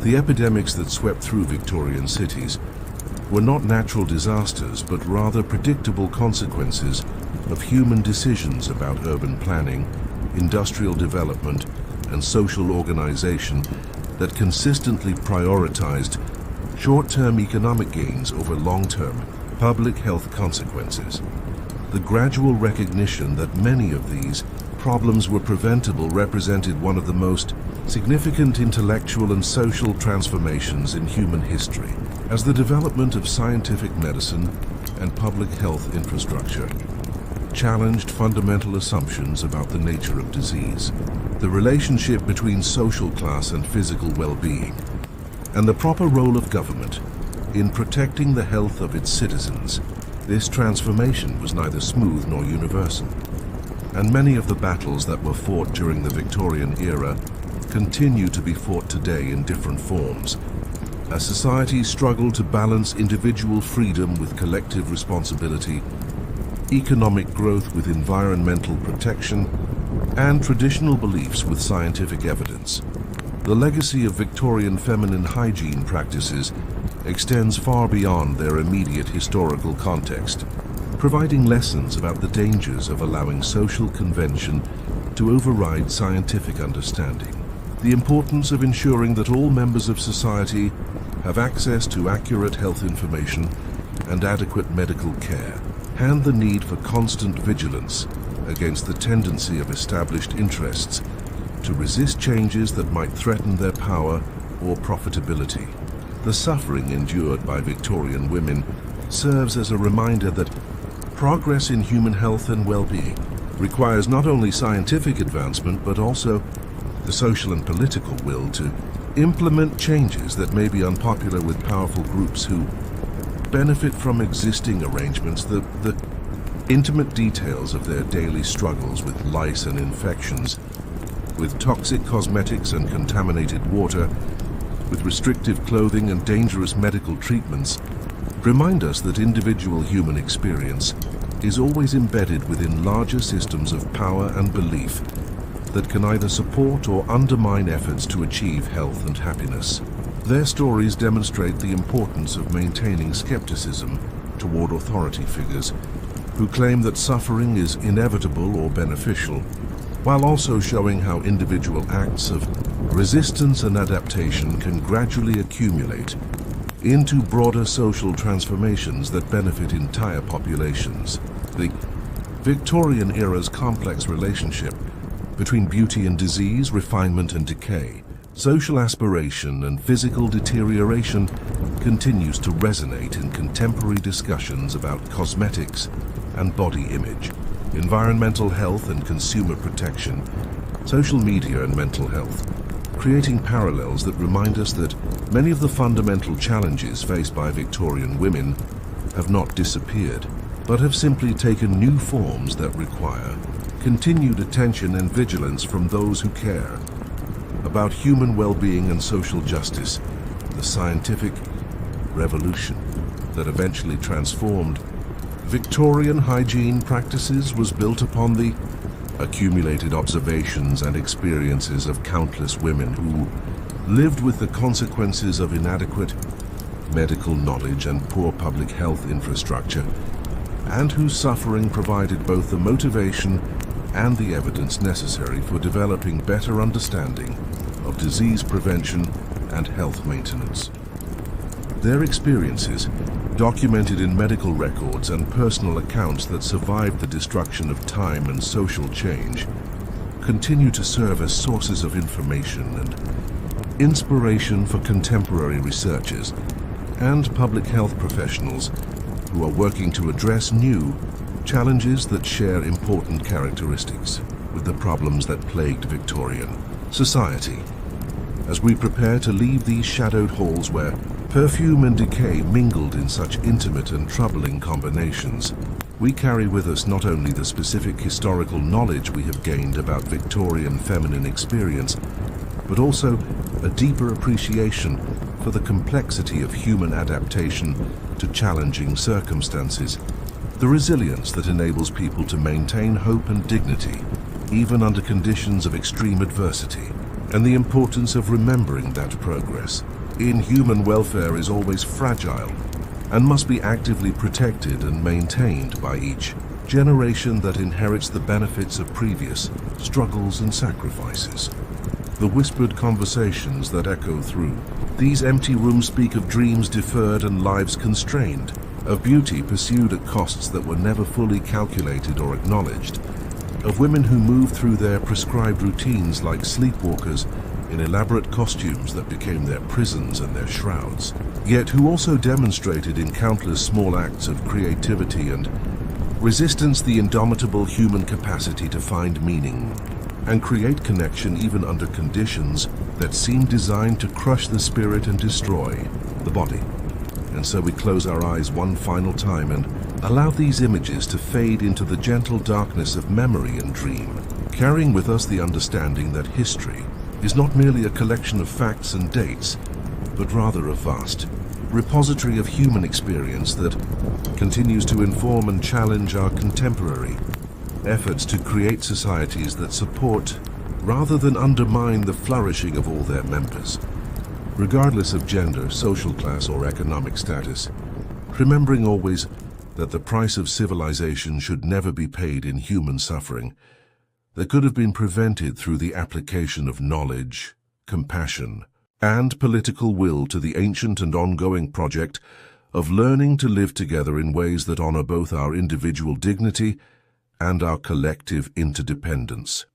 The epidemics that swept through Victorian cities were not natural disasters, but rather predictable consequences of human decisions about urban planning, industrial development, and social organization that consistently prioritized short-term economic gains over long-term public health consequences. The gradual recognition that many of these problems were preventable represented one of the most significant intellectual and social transformations in human history, as the development of scientific medicine and public health infrastructure challenged fundamental assumptions about the nature of disease, the relationship between social class and physical well-being, and the proper role of government in protecting the health of its citizens. This transformation was neither smooth nor universal, and many of the battles that were fought during the Victorian era continue to be fought today in different forms, as societies struggle to balance individual freedom with collective responsibility, economic growth with environmental protection, and traditional beliefs with scientific evidence. The legacy of Victorian feminine hygiene practices extends far beyond their immediate historical context, providing lessons about the dangers of allowing social convention to override scientific understanding, the importance of ensuring that all members of society have access to accurate health information and adequate medical care, and the need for constant vigilance against the tendency of established interests to resist changes that might threaten their power or profitability. The suffering endured by Victorian women serves as a reminder that progress in human health and well-being requires not only scientific advancement but also the social and political will to implement changes that may be unpopular with powerful groups who benefit from existing arrangements. The intimate details of their daily struggles with lice and infections, with toxic cosmetics and contaminated water, with restrictive clothing and dangerous medical treatments, remind us that individual human experience is always embedded within larger systems of power and belief that can either support or undermine efforts to achieve health and happiness. Their stories demonstrate the importance of maintaining skepticism toward authority figures who claim that suffering is inevitable or beneficial, while also showing how individual acts of resistance and adaptation can gradually accumulate into broader social transformations that benefit entire populations. The Victorian era's complex relationship between beauty and disease, refinement and decay, social aspiration and physical deterioration continues to resonate in contemporary discussions about cosmetics and body image, environmental health and consumer protection, social media and mental health, creating parallels that remind us that many of the fundamental challenges faced by Victorian women have not disappeared, but have simply taken new forms that require continued attention and vigilance from those who care about human well-being and social justice. The scientific revolution that eventually transformed Victorian hygiene practices was built upon the accumulated observations and experiences of countless women who lived with the consequences of inadequate medical knowledge and poor public health infrastructure, and whose suffering provided both the motivation and the evidence necessary for developing better understanding of disease prevention and health maintenance. Their experiences, documented in medical records and personal accounts that survived the destruction of time and social change, continue to serve as sources of information and inspiration for contemporary researchers and public health professionals who are working to address new challenges that share important characteristics with the problems that plagued Victorian society. As we prepare to leave these shadowed halls where perfume and decay mingled in such intimate and troubling combinations, we carry with us not only the specific historical knowledge we have gained about Victorian feminine experience, but also a deeper appreciation for the complexity of human adaptation to challenging circumstances, the resilience that enables people to maintain hope and dignity even under conditions of extreme adversity, and the importance of remembering that progress in human welfare is always fragile and must be actively protected and maintained by each generation that inherits the benefits of previous struggles and sacrifices. The whispered conversations that echo through these empty rooms speak of dreams deferred and lives constrained, of beauty pursued at costs that were never fully calculated or acknowledged, of women who moved through their prescribed routines like sleepwalkers in elaborate costumes that became their prisons and their shrouds, yet who also demonstrated in countless small acts of creativity and resistance the indomitable human capacity to find meaning and create connection even under conditions that seem designed to crush the spirit and destroy the body. And so we close our eyes one final time and allow these images to fade into the gentle darkness of memory and dream, carrying with us the understanding that history is not merely a collection of facts and dates, but rather a vast repository of human experience that continues to inform and challenge our contemporary efforts to create societies that support rather than undermine the flourishing of all their members. Regardless of gender, social class, or economic status, remembering always that the price of civilization should never be paid in human suffering that could have been prevented through the application of knowledge, compassion, and political will to the ancient and ongoing project of learning to live together in ways that honor both our individual dignity and our collective interdependence.